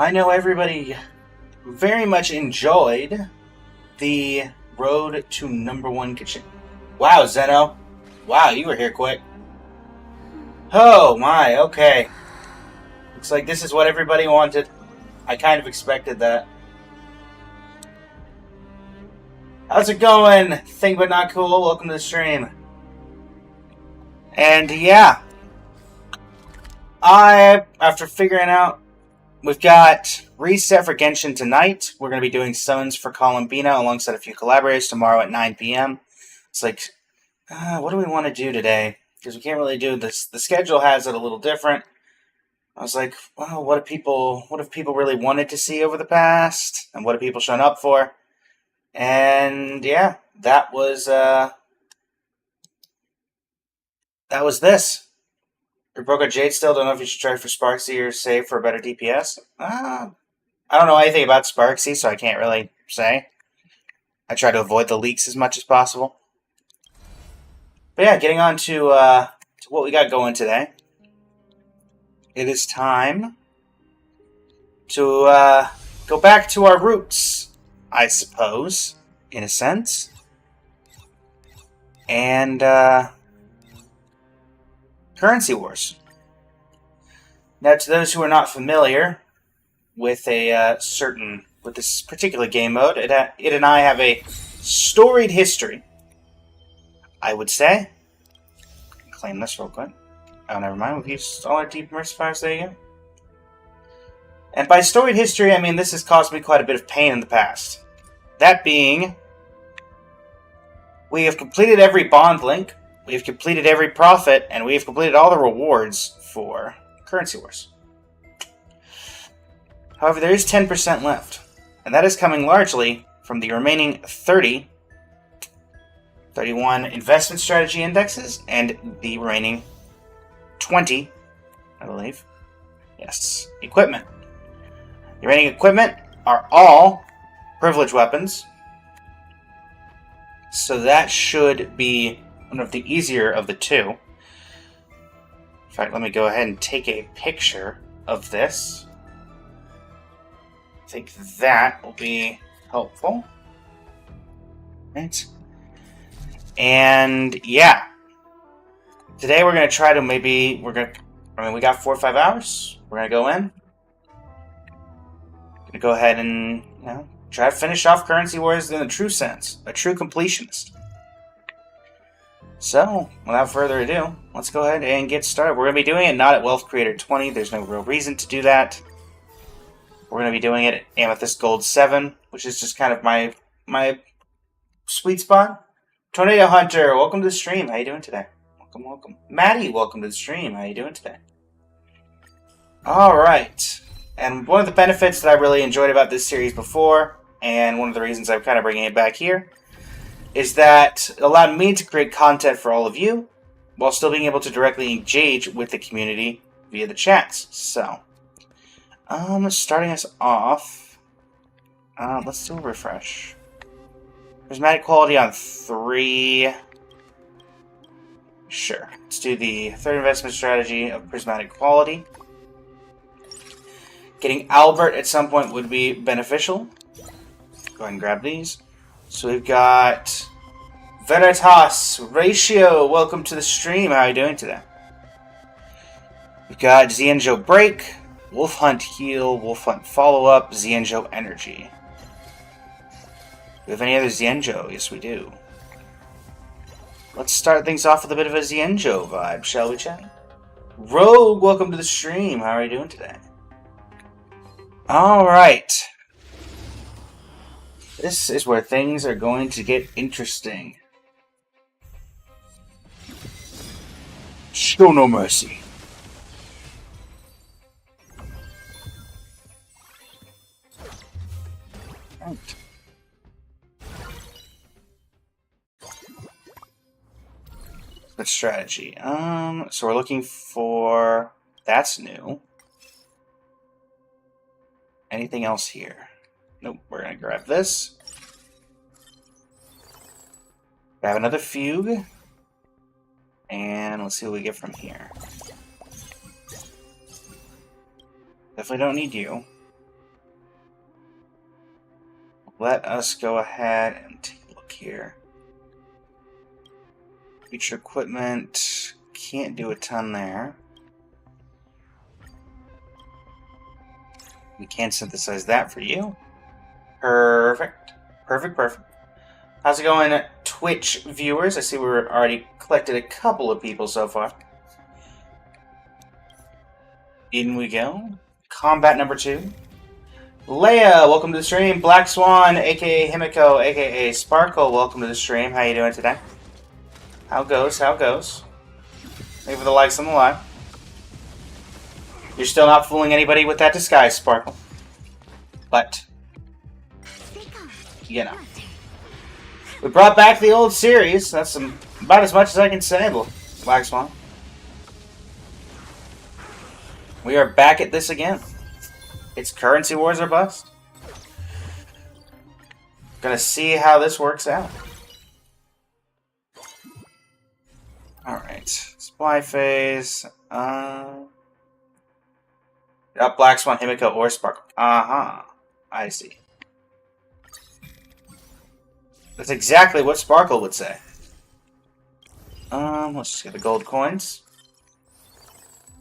I know everybody very much enjoyed the road to #1 kitchen. Wow, Zeno. Wow, you were here quick. Oh my, okay. Looks like this is what everybody wanted. I kind of expected that. How's it going? Thing but not cool. Welcome to the stream. And yeah, after figuring out, we've got Reset for Genshin tonight. We're going to be doing Summons for Columbina alongside a few collaborators tomorrow at 9 p.m. It's like, what do we want to do today? Because we can't really do this. The schedule has it a little different. I was like, well, what have people really wanted to see over the past? And what have people shown up for? And yeah, that was this. Broke Jade still. Don't know if you should try for Sparksy or save for a better DPS. I don't know anything about Sparksy, so I can't really say. I try to avoid the leaks as much as possible. But yeah, getting on to what we got going today. It is time to go back to our roots, I suppose, in a sense. And Currency Wars. Now, to those who are not familiar with with this particular game mode, it and I have a storied history, I would say. Claim this real quick. Oh, never mind. We've used all our deep immersifiers. There you go. And by storied history, I mean this has caused me quite a bit of pain in the past. That being, we have completed every bond link, we have completed every profit, and we have completed all the rewards for Currency Wars. However, there is 10% left, and that is coming largely from the remaining 31 investment strategy indexes, and the remaining 20, I believe, yes, equipment. The remaining equipment are all privilege weapons, so that should be one of the easier of the two. In fact, let me go ahead and take a picture of this. I think that will be helpful. Right. And yeah. Today we're going to try to we got 4 or 5 hours. We're going to go in. Going to go ahead and, try to finish off Currency Wars in the true sense. A true completionist. So, without further ado, let's go ahead and get started. We're going to be doing it not at Wealth Creator 20. There's no real reason to do that. We're going to be doing it at Amethyst Gold 7, which is just kind of my sweet spot. Tornado Hunter, welcome to the stream. How you doing today? Welcome. Maddie, welcome to the stream. How you doing today? Alright. And one of the benefits that I really enjoyed about this series before, and one of the reasons I'm kind of bringing it back here, is that it allowed me to create content for all of you, while still being able to directly engage with the community via the chats. So, starting us off, let's do a refresh. Prismatic quality on 3... Sure. Let's do the third investment strategy of prismatic quality. Getting Albert at some point would be beneficial. Go ahead and grab these. So we've got Veritas Ratio. Welcome to the stream. How are you doing today? We've got Xianzhou Break, Wolf Hunt Heal, Wolf Hunt Follow Up, Xianzhou Energy. Do we have any other Xianzhou? Yes, we do. Let's start things off with a bit of a Xianzhou vibe, shall we, chat? Rogue, welcome to the stream. How are you doing today? Alright. This is where things are going to get interesting. Show no mercy. Right. The strategy. So we're looking for... That's new. Anything else here? Nope, we're gonna grab this. Grab another fugue. And let's see what we get from here. Definitely don't need you. let us go ahead and take a look here. Future equipment, can't do a ton there. We can synthesize that for you. Perfect. Perfect, perfect. How's it going, Twitch viewers? I see we've already collected a couple of people so far. In we go. Combat number 2. Leia, welcome to the stream. Black Swan, aka Himiko, aka Sparkle, welcome to the stream. How you doing today? How goes? How goes? Thank you for the likes on the live. You're still not fooling anybody with that disguise, Sparkle. But, you know. We brought back the old series. That's about as much as I can say, Black Swan. We are back at this again. It's Currency Wars or bust. Gonna see how this works out. Alright. Supply phase. Black Swan, Himiko, or Sparkle. I see. That's exactly what Sparkle would say. Let's just get the gold coins.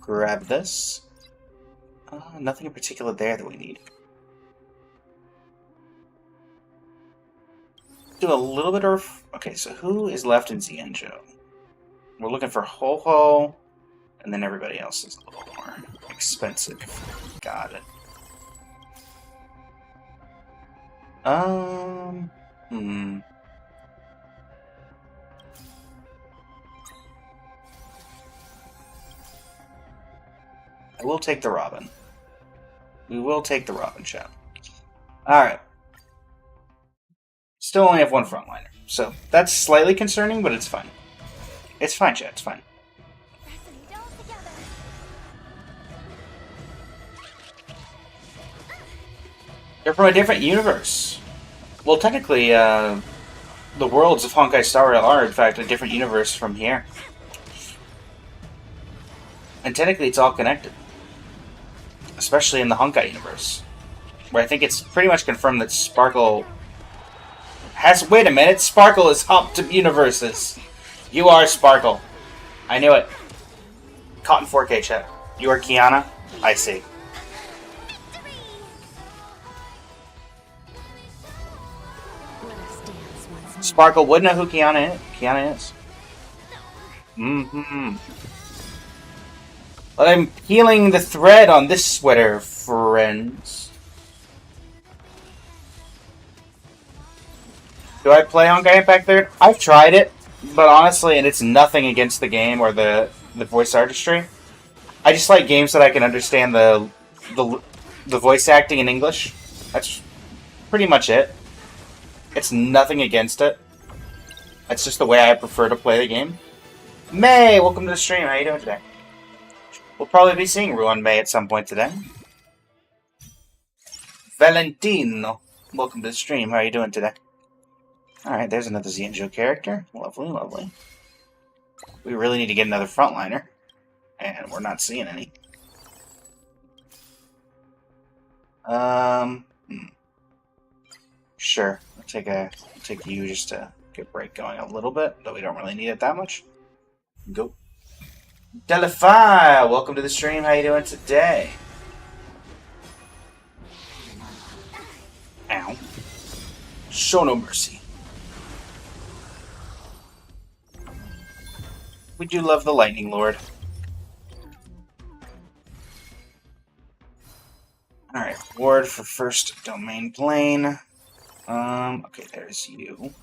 Grab this. Nothing in particular there that we need. Do a little bit of... Okay, so who is left in Xianzhou? We're looking for Ho-Ho, and then everybody else is a little more expensive. Got it. I will take the Robin. We will take the Robin, chat. Alright. Still only have one frontliner, so that's slightly concerning, but it's fine. It's fine, chat, it's fine. They're from a different universe. Well, technically, the worlds of Honkai Star Rail are, in fact, a different universe from here. And technically, it's all connected. Especially in the Honkai universe. Where I think it's pretty much confirmed that Sparkle has... Wait a minute, Sparkle is hopped to universes. You are Sparkle. I knew it. Cotton 4K chat. You are Kiana? I see. Sparkle would know who Kiana is. But I'm peeling the thread on this sweater, friends. Do I play on Honkai Impact 3rd? I've tried it, but honestly, and it's nothing against the game or the voice artistry. I just like games that I can understand the voice acting in English. That's pretty much it. It's nothing against it. That's just the way I prefer to play the game. May, welcome to the stream. How you doing today? We'll probably be seeing Ruan May at some point today. Valentino, welcome to the stream. How are you doing today? Alright, there's another Xianzhou character. Lovely, lovely. We really need to get another frontliner. And we're not seeing any. Sure. I'll take you just to get break going a little bit, though we don't really need it that much. Go. Delphi, welcome to the stream. How you doing today? Ow. Show no mercy. We do love the Lightning Lord. Alright, ward for first domain plane. Okay, there's you.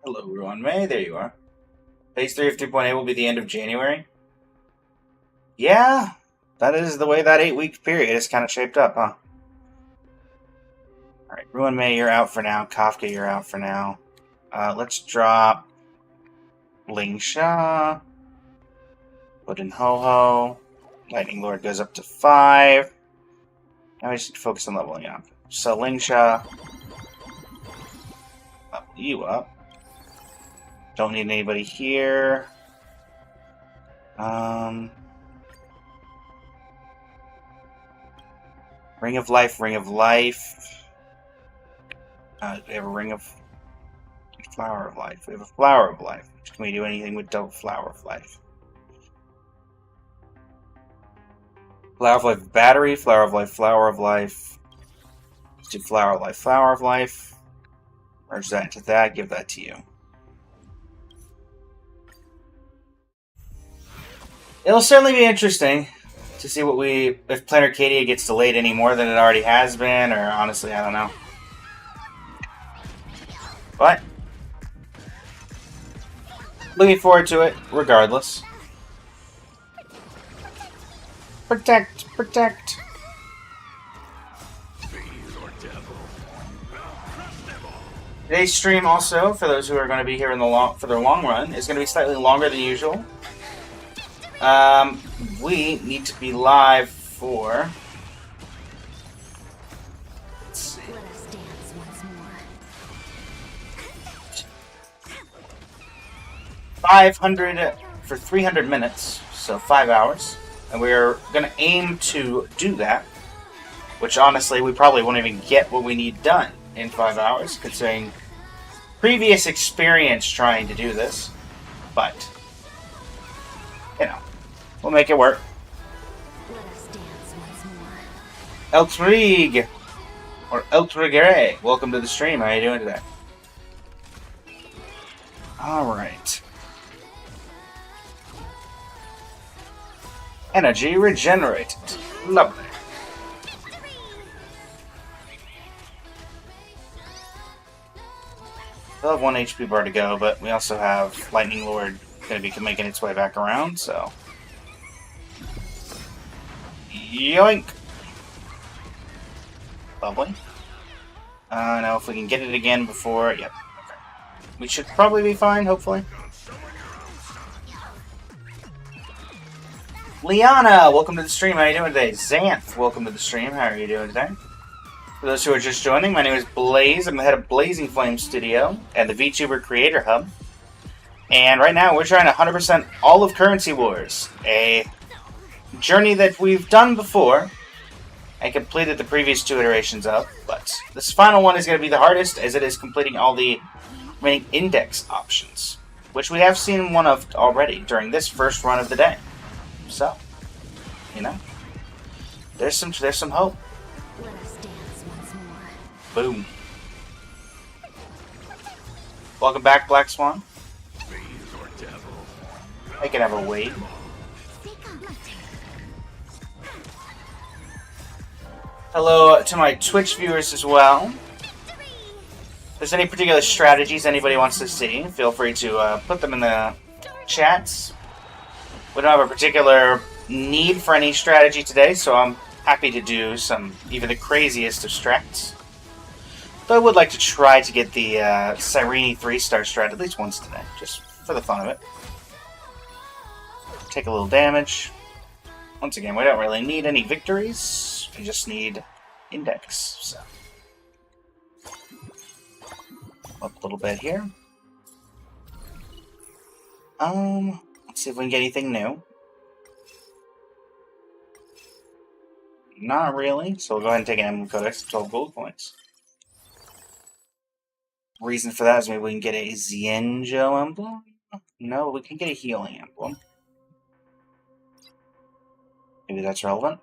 Hello, Ruan May. There you are. Phase 3 of 3.8 will be the end of January. Yeah, that is the way that 8-week period is kind of shaped up, huh? Alright, Ruan May, you're out for now. Kafka, you're out for now. Let's drop Ling Sha. Put in Ho-Ho. Lightning Lord goes up to 5. Now we just need to focus on leveling up. So Ling Sha. Level you up. Don't need anybody here. Ring of Life, Ring of Life. We have a Ring of Flower of Life. We have a Flower of Life. Can we do anything with Dope Flower of Life? Flower of Life battery, Flower of Life, Flower of Life. Let's do Flower of Life, Flower of Life. Merge that into that, give that to you. It'll certainly be interesting to see what if Planar Cadia gets delayed any more than it already has been, or honestly, I don't know. But looking forward to it, regardless. Protect, protect. Today's stream also, for those who are going to be here for their long run, is going to be slightly longer than usual. We need to be live for... Let's see. 500 for 300 minutes, so 5 hours. And we're going to aim to do that, which honestly, we probably won't even get what we need done in 5 hours, considering previous experience trying to do this. But, you know, we'll make it work. Eltrig, or Eltrigere, welcome to the stream. How are you doing today? Alright. Energy regenerated. Lovely. Still have 1 HP bar to go, but we also have Lightning Lord going to be making its way back around, so... Yoink! Lovely. Now if we can get it again before... Yep. Okay. We should probably be fine, hopefully. Liana, welcome to the stream. How are you doing today? Xanth, welcome to the stream. How are you doing today? For those who are just joining, my name is Blaze. I'm the head of Blazing Flame Studio and the VTuber Creator Hub. And right now we're trying 100% all of Currency Wars, a journey that we've done before and completed the previous 2 iterations of, but this final one is going to be the hardest as it is completing all the remaining index options, which we have seen one of already during this first run of the day. So, you know, there's some hope. Let us dance once more. Boom. Welcome back, Black Swan. I can have a wait. Hello to my Twitch viewers as well. If there's any particular strategies anybody wants to see, feel free to put them in the chats. We don't have a particular need for any strategy today, so I'm happy to do even the craziest of strats. Though I would like to try to get the Cyrene 3-star strat at least once today, just for the fun of it. Take a little damage. Once again, we don't really need any victories, we just need index, so. Up a little bit here. Let's see if we can get anything new. Not really, so we'll go ahead and take an Emblem Codex of 12 gold coins. Reason for that is maybe we can get a Xianzhou emblem? No, we can get a healing emblem. Maybe that's relevant.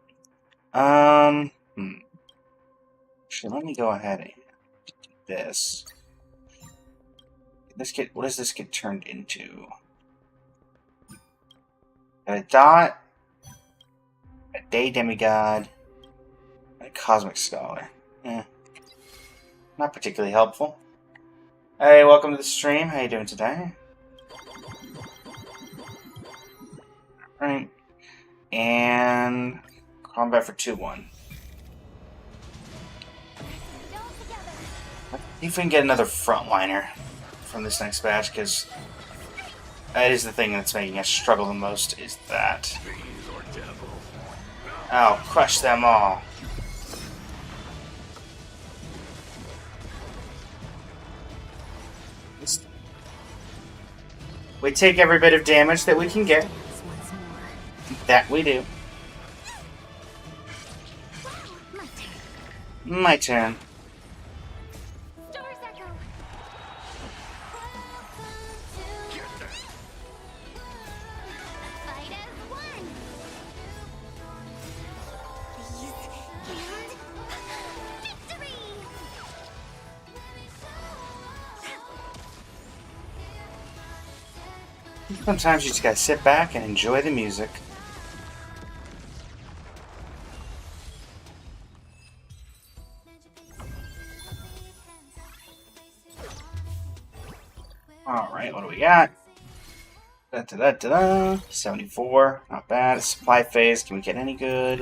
Actually, let me go ahead and do this. What does this get turned into? A dot, a day demigod, and a cosmic scholar. Not particularly helpful. Hey, welcome to the stream. How you doing today? Alright. And combat for 2-1. Let's see if we can get another frontliner from this next batch, because that is the thing that's making us struggle the most, is that. Oh, crush them all. We take every bit of damage that we can get. That we do. My turn. Stars echo. Fight as one. Please and victory. Sometimes you just gotta sit back and enjoy the music. Alright, what do we got? Da da da da da. 74. Not bad. Supply phase. Can we get any good?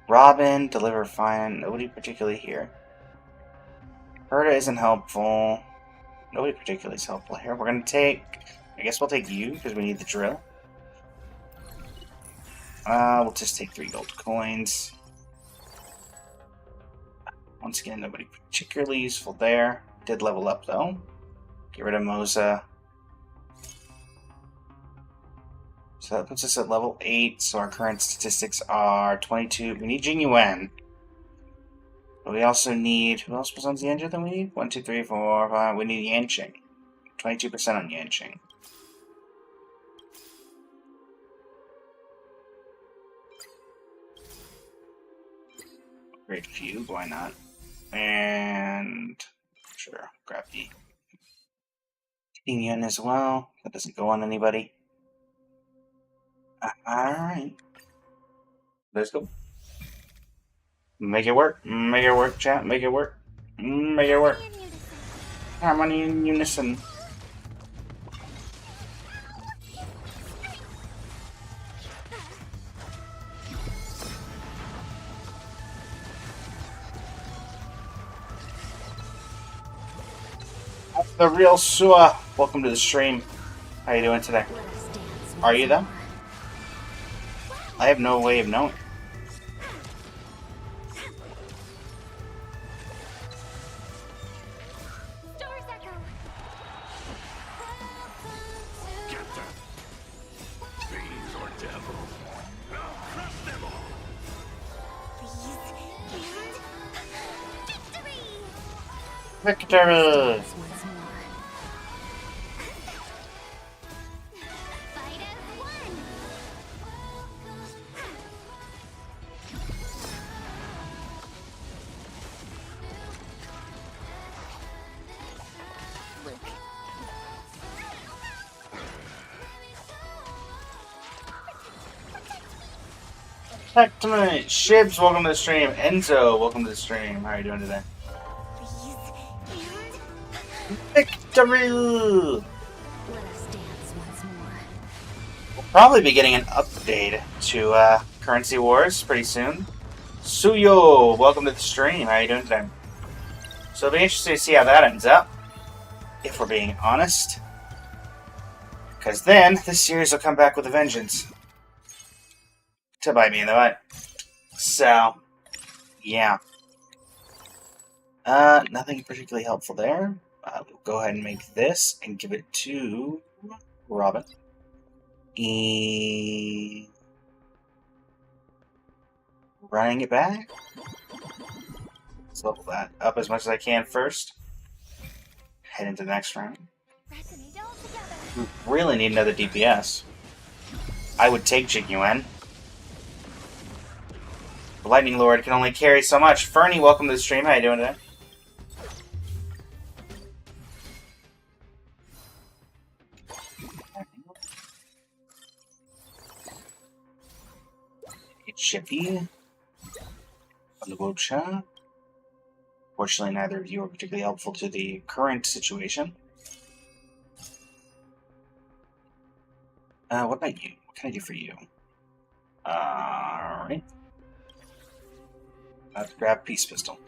Robin, deliver fine. Nobody particularly here. Herta isn't helpful. Nobody particularly is helpful here. We're gonna take. I guess we'll take you because we need the drill. We'll just take 3 gold coins. Once again, nobody particularly useful there. Did level up though. Get rid of Moza. So that puts us at level 8, so our current statistics are 22. We need Jing Yuan. But we also need... Who else was on the engine that we need? 1, 2, 3, 4, 5... We need Yanqing. 22% on Yanqing. Great Cube, why not? And... Sure, grab the... Jing Yuan as well. That doesn't go on anybody. Alright. Let's go. Make it work. Make it work, chat. Make it work. Make it work. Harmony in unison. The real Sua. Welcome to the stream. How you doing today? Let us dance Are you once though? more. I have no way of knowing. Stars echo. Fiends or devils. I'll crush them all. Please and victory. Victor! Dance once more. Fight as one. Luke. Tectonic Shibs, welcome to the stream. Enzo, welcome to the stream. How are you doing today? Please and Victory! let us dance once more. We'll probably be getting an update to Currency Wars pretty soon. Suyo, welcome to the stream. How are you doing today? So it'll be interesting to see how that ends up, if we're being honest. Because then, this series will come back with a vengeance. To bite me in the butt. So, yeah. Nothing particularly helpful there. We'll go ahead and make this and give it to Robin. Running it back. Let's level that up as much as I can first. Head into the next round. Resonate all together. We really need another DPS. I would take Jing Yuan. The Lightning Lord can only carry so much. Fernie, welcome to the stream. How you doing today? It's Chippy. On the boat shop. Fortunately, neither of you are particularly helpful to the current situation. What about you? What can I do for you? Alright. Let's grab Peace Pistol.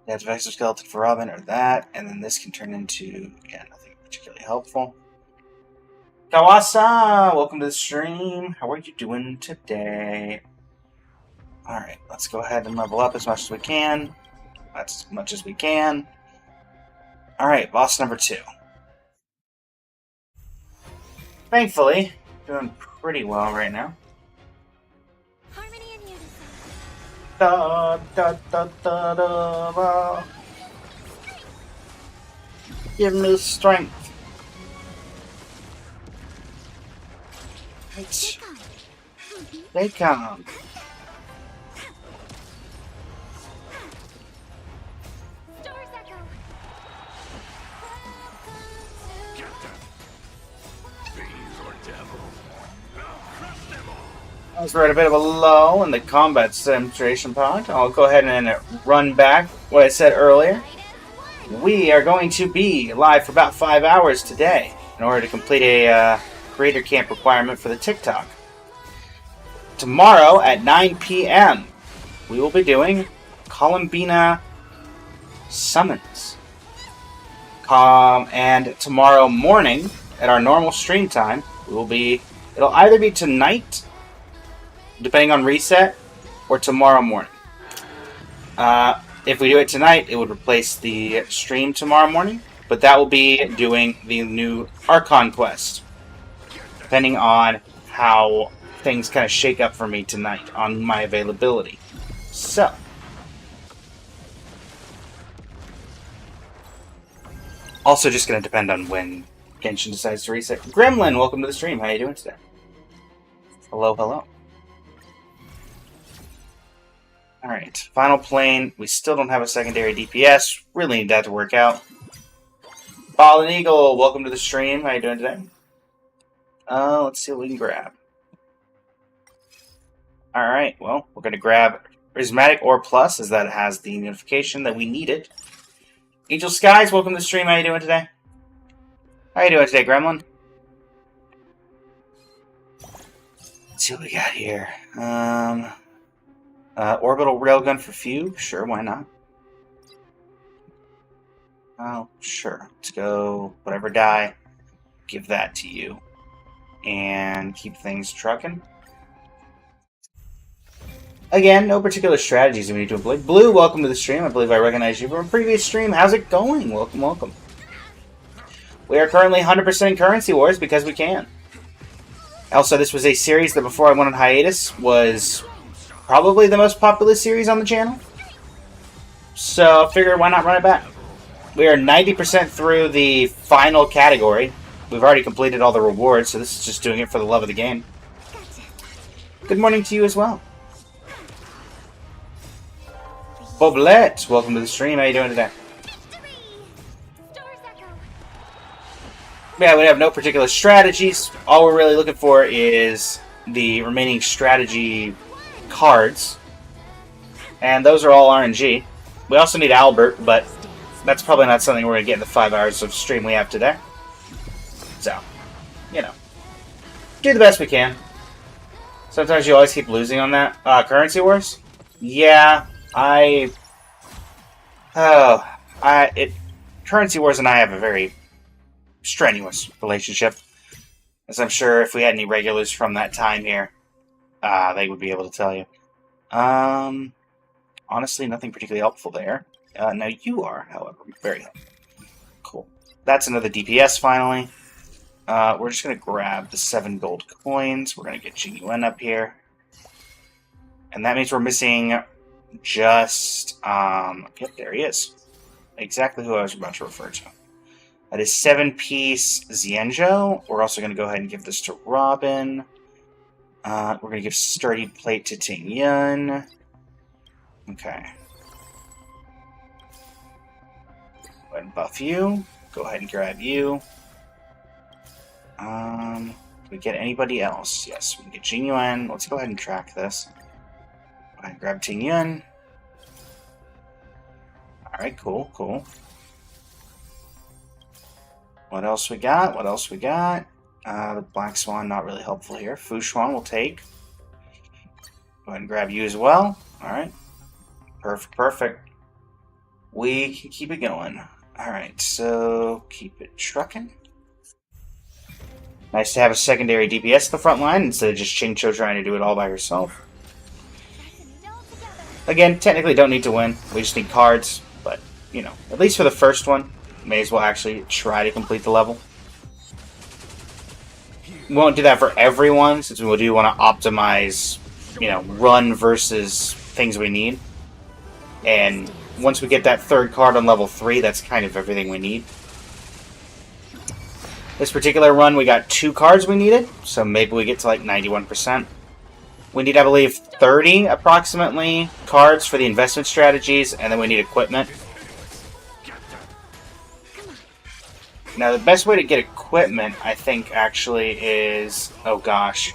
That's Exoskeleton for Robin, or that, and then this can turn into, yeah, nothing particularly helpful. Kawasa! Welcome to the stream. How are you doing today? Alright, let's go ahead and level up as much as we can. That's as much as we can. Alright, boss number 2. Thankfully, doing pretty well right now. Harmony and unison. Da, da, da, da, da, da. Give me strength. Take on. They come. Stars echo. Get them. Fiends or devils. I'll crush them all. As we're at a bit of a lull in the combat demonstration pod, I'll go ahead and run back what I said earlier. We are going to be live for about 5 hours today in order to complete a creator camp requirement for the TikTok. Tomorrow at 9 p.m. we will be doing Columbina Summons. And tomorrow morning at our normal stream time, it'll either be tonight, depending on reset, or tomorrow morning. If we do it tonight, it would replace the stream tomorrow morning, but that will be doing the new Archon quest, depending on how things kind of shake up for me tonight on my availability. So, also just going to depend on when Genshin decides to reset. Gremlin, welcome to the stream. How you doing today? Hello, hello. Alright, final plane. We still don't have a secondary DPS. Really need that to work out. Fallen Eagle, welcome to the stream. How you doing today? Let's see what we can grab. Alright, well, we're going to grab Prismatic Ore Plus, as that has the notification that we need it. Angel Skies, welcome to the stream. How you doing today? How you doing today, Gremlin? Let's see what we got here. Orbital Railgun for few? Sure, why not? Oh, sure. Let's go whatever die. Give that to you. And keep things trucking. Again, no particular strategies we need to employ. Blue, welcome to the stream. I believe I recognize you from a previous stream. How's it going? Welcome, welcome. We are currently 100% in Currency Wars because we can. Also, this was a series that before I went on hiatus was probably the most popular series on the channel. So I figured why not run it back. We are 90% through the final category. We've already completed all the rewards, so this is just doing it for the love of the game. Good morning to you as well. Boblet, welcome to the stream. How you doing today? Yeah, we have no particular strategies. All we're really looking for is the remaining strategy cards. And those are all RNG. We also need Albert, but that's probably not something we're going to get in the 5 hours of stream we have today. So, you know. Do the best we can. Sometimes you always keep losing on that. Currency Wars? Yeah, Currency Wars and I have a very strenuous relationship. As I'm sure if we had any regulars from that time here, they would be able to tell you. Honestly, nothing particularly helpful there. Now you are, however, very helpful. Cool. That's another DPS finally. We're just going to grab the 7 gold coins. We're going to get Jing Yuan up here. And that means we're missing just... yep, there he is. Exactly who I was about to refer to. That is 7-piece Xianzhou. We're also going to go ahead and give this to Robin. We're going to give Sturdy Plate to Ting Yun. Okay. Go ahead and buff you. Go ahead and grab you. Can we get anybody else? Yes, we can get Jing Yuan. Let's go ahead and track this. Go ahead and grab Ting Yun. Alright, cool, cool. What else we got? What else we got? The Black Swan, not really helpful here. Fu Xuan will take. Go ahead and grab you as well. Alright. Perfect, perfect. We can keep it going. Alright, so keep it trucking. Nice to have a secondary DPS at the front line instead of just Qingqiu trying to do it all by herself. Again, technically don't need to win. We just need cards. But, you know, at least for the first one, may as well actually try to complete the level. We won't do that for everyone, since we do want to optimize, you know, run versus things we need. And once we get that third card on level 3, that's kind of everything we need. This particular run, we got 2 cards we needed, so maybe we get to like 91%. We need, I believe, 30 approximately cards for the investment strategies, and then we need equipment. Now, the best way to get equipment, I think, actually is... Oh, gosh.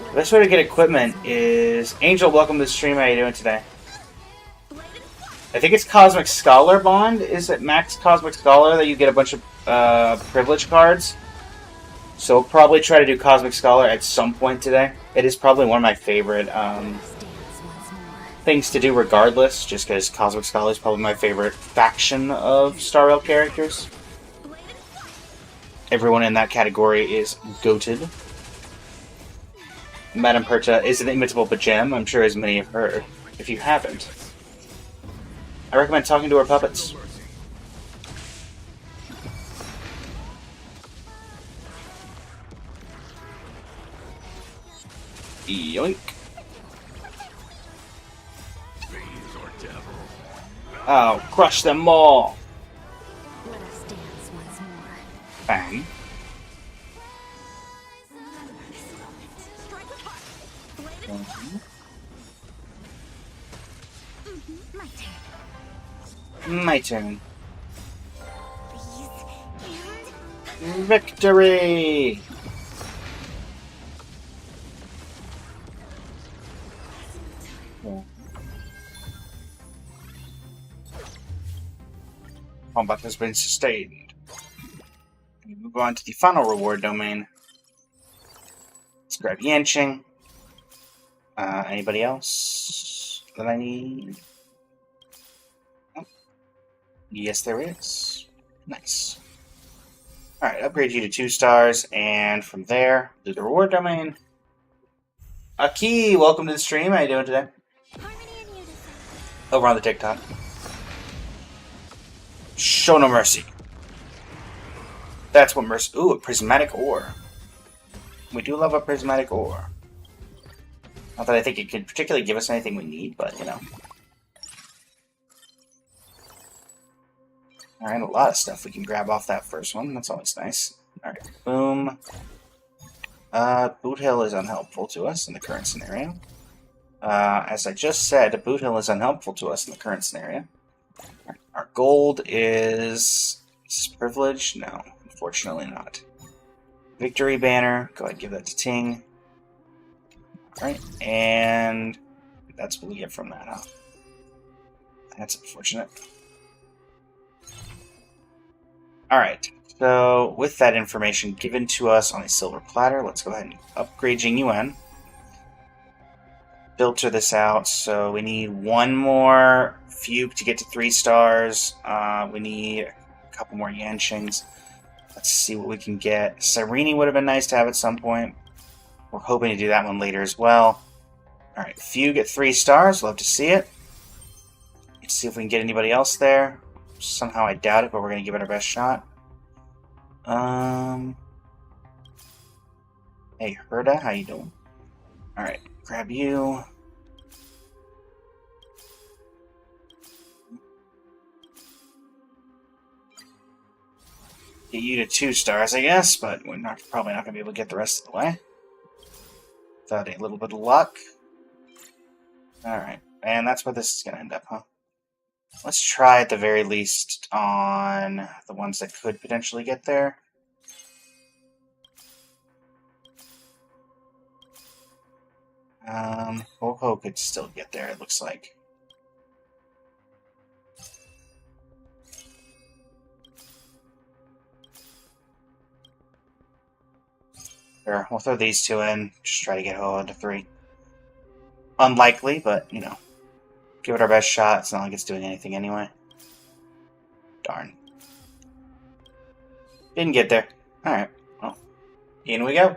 The best way to get equipment is... Angel, welcome to the stream. How are you doing today? I think it's Cosmic Scholar Bond. Is it Max Cosmic Scholar that you get a bunch of privilege cards? So we'll probably try to do Cosmic Scholar at some point today. It is probably one of my favorite things to do regardless, just because Cosmic Scholar is probably my favorite faction of Star Rail characters. Everyone in that category is goated. Madame Percha is an imitable gem. I'm sure as many have heard. If you haven't, I recommend talking to her puppets. Yoink. Fiends or devil. Oh, crush them all! Let us dance once more. Bang. My turn. Victory! Combat has been sustained. We move on to the final reward domain. Let's grab Yanqing. Anybody else that I need? Oh. Yes, there is. Nice. Alright, upgrade you to 2 stars, and from there, do the reward domain. Aki, welcome to the stream. How you doing today? Over on the TikTok. Show no mercy. That's what mercy... Ooh, a prismatic ore. We do love a prismatic ore. Not that I think it could particularly give us anything we need, but, you know. Alright, a lot of stuff we can grab off that first one. That's always nice. Alright, boom. Boot Hill is unhelpful to us in the current scenario. As I just said, Boot Hill is unhelpful to us in the current scenario. Our gold is... Is this privilege? No, unfortunately not. Victory banner. Go ahead and give that to Ting. Alright, and that's what we get from that, huh? That's unfortunate. Alright, so with that information given to us on a silver platter, let's go ahead and upgrade Jing Yuan. Filter this out, so we need 1 more Fugue to get to 3 stars. We need a couple more Yanqings. Let's see what we can get. Cyrene would have been nice to have at some point. We're hoping to do that one later as well. Alright, Fugue at 3 stars. Love to see it. Let's see if we can get anybody else there. Somehow I doubt it, but we're going to give it our best shot. Hey, Herda, how you doing? Alright, grab you. Get you to 2 stars, I guess, but we're probably not going to be able to get the rest of the way. Without a little bit of luck. Alright, and that's where this is going to end up, huh? Let's try at the very least on the ones that could potentially get there. Ho-Ho could still get there, it looks like. Sure, we'll throw these 2 in, just try to get Ho-Ho to 3. Unlikely, but, you know. Give it our best shot. It's not like it's doing anything anyway. Darn. Didn't get there. Alright. Well, in we go.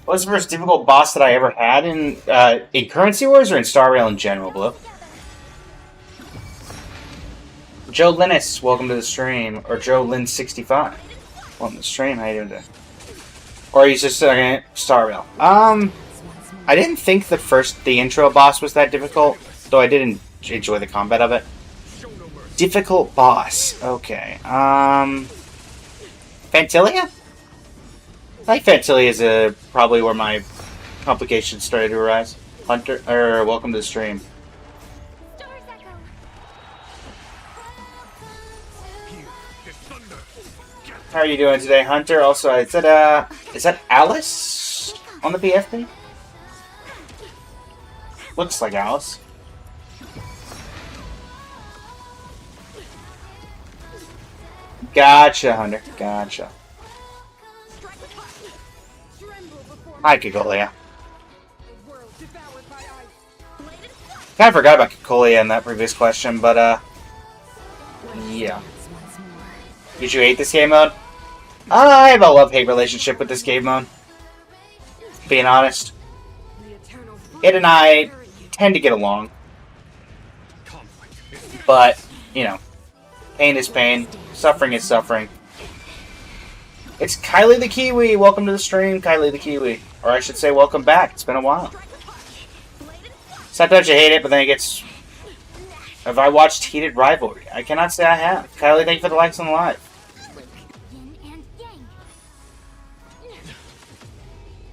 What was the most difficult boss that I ever had in Currency Wars or in Star Rail in general, Blue? Joe Linus, welcome to the stream. Or Joe Lin65. Welcome to the stream. How you doing today? Or he's just Star Rail. I didn't think the intro boss was that difficult, though I did enjoy the combat of it. Difficult boss. Okay. Phantylia? I think Phantylia is probably where my complications started to arise. Hunter, welcome to the stream. How are you doing today, Hunter? Also, is that Alice on the PFP? Looks like Alice. Gotcha, Hunter. Gotcha. Hi, Kikolia. Kind of forgot about Kikolia in that previous question, but, yeah. Did you hate this game mode? I have a love-hate relationship with this game mode. Being honest. It and I tend to get along. But, you know, pain is pain. Suffering is suffering. It's Kylie the Kiwi. Welcome to the stream, Kylie the Kiwi. Or I should say, welcome back. It's been a while. Sometimes you hate it, but then it gets... Have I watched Heated Rivalry? I cannot say I have. Kylie, thank you for the likes on the live.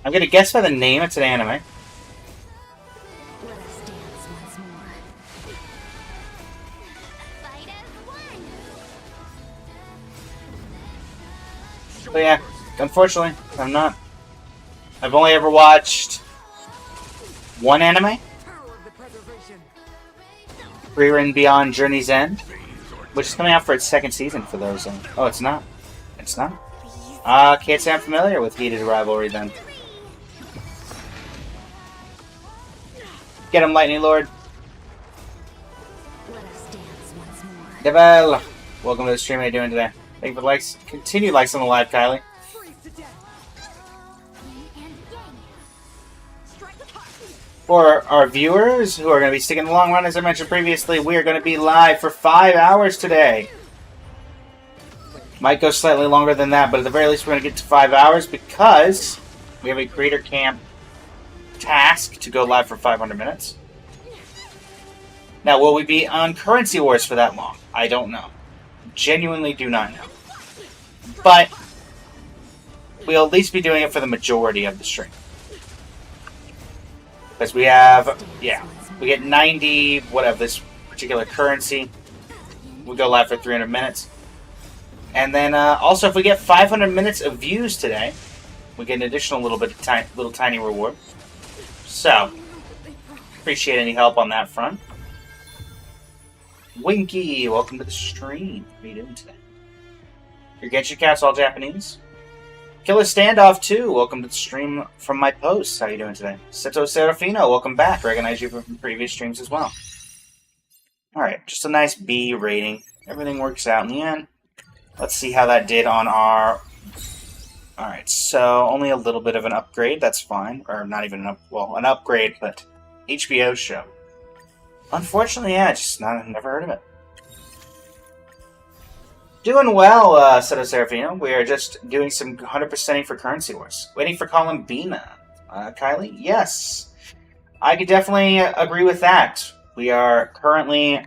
I'm gonna guess by the name it's an anime. But yeah, unfortunately, I'm not. I've only ever watched one anime. Frieren Beyond Journey's End, which is coming out for its second season for those. Oh, it's not. It's not. Can't say I'm familiar with Heated Rivalry then. Get him, Lightning Lord. Devil, welcome to the stream. How you doing today? Thank you for the likes. Continue likes on the live, Kylie. For our viewers who are going to be sticking the long run, as I mentioned previously, we are going to be live for 5 hours today. Might go slightly longer than that, but at the very least we're going to get to 5 hours because we have a Creator Camp task to go live for 500 minutes. Now, will we be on Currency Wars for that long? I don't know. Genuinely do not know. But we'll at least be doing it for the majority of the stream. Because we have, yeah, we get 90, whatever, this particular currency. We go live for 300 minutes. And then also, if we get 500 minutes of views today, we get an additional little tiny reward. So, appreciate any help on that front. Winky, welcome to the stream. How are you doing today? Your Genshin Cat's all Japanese. Killer Standoff 2, welcome to the stream from my posts. How are you doing today? Seto Serafino, welcome back. Recognize you from previous streams as well. Alright, just a nice B rating. Everything works out in the end. Let's see how that did on our... Alright, so only a little bit of an upgrade, that's fine. Or not even an upgrade, but HBO show. Unfortunately, yeah, never heard of it. Doing well, Seto Serafino. We are just doing some 100%ing for Currency Wars. Waiting for Columbina. Kylie? Yes. I could definitely agree with that. We are currently... I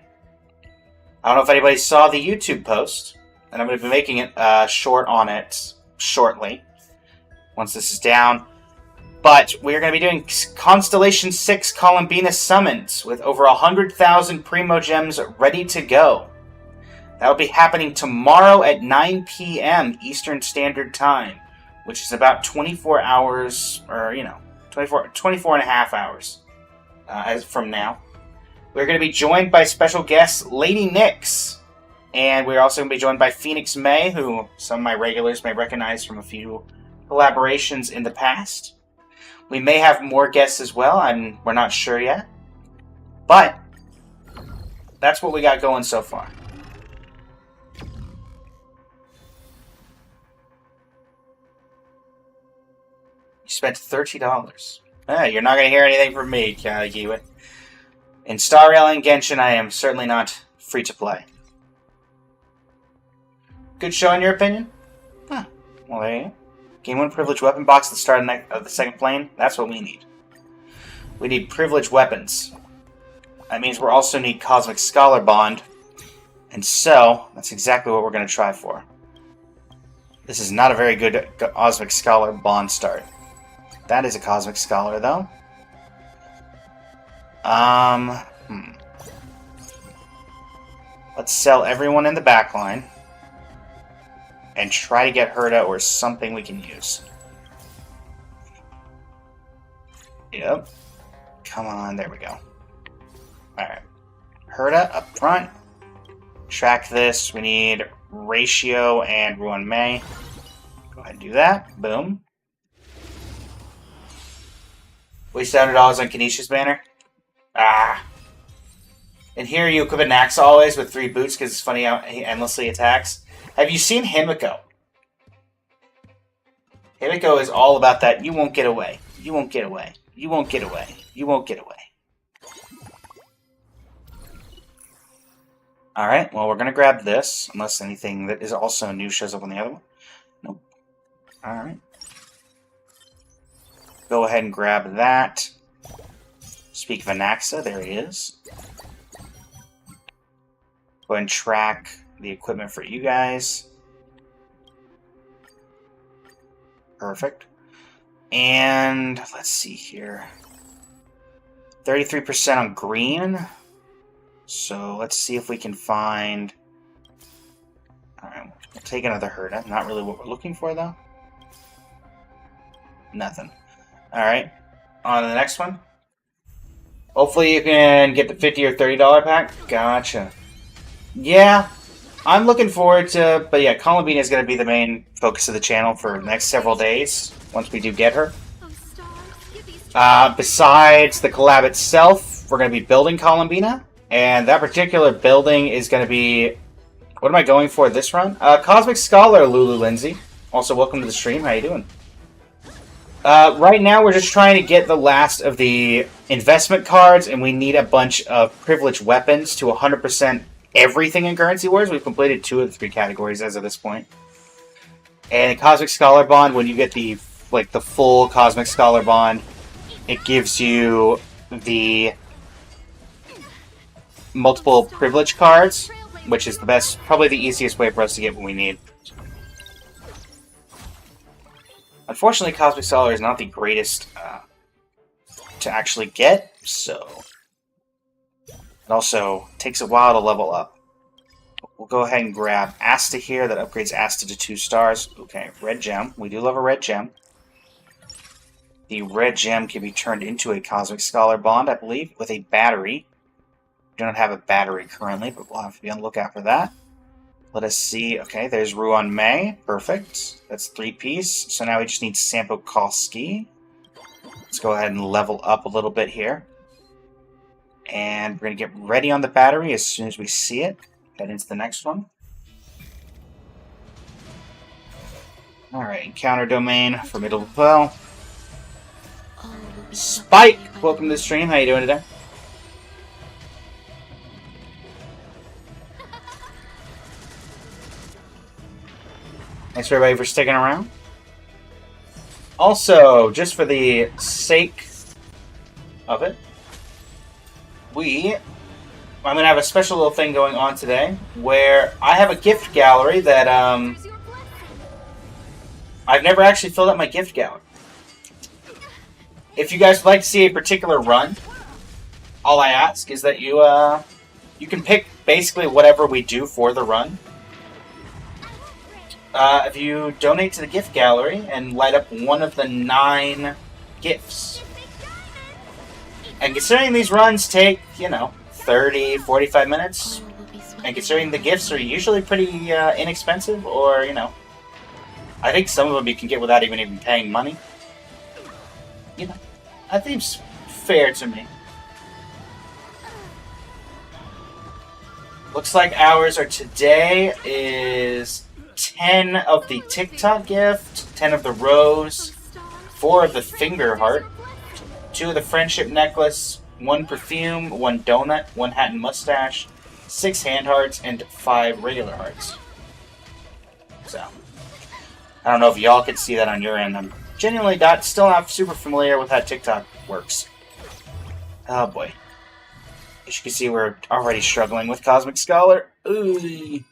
don't know if anybody saw the YouTube post, and I'm going to be making it short on it shortly, once this is down. But we're going to be doing Constellation 6 Columbina Summons with over 100,000 Primo Gems ready to go. That will be happening tomorrow at 9 p.m. Eastern Standard Time, which is about 24 hours, or, 24 and a half hours as from now. We're going to be joined by special guest Lady Nyx, and we're also going to be joined by Phoenix May, who some of my regulars may recognize from a few collaborations in the past. We may have more guests as well, we're not sure yet. But that's what we got going so far. You spent $30. You're not going to hear anything from me, Kiwi. In Star Rail and Genshin, I am certainly not free to play. Good show in your opinion? Huh. Well, there you go. Game 1 privilege weapon box at the start of the second plane. That's what we need. We need privileged weapons. That means we'll also need Cosmic Scholar Bond. And so, that's exactly what we're going to try for. This is not a very good Cosmic Scholar Bond start. That is a Cosmic Scholar, though. Let's sell everyone in the back line. And try to get Herda or something we can use. Yep. Come on, there we go. Alright. Herda up front. Track this. We need Ratio and Ruan Mei. Go ahead and do that. Boom. Waste $100 on Canisia's banner. Ah. And here you equip a Nax always with 3 boots because it's funny how he endlessly attacks. Have you seen Himiko? Himiko is all about that. You won't get away. You won't get away. You won't get away. You won't get away. Alright, well, we're going to grab this, unless anything that is also new shows up on the other one. Nope. Alright. Go ahead and grab that. Speak of Anaxa, there he is. Go ahead and track the equipment for you guys. Perfect. And let's see here. 33% on green. So let's see if we can find... Alright, we'll take another Herda. Not really what we're looking for, though. Nothing. Alright, on to the next one. Hopefully you can get the $50 or $30 pack. Gotcha. Yeah, I'm looking forward to... But yeah, Columbine is going to be the main focus of the channel for the next several days, once we do get her. Besides the collab itself, we're going to be building Columbina. And that particular building is going to be... What am I going for this run? Cosmic Scholar, Lulu Lindsay. Also, welcome to the stream. How you doing? Right now, we're just trying to get the last of the investment cards, and we need a bunch of privileged weapons to 100% everything in Currency Wars. We've completed 2 of the 3 categories as of this point. And Cosmic Scholar Bond, when you get the full Cosmic Scholar Bond, it gives you the multiple privilege cards, which is the best, probably the easiest way for us to get what we need. Unfortunately, Cosmic Scholar is not the greatest to actually get, so it also takes a while to level up. We'll go ahead and grab Asta here. That upgrades Asta to 2 stars. Okay, red gem. We do love a red gem. The red gem can be turned into a Cosmic Scholar Bond, I believe, with a battery. We don't have a battery currently, but we'll have to be on the lookout for that. Let us see. Okay, there's Ruan Mei. Perfect. That's 3-piece. So now we just need Sampo Kolsky. Let's go ahead and level up a little bit here. And we're going to get ready on the battery as soon as we see it. Head into the next one. Alright, encounter domain for Middle Bell. Spike! Welcome to the stream. How you doing today? Thanks for everybody for sticking around. Also, just for the sake of it, I'm going to have a special little thing going on today where I have a gift gallery that I've never actually filled up my gift gallery. If you guys would like to see a particular run, all I ask is that you can pick basically whatever we do for the run. If you donate to the gift gallery and light up one of the 9 gifts. And considering these runs take, 30, 45 minutes, and considering the gifts are usually pretty inexpensive, or, I think some of them you can get without even paying money. That seems fair to me. Looks like ours are today is 10 of the TikTok gift, 10 of the rose, 4 of the finger heart, 2 of the friendship necklace, 1 perfume, 1 donut, 1 hat and mustache, 6 hand hearts, and 5 regular hearts. So, I don't know if y'all can see that on your end. I'm genuinely still not super familiar with how TikTok works. Oh boy. As you can see, we're already struggling with Cosmic Scholar. Ooh.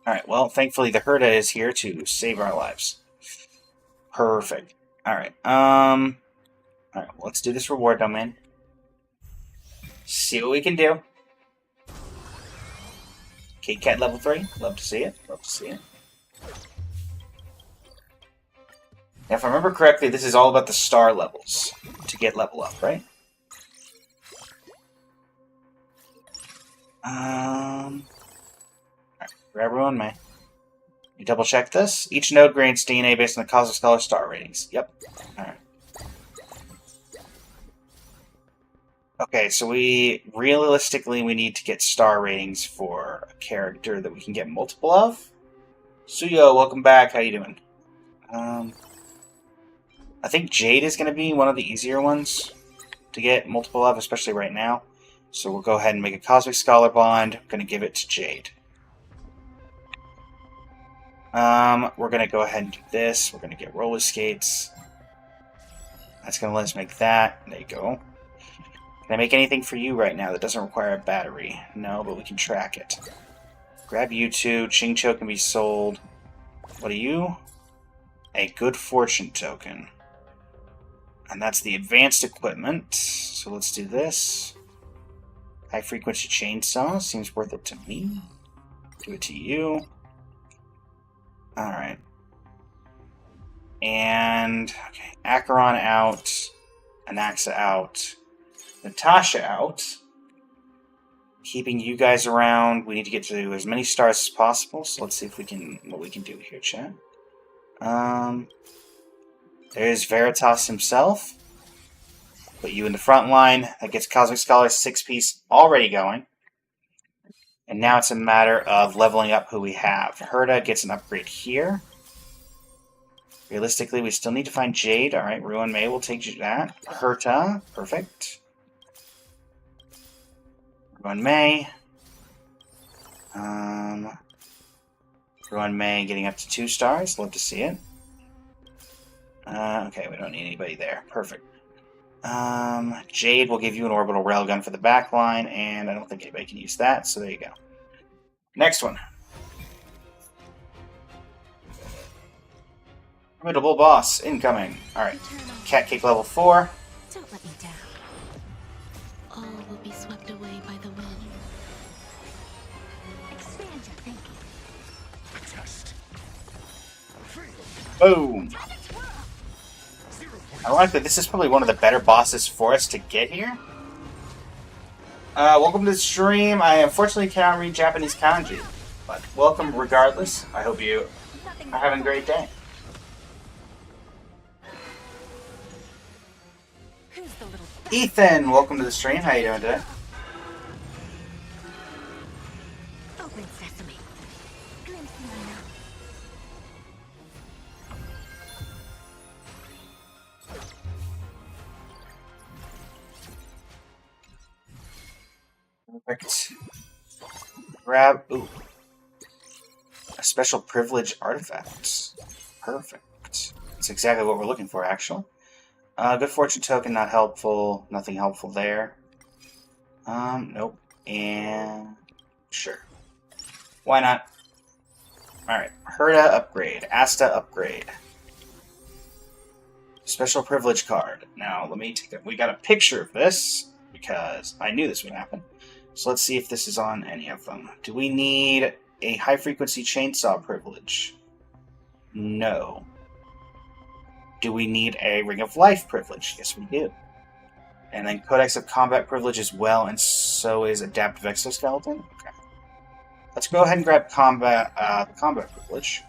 Alright, well, thankfully the Herda is here to save our lives. Perfect. Alright, alright, well, let's do this reward domain. See what we can do. Kit Kat level 3. Love to see it. Love to see it. Now, if I remember correctly, this is all about the star levels to get level up, right? Alright, grab Ruin May. You double check this. Each node grades DNA based on the Cosmic Scholar star ratings. Yep. Alright. Okay, so realistically we need to get star ratings for a character that we can get multiple of. Suyo, welcome back. How you doing? I think Jade is going to be one of the easier ones to get multiple of, especially right now. So we'll go ahead and make a Cosmic Scholar bond. I'm going to give it to Jade. We're going to go ahead and do this. We're going to get roller skates. That's going to let us make that. There you go. Can I make anything for you right now that doesn't require a battery? No, but we can track it. Grab you two. Chingcho can be sold. What are you? A Good Fortune token. And that's the advanced equipment. So let's do this. High frequency chainsaw. Seems worth it to me. Do it to you. Alright. And, okay, Acheron out. Anaxa out. Natasha out. Keeping you guys around. We need to get to as many stars as possible. So let's see if we can, what we can do here, chat. There's Veritas himself. Put you in the front line. That gets Cosmic Scholar 6-piece already going. And now it's a matter of leveling up who we have. Herda gets an upgrade here. Realistically, we still need to find Jade. Alright, Ruin May will take that. Herta, perfect. Ruin May. Ruin May getting up to 2 stars. Love to see it. Okay, we don't need anybody there. Perfect. Jade will give you an orbital railgun for the back line, and I don't think anybody can use that, so there you go. Next one. Formidable boss incoming. Alright. Cat Cake level 4. Don't let me down. All will be swept away by the wind. Expand your thinking. Test. Boom. Ironically, this is probably one of the better bosses for us to get here. Welcome to the stream. I unfortunately cannot read Japanese kanji, but welcome regardless. I hope you are having a great day. Who's the little Ethan, welcome to the stream. How you doing today? open sesame? Glimpsing unknown. Perfect. Grab. Ooh. A special privilege artifact. Perfect. That's exactly what we're looking for, actually. Good fortune token, not helpful. Nothing helpful there. Nope. And sure. Why not? Alright. Herda upgrade. Asta upgrade. Special privilege card. Now, let me take that. We got a picture of this because I knew this would happen. So let's see if this is on any of them. Do we need a high-frequency chainsaw privilege? No. Do we need a Ring of Life privilege? Yes, we do. And then Codex of Combat privilege as well, and so is Adaptive Exoskeleton? Okay. Let's go ahead and grab the combat privilege.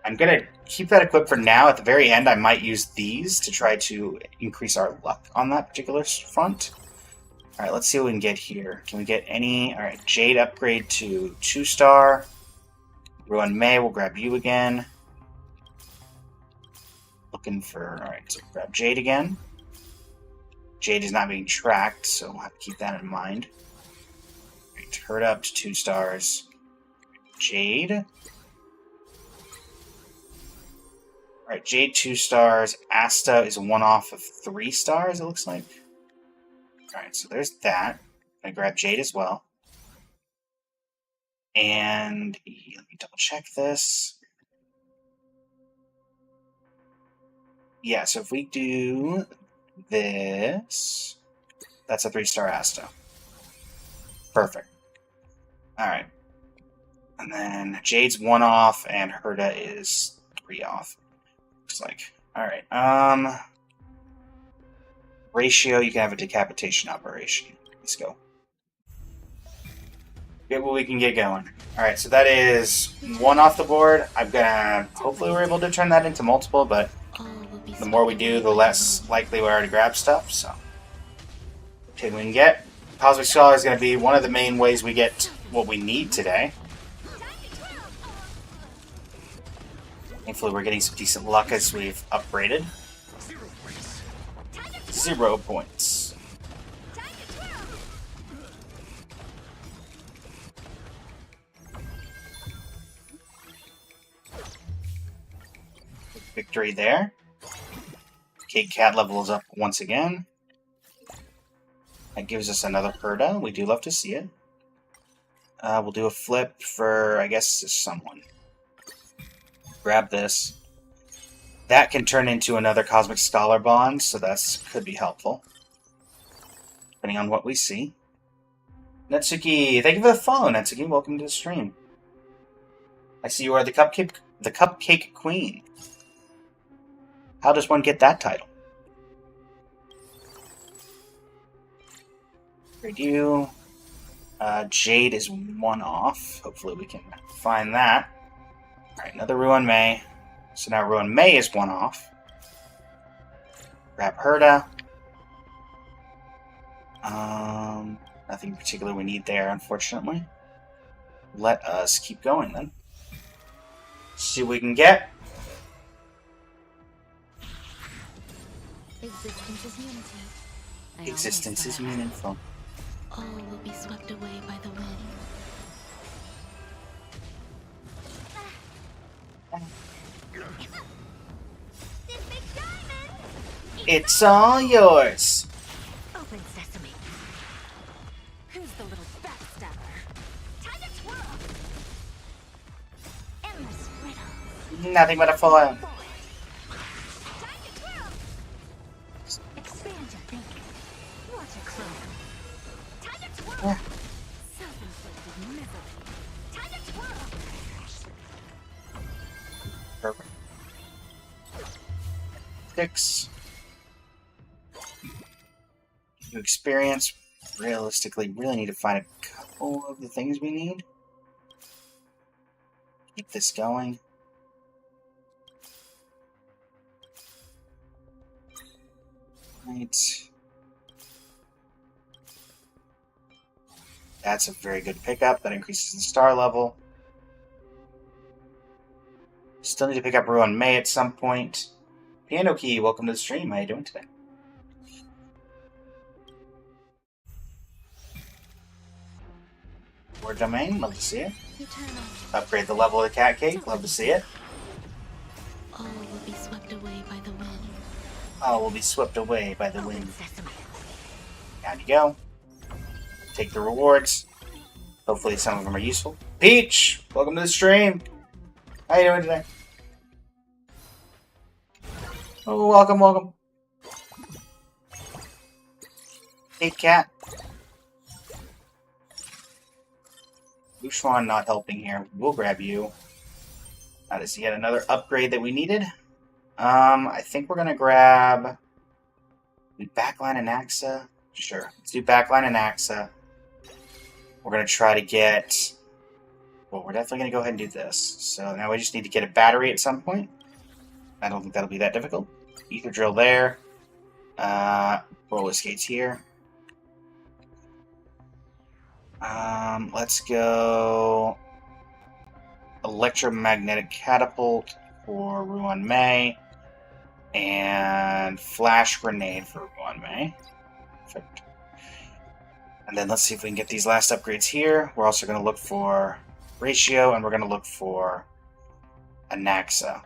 I'm going to keep that equipped for now. At the very end, I might use these to try to increase our luck on that particular front. Alright, let's see what we can get here. Can we get any... Alright, Jade upgrade to 2-star. Ruin May, we'll grab you again. Looking for... Alright, so grab Jade again. Jade is not being tracked, so we'll have to keep that in mind. Alright, Herda up to 2 stars. Jade. Alright, Jade 2 stars. Asta is 1 off of 3 stars, it looks like. Alright, so there's that. I grab Jade as well. And let me double check this. Yeah, so if we do this, that's a 3-star Asta. Perfect. Alright. And then Jade's 1 off, and Herda is 3 off. Looks like. Alright. Ratio, you can have a decapitation operation. Let's go. Get what we can get going. Alright, so that is 1 off the board. I'm gonna... Hopefully we're able to turn that into multiple, but the more we do, the less likely we are to grab stuff, so... Okay, we can get... Cosmic Scholar is going to be one of the main ways we get what we need today. Thankfully we're getting some decent luck as we've upgraded. 0 points. Victory there. Kate Cat levels up once again. That gives us another Herda. We do love to see it. We'll do a flip for, I guess, someone. Grab this. That can turn into another Cosmic Scholar bond, so that could be helpful. Depending on what we see. Netsuki, thank you for the follow, Netsuki. Welcome to the stream. I see you are the Cupcake Queen. How does one get that title? Review. Jade is 1 off. Hopefully we can find that. Alright, another Ruan Mei. So now Ruan Mei is 1 off. Grab Herda. Nothing particular we need there, unfortunately. Let us keep going then. See what we can get. Existence is meaningful. Existence is meaningful. All will be swept away by the wind. It's all yours. Open sesame. Who's the little backstabber? Time to twirl. Endless riddles. Nothing but a foil. Time to twirl. Expand your thinking. Watch it grow. Time to twirl. Self-inflicted misery. Time to twirl. Perfect. 6. New experience. Realistically, really need to find a couple of the things we need. Keep this going. Right. That's a very good pickup. That increases the star level. Still need to pick up Ruan Mei at some point. Piano Key, welcome to the stream. How are you doing today? Word Domain, love to see it. Eternal. Upgrade the level of the cat cake, love to see it. All will be swept away by the wind. All will be swept away by the Open wind. sesame. Down you go. Take the rewards. Hopefully some of them are useful. Peach, welcome to the stream. How you doing today? Oh, welcome, welcome. Hey, cat. Lushwan not helping here. We'll grab you. That is yet another upgrade that we needed. I think we're gonna grab... Backline and Axa? Sure. Let's do Backline and Axa. We're gonna try to get... Well, we're definitely gonna go ahead and do this. So now we just need to get a battery at some point. I don't think that'll be that difficult. Ether Drill there. Roller Skates here. Let's go... Electromagnetic Catapult for Ruan Mei. And Flash Grenade for Ruan Mei. Perfect. And then let's see if we can get these last upgrades here. We're also going to look for Ratio, and we're going to look for Anaxa.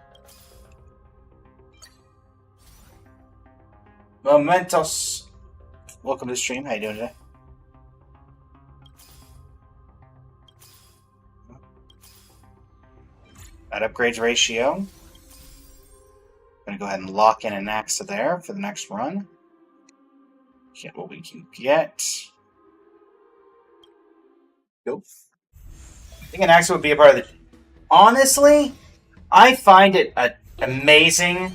Momentos. Welcome to the stream. How you doing today? That upgrades ratio. Gonna go ahead and lock in an Axa there for the next run. Get what we can get. Go. I think an Axa would be a part of the... Honestly, I find it amazing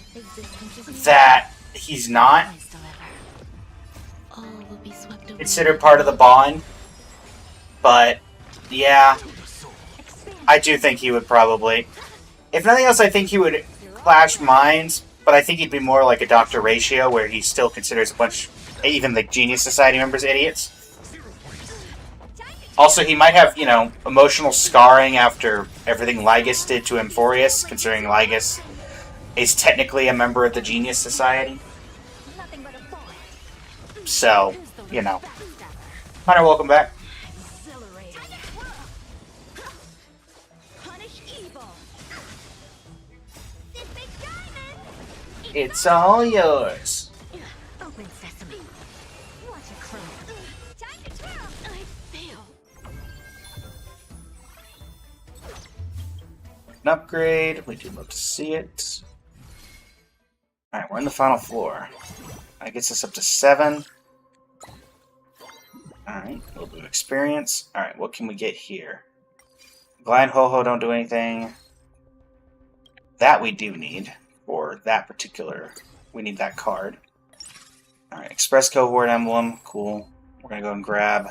that he's not All will be swept away. considered part of the bond. But, yeah, I do think he would probably... If nothing else, I think he would clash minds, but I think he'd be more like a Dr. Ratio, where he still considers a bunch, even the Genius Society members, idiots. Also, he might have, you know, emotional scarring after everything Lygus did to Emphorius, considering Lygus is technically a member of the Genius Society. Nothing but a boy. So, Who's the you know. little backstabber? Hunter, welcome back. Exhilarating. Punish evil. This big diamond. It's all yours. Open sesame. Watch it close. Time to twirl. I fail. An upgrade. We do love to see it. Alright, we're in the final floor. That gets us up to 7. Alright, a little bit of experience. Alright, what can we get here? Glide Ho-Ho don't do anything. That we do need for that particular... We need that card. Alright, Express Cohort Emblem. Cool. We're going to go and grab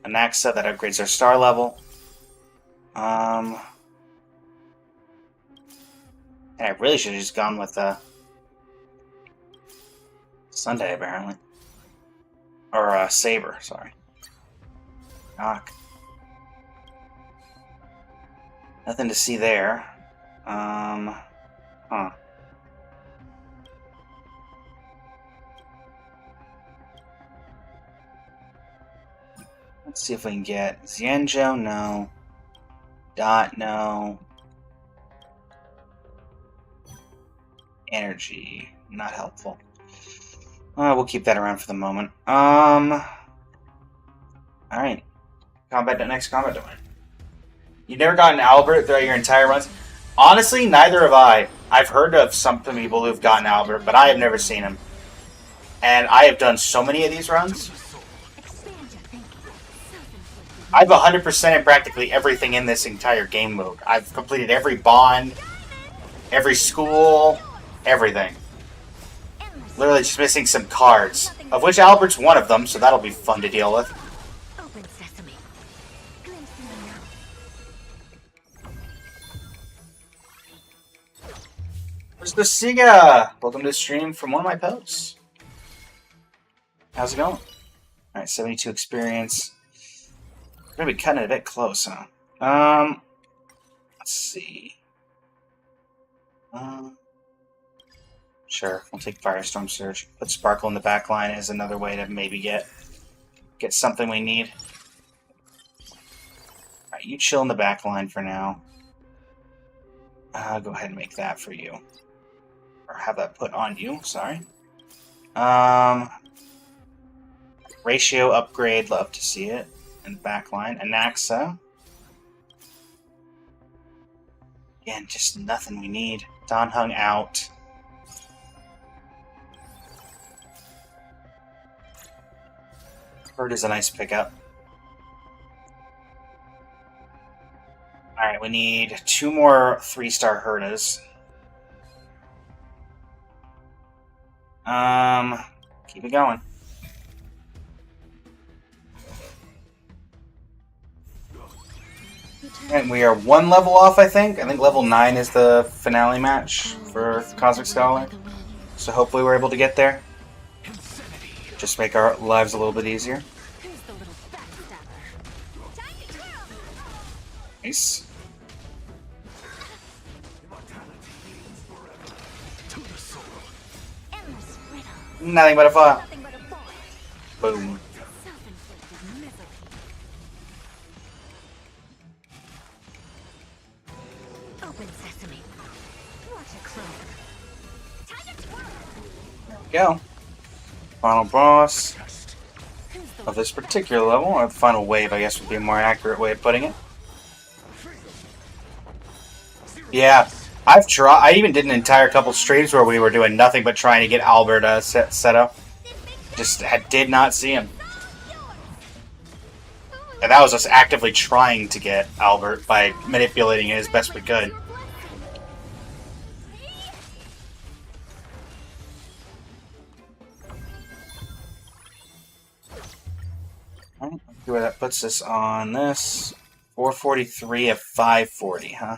an Axa that upgrades our star level. And I really should have just gone with Sunday, apparently. Or Saber, sorry. Knock. Nothing to see there. Huh. Let's see if we can get Xianzhou, no. Dot, no. Energy, not helpful. We'll keep that around for the moment. Alright. Next combat domain. You've never gotten Albert throughout your entire runs? Honestly, neither have I. I've heard of some people who've gotten Albert, but I have never seen him. And I have done so many of these runs. Expand your thinking. Self-inflicted. I've 100%ed practically everything in this entire game mode. I've completed every bond, every school, everything. Endless. Literally just missing some cards, of which Albert's one of them, so that'll be fun to deal with. Open sesame. Glimpse in the night. Where's the Siga? Welcome to the stream from one of my posts. How's it going? Alright, 72 experience. We're gonna be cutting it a bit close, huh? Let's see. Sure, we'll take Firestorm Surge. Put Sparkle in the back line as another way to maybe get something we need. Alright, you chill in the back line for now. Go ahead and make that for you. Or have that put on you, sorry. Ratio upgrade, love to see it. In the back line. Anaxa. Again, just nothing we need. Don Hung out. Bird is a nice pickup. Alright, we need 2 more 3-star Herdas. Keep it going. And we are 1 level off, I think. I think level 9 is the finale match for Cosmic Scholar. So hopefully we're able to get there. Just make our lives a little bit easier. Who's the little backstabber? Time to twirl. Nice. Endless riddle. Nothing but a fire. Nothing but a boy. Boom. Self-inflicted misery. Open sesame. Watch it close. Time to twirl. Go. Final boss Test. Who's the of this particular level, or the final wave, I guess would be a more accurate way of putting it. Yeah, I've tried. I even did an entire couple streams where we were doing nothing but trying to get Albert set up. Just did not see him. And that was us actively trying to get Albert by manipulating it as best we could. Alright, let's see where that puts us on this. 443 of 540, huh?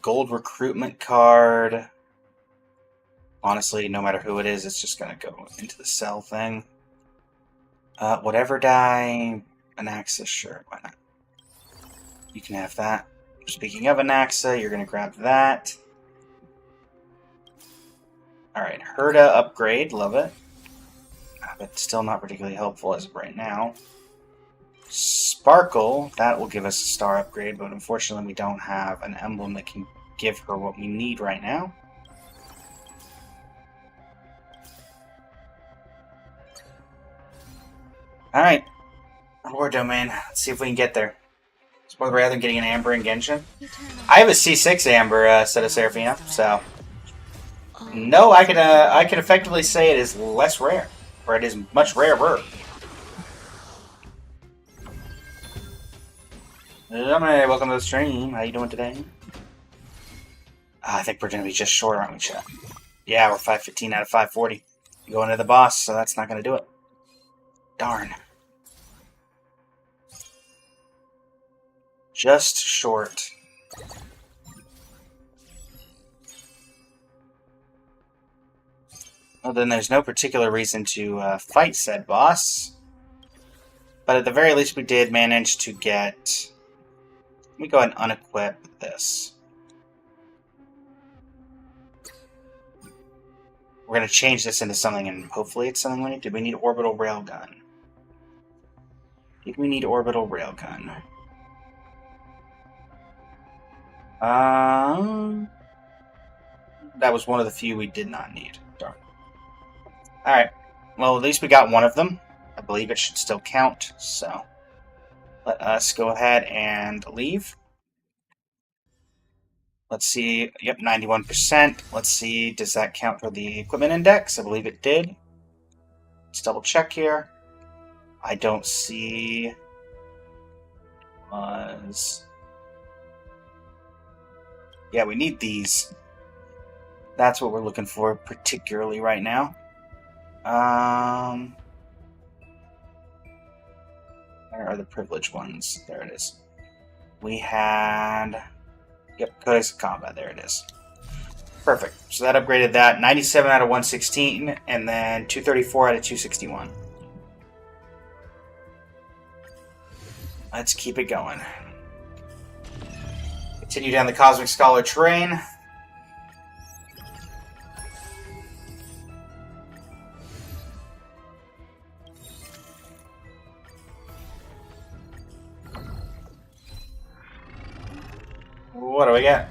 Gold recruitment card. Honestly, no matter who it is, it's just gonna go into the sell thing. Whatever die, Anaxa, sure, why not? You can have that. Speaking of Anaxa, you're gonna grab that. Alright, Herda upgrade, love it. But still not particularly helpful as of right now. Sparkle, that will give us a star upgrade, but unfortunately we don't have an emblem that can give her what we need right now. Alright. War Domain. Let's see if we can get there. It's more rather than getting an Amber and Genshin. I have a C6 Amber set of Seraphina, so... No, I can effectively say it is less rare. Or it is much rarer. Hey, welcome to the stream. How you doing today? I think we're going to be just short, aren't we, chat? Yeah, we're 515 out of 540. Going to the boss, so that's not going to do it. Darn. Just short. Well, then there's no particular reason to fight said boss. But at the very least, we did manage to get... Let me go ahead and unequip this. We're going to change this into something, and hopefully it's something we need. Did we need orbital railgun? Did we need orbital railgun? That was one of the few we did not need. Darn. Alright. Well, at least we got one of them. I believe it should still count, so... Let us go ahead and leave. Let's see. Yep, 91%. Let's see. Does that count for the equipment index? I believe it did. Let's double check here. I don't see... Yeah, we need these. That's what we're looking for particularly right now. Where are the privileged ones? There it is. We had... Yep, Codex of Combat. There it is. Perfect. So that upgraded that. 97 out of 116, and then 234 out of 261. Let's keep it going. Continue down the Cosmic Scholar terrain. What do we get?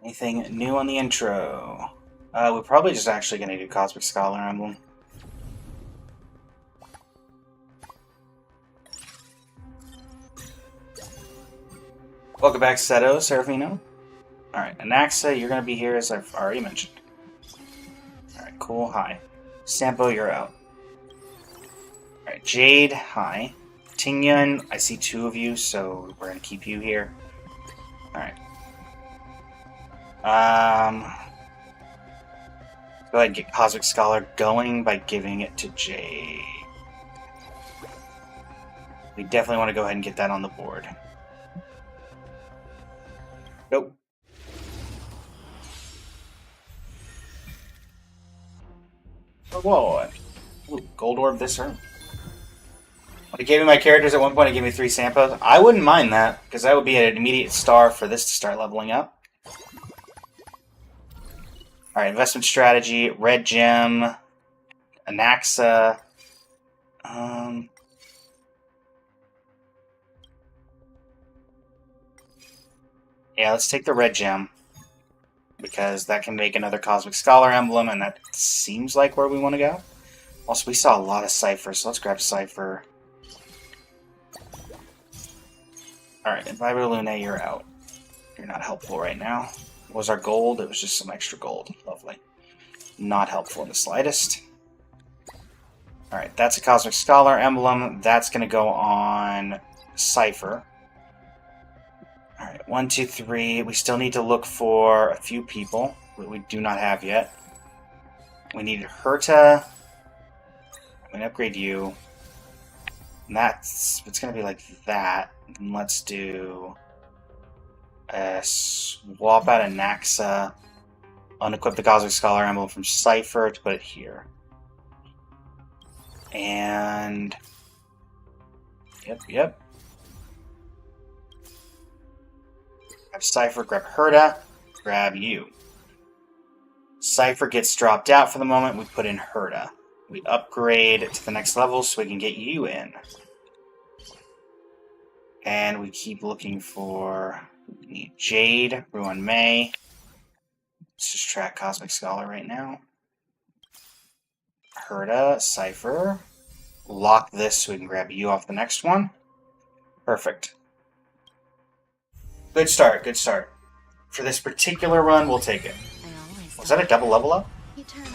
Anything new on the intro? We're probably just actually going to do Cosmic Scholar Emblem. Welcome back, Seto, Serafino. Alright, Anaxa, you're going to be here as I've already mentioned. Alright, cool, hi. Sampo, you're out. Alright, Jade, hi. Tingyun, I see two of you, so we're going to keep you here. Alright. Go ahead and get Cosmic Scholar going by giving it to Jade. We definitely want to go ahead and get that on the board. Nope. Oh, whoa. Ooh, gold orb this turn. When it gave me my characters at one point, it gave me 3 Sampos. I wouldn't mind that, because that would be an immediate star for this to start leveling up. Alright, investment strategy, red gem, Anaxa. Yeah, let's take the red gem. Because that can make another Cosmic Scholar emblem, and that seems like where we want to go. Also, we saw a lot of Cypher, so let's grab Cypher. Alright, Inviber Lune, you're out. You're not helpful right now. What was our gold? It was just some extra gold. Lovely. Not helpful in the slightest. Alright, that's a Cosmic Scholar emblem. That's going to go on Cypher. Alright, 1, 2, 3. We still need to look for a few people that we do not have yet. We need Herta. I'm going to upgrade you. And it's going to be like that. And let's do a swap out of Naxa. Unequip the Cosmic Scholar emblem from Cypher to put it here. And... Yep. Grab Cypher, grab Herta, grab you. Cypher gets dropped out for the moment, we put in Herta. We upgrade to the next level so we can get you in. And we keep looking for... We need Jade, Ruan Mei. Let's just track Cosmic Scholar right now. Herta, Cypher. Lock this so we can grab you off the next one. Perfect. Good start, good start. For this particular run, we'll take it. Was that a double level up? Eternal.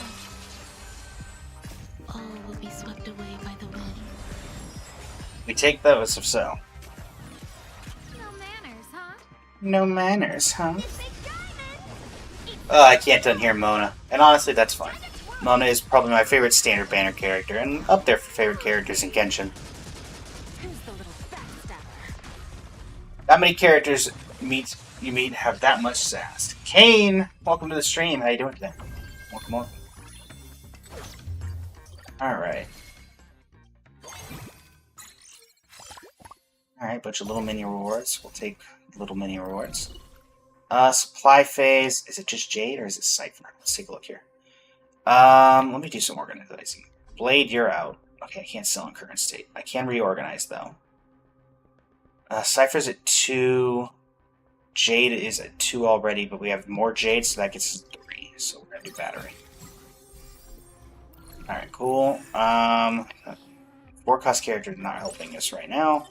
All will be swept away by the wind. We take those, if so. No manners, huh? No manners, huh? It's a diamond! Oh, I can't unhear Mona. And honestly, that's fine. Mona is probably my favorite standard banner character, and up there for favorite characters in Genshin. Who's the little backstabber? Not many characters you meet have that much sass. Kane, welcome to the stream. How you doing today? Welcome. Alright. Alright, bunch of little mini rewards. We'll take little mini rewards. Supply phase. Is it just Jade or is it Cypher? Let's take a look here. Let me do some organizing. Blade, you're out. Okay, I can't sell in current state. I can reorganize, though. Cypher's at 2. Jade is at 2 already, but we have more Jade, so that gets us 3. So we're going to do battery. Alright, cool. 4-cost character not helping us right now.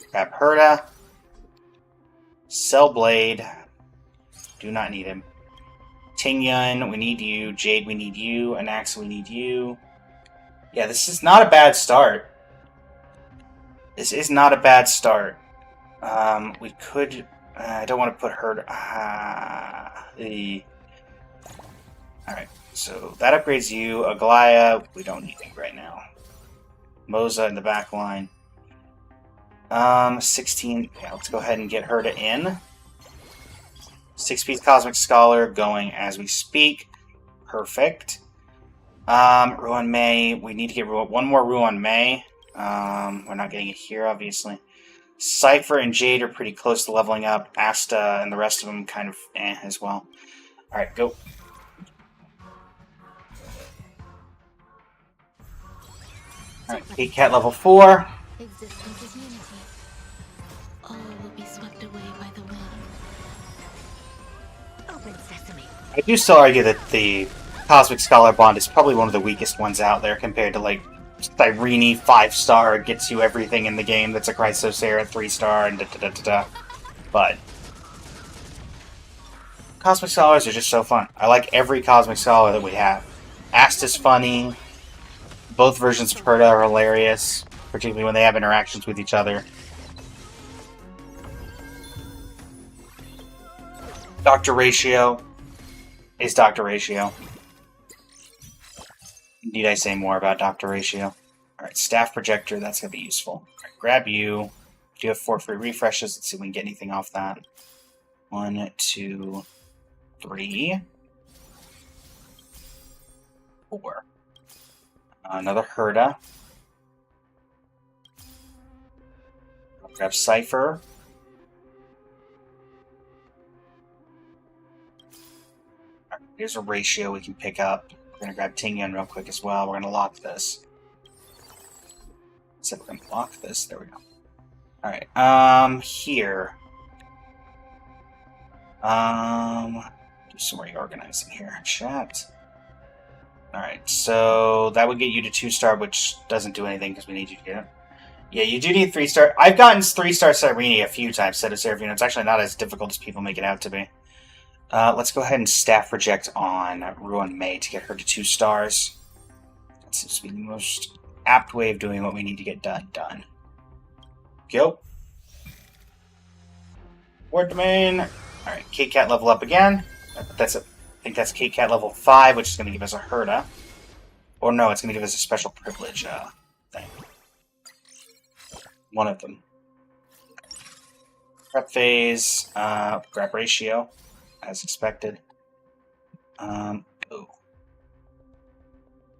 Grab Herta. Sell Blade. Do not need him. Tingyun, we need you. Jade, we need you. Anaxa, we need you. Yeah, this is not a bad start. This is not a bad start. We could... I don't want to put her... Alright, so that upgrades you. Aglaya, we don't need it right now. Moza in the back line. 16... Yeah, let's go ahead and get her to in. 6-piece Cosmic Scholar going as we speak. Perfect. Ruan Mei. We need to get one more Ruan Mei. We're not getting it here, obviously. Cypher and Jade are pretty close to leveling up. Asta and the rest of them kind of as well. Alright, go. Alright, Kate Cat level 4. Existence is unity. All will be swept away by the wind. Open sesame. I do still argue that the Cosmic Scholar bond is probably one of the weakest ones out there compared to, like, Cyrene 5-star gets you everything in the game that's a Chrysosera 3-star and da-da-da-da-da. But Cosmic Scholars are just so fun. I like every Cosmic Scholar that we have. Asta's funny. Both versions of Herta are hilarious, particularly when they have interactions with each other. Dr. Ratio is Dr. Ratio. Need I say more about Dr. Ratio? Alright, Staff Projector, that's going to be useful. Alright, grab you. We do have 4 free refreshes. Let's see if we can get anything off that. 1, 2, 3, 4. Another Herta. Grab Cypher. Alright, here's a Ratio we can pick up. We're going to grab Tingyun real quick as well. We're going to lock this. So we're going to lock this. There we go. Alright, here. Do some reorganizing here. Chat. Alright, so that would get you to 2-star, which doesn't do anything because we need you to get it. Yeah, you do need 3-star. I've gotten 3-star Cyrene a few times, said of Seraphina. It's actually not as difficult as people make it out to be. Let's go ahead and staff reject on Ruin May to get her to 2 stars. That seems to be the most apt way of doing what we need to get done. Go. Ward domain. Alright, Kate Cat level up again. I think that's Kate Cat level 5, which is going to give us a Herda. Or no, it's going to give us a special privilege thing. One of them. Prep phase, grab ratio, as expected. Ooh.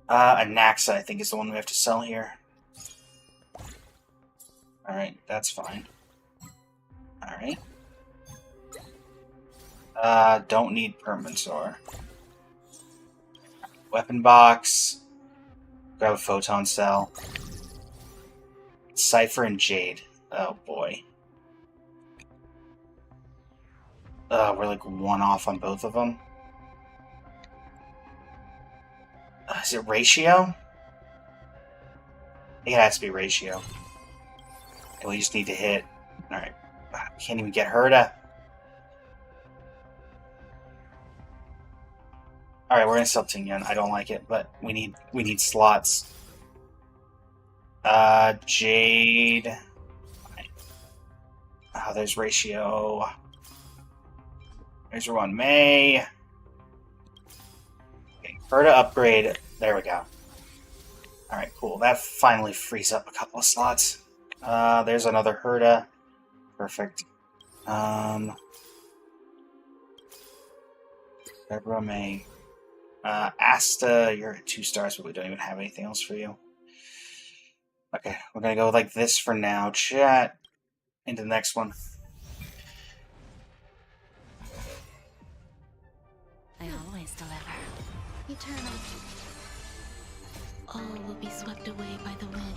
Anaxa, I think, is the one we have to sell here. Alright, that's fine. Alright. Don't need Permansor. Weapon box. Grab a photon cell. Cypher and Jade. Oh boy. We're like 1 off on both of them. Is it ratio? I think it has to be ratio. And we just need to hit. Alright. Can't even get Herda. Alright, we're gonna sell Tingyun. I don't like it, but we need slots. Jade. Oh, there's ratio. There's Ruin May. Okay, Herda upgrade. There we go. Alright, cool. That finally frees up a couple of slots. There's another Herda. Perfect. Ruin May. Asta, you're at 2 stars, but we don't even have anything else for you. Okay, we're gonna go like this for now. Chat. Into the next one. I always deliver. Eternal. All will be swept away by the wind.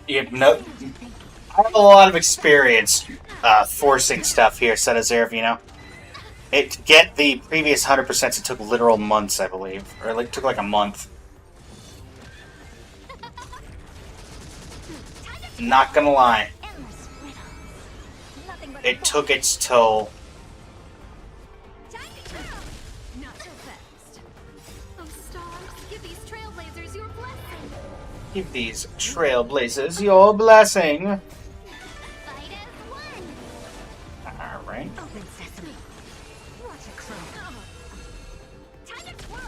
You have no. I have a lot of experience forcing stuff here, said Seraphina. To get the previous 100%, it took literal months, I believe. Or it took like a month. Not gonna lie. It took its toll. Not so fast. Oh, stars, give these trailblazers your blessing. Give these trailblazers your blessing. Fight as one. Alright. Open sesame. Watch it crow. Time to twirl.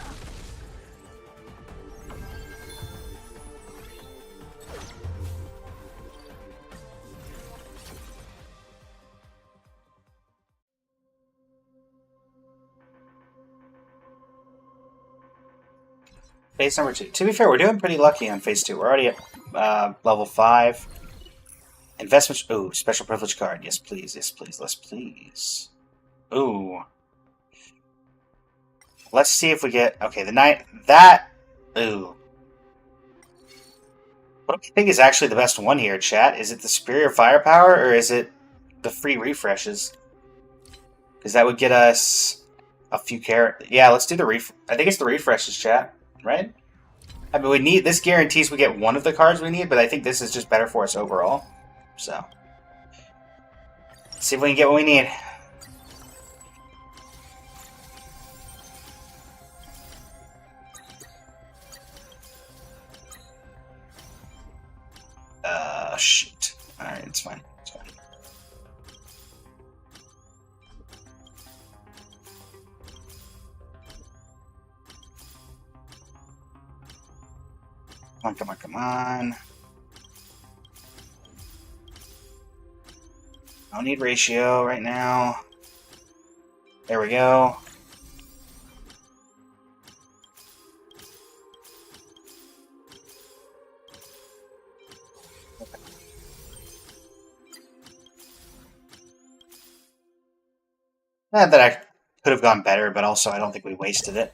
Phase number 2. To be fair, we're doing pretty lucky on phase 2. We're already at level 5. Investments. Ooh, special privilege card. Yes, please. Yes, please. Let's please. Ooh. Let's see if we get... Okay, the night... That... Ooh. What do you think is actually the best one here, chat? Is it the Superior Firepower, or is it the free refreshes? Because that would get us a few characters. Yeah, let's do the I think it's the refreshes, chat. Right? I mean, we need... This guarantees we get one of the cards we need, but I think this is just better for us overall. So. Let's see if we can get what we need. Shoot. Alright, it's fine. It's fine. Come on, come on, come on. I don't need ratio right now. There we go. Not that I could have gone better, but also I don't think we wasted it.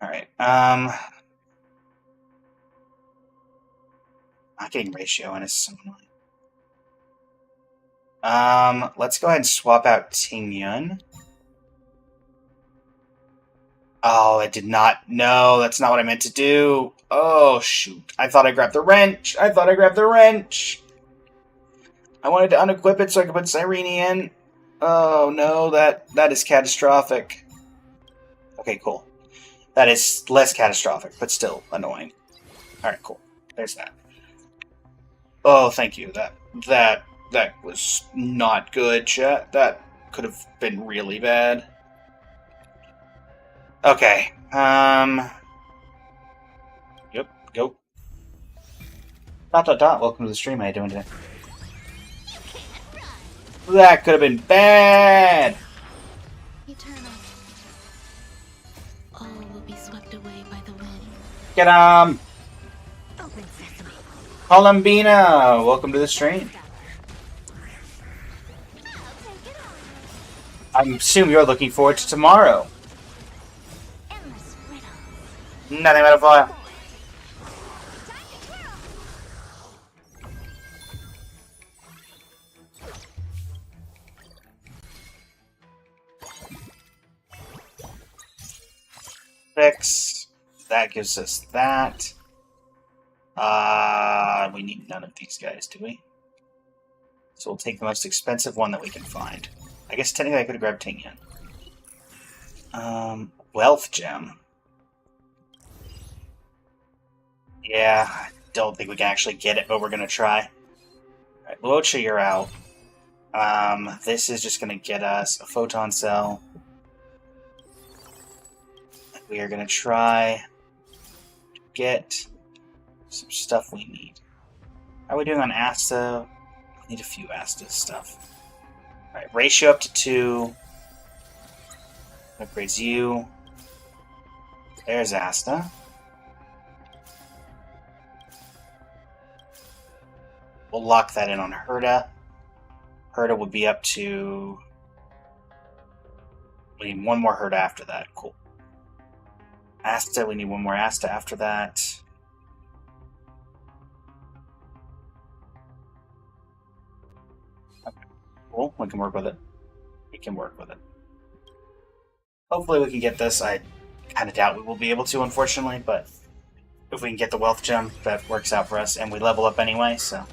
Alright, not getting ratio and it's so annoying. Let's go ahead and swap out Ting Yun. Oh, I did not. No, that's not what I meant to do. Oh, shoot. I thought I grabbed the wrench. I wanted to unequip it so I could put Cyrene in. Oh, no, that is catastrophic. Okay, cool. That is less catastrophic, but still annoying. Alright, cool. There's that. Oh, thank you. That was not good, chat. That could have been really bad. Okay. Yep, go. ... Welcome to the stream. How you doing today? That could have been bad! Eternal. All will be swept away by the wind. Get Open sesame. Columbina! Welcome to the stream. I assume you're looking forward to tomorrow. Endless riddles. Nothing but a fire. Fix. That gives us that. We need none of these guys, do we? So we'll take the most expensive one that we can find. I guess technically I could have grabbed Ting Yun. Wealth Gem. Yeah, I don't think we can actually get it, but we're gonna try. Alright, Luocha, you're out. This is just gonna get us a photon cell. We are gonna try to get some stuff we need. How are we doing on Asta? We need a few Asta stuff. Alright, ratio up to 2. Upgrades you. There's Asta. We'll lock that in on Herta. Herta would be up to... We need one more Herta after that. Cool. Asta, we need one more Asta after that. Okay. Cool, we can work with it. Hopefully we can get this. I kind of doubt we will be able to, unfortunately, but if we can get the Wealth Gem, that works out for us, and we level up anyway, so...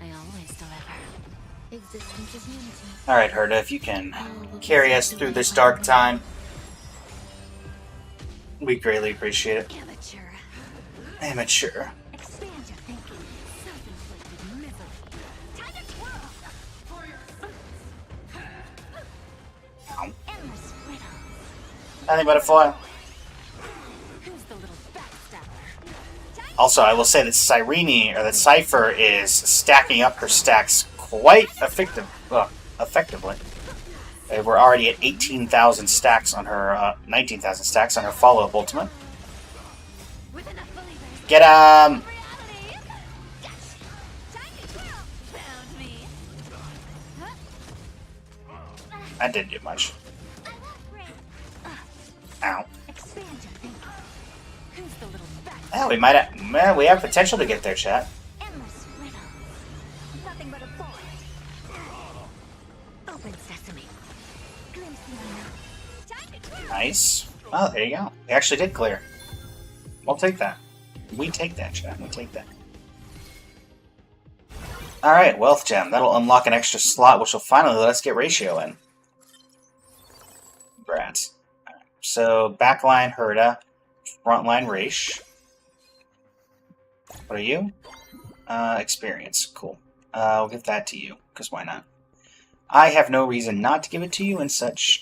I always deliver. Existence is unity. Alright, Herta, if you can All will be carry us swept through away this by dark the time, we greatly appreciate it. Amateur. Amateur. Expand your thinking. Self-inflicted misery. Time to twirl. Ow. Endless riddles. Nothing but a foil. Who's the little backstabber? Also, I will say that Cyrene, or that Cypher, is stacking up her stacks quite effectively. We're already at 18,000 stacks on her, 19,000 stacks on her follow-up ultimate. With enough believers. Get him! Reality. Gotcha. Time to twirl. Found me. That didn't do much. I want great. Ow. Expand your thinking. Who's the little backstabber? Well, we might have, well, we have potential to get there, chat. Endless riddles. Nothing but a void. Open sesame. Glimpse me now. Time to twirl. Nice. Oh, there you go. We actually did clear. We'll take that. We take that, chat. We take that. Alright, Wealth Gem. That'll unlock an extra slot, which will finally let us get Ratio in. Congrats. Alright, so, backline Herta, frontline Raish. What are you? Experience. Cool. We'll give that to you, because why not? I have no reason not to give it to you, and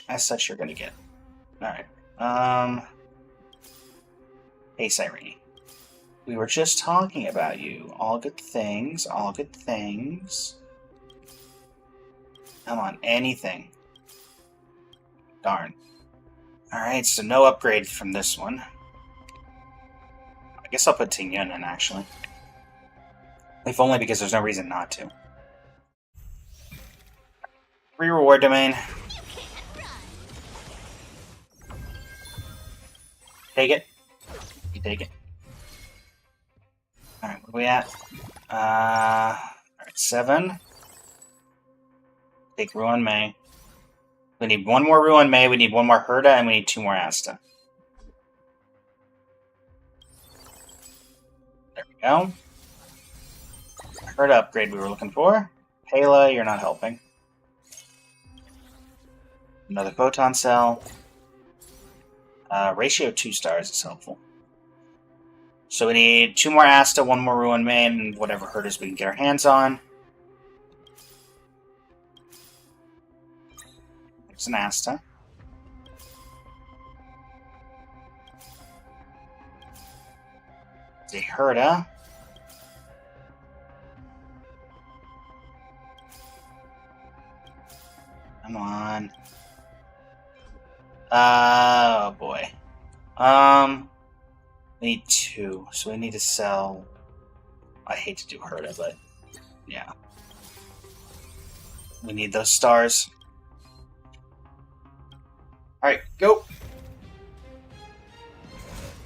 as such you're gonna get. Alright. Hey, Cyrene. We were just talking about you. All good things, all good things. Come on, anything. Darn. Alright, so no upgrade from this one. I guess I'll put Ting Yun in, actually. If only because there's no reason not to. Free reward domain. Take it. You take it. Alright, where are we at? Alright, 7. Take Ruin May. We need one more Ruin May, we need one more Herda, and we need 2 more Asta. There we go. Herda upgrade we were looking for. Pela, you're not helping. Another Photon Cell. Ratio 2 stars is helpful. So we need 2 more Asta, 1 more Ruin May, and whatever Herdas we can get our hands on. There's an Asta. There's a Herda. Come on. Oh boy. We need 2, so we need to sell. I hate to do Herda, but yeah. We need those stars. Alright, go!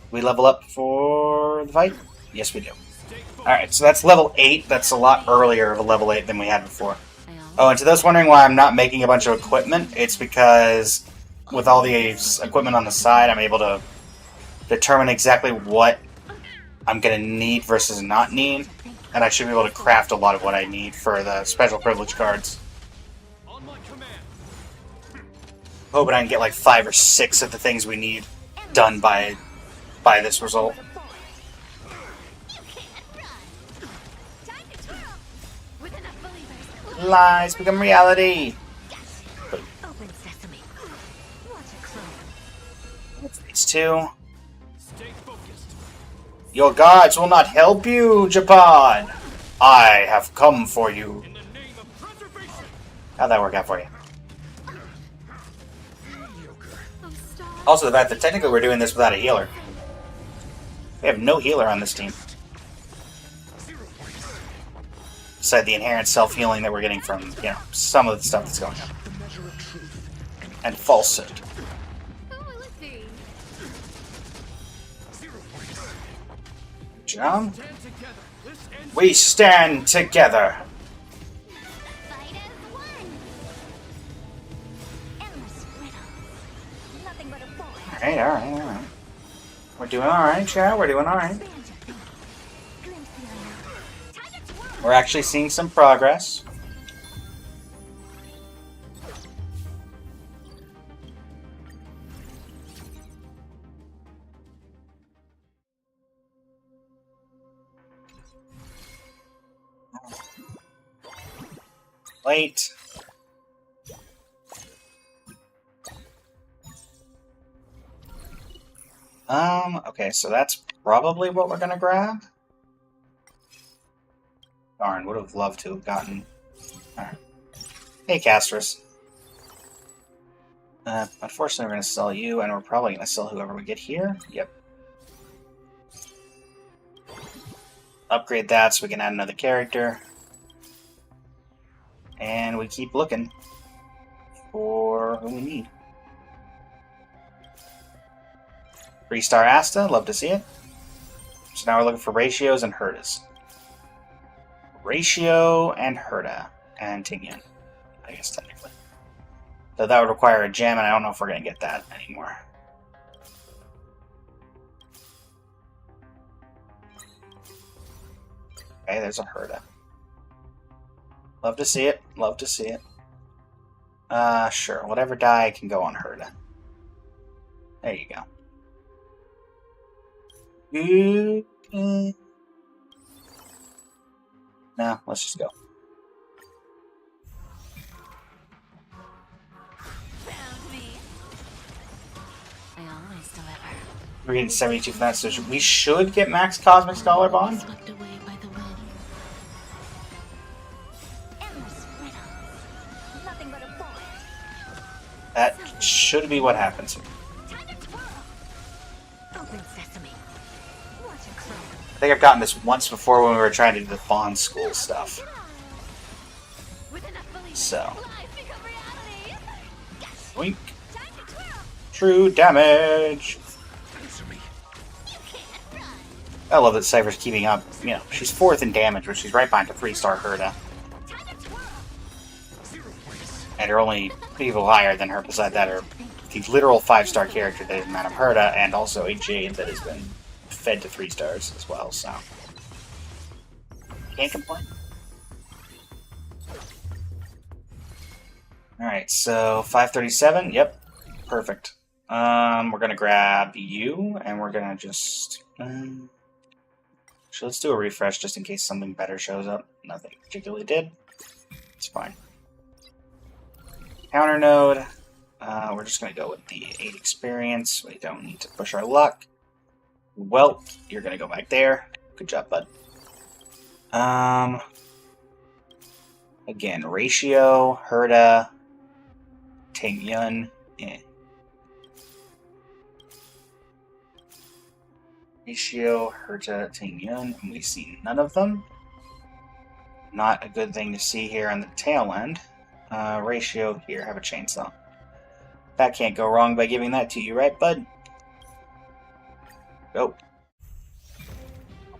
We level up for the fight? Yes, we do. Alright, so that's level 8. That's a lot earlier of a level 8 than we had before. Oh, and to those wondering why I'm not making a bunch of equipment, it's because with all the equipment on the side, I'm able to determine exactly what I'm going to need versus not need, and I should be able to craft a lot of what I need for the special privilege cards. Hoping I can get like 5 or 6 of the things we need done by this result. Lies become reality. Open sesame. Watch it close. These 2. Your gods will not help you, Japan. I have come for you. How'd that work out for you? Also, the fact that technically we're doing this without a healer. We have no healer on this team. Besides the inherent self-healing that we're getting from, you know, some of the stuff that's going on. And falsehood. Jump. We stand together. Fight as one. Endless riddle. Nothing but a boy. Alright. We're doing alright, chat. We're doing alright. We're actually seeing some progress. Wait. Okay, so that's probably what we're gonna grab. Darn, would have loved to have gotten. Alright. Hey, Castris. Unfortunately, we're gonna sell you, and we're probably gonna sell whoever we get here. Yep. Upgrade that so we can add another character. And we keep looking for who we need. 3-star Asta, love to see it. So now we're looking for Ratios and Herdas. Ratio and Herda. And Tingyan, I guess technically. Though that would require a gem, and I don't know if we're going to get that anymore. Okay, there's a Herda. Love to see it. Love to see it. Sure. Whatever die can go on Herda. There you go. No, let's just go. Found me. I always deliver. We're getting 72 for that, so we should get max Cosmic Scholar Bond. Swept away by the wind. Endless riddle. Nothing but a boy. That should be what happens. Time to twirl. Open sesame. Watch it close. I think I've gotten this once before when we were trying to do the Bond School stuff. With enough belief, So. lies become reality. Yes. Wink. Time to twirl. True damage. Answer me. You can't run. I love that Cypher's keeping up. You know, she's 4th in damage, but she's right behind a 3-star Herda. And her only people higher than her beside that are the literal 5-star character that is Madame Herda, and also a Jade that has been fed to 3 stars as well, so... Can't complain. Alright, so 537, yep, perfect. We're gonna grab you, and we're gonna just... so let's do a refresh just in case something better shows up. Nothing particularly did. It's fine. Counter node. We're just going to go with the 8 experience. We don't need to push our luck. Well, you're going to go back there. Good job, bud. Again, Ratio, Herda, Ting Yun. Ratio, Herda, Ting Yun, and we see none of them. Not a good thing to see here on the tail end. Ratio, here, have a chainsaw. That can't go wrong by giving that to you, right, bud? Go.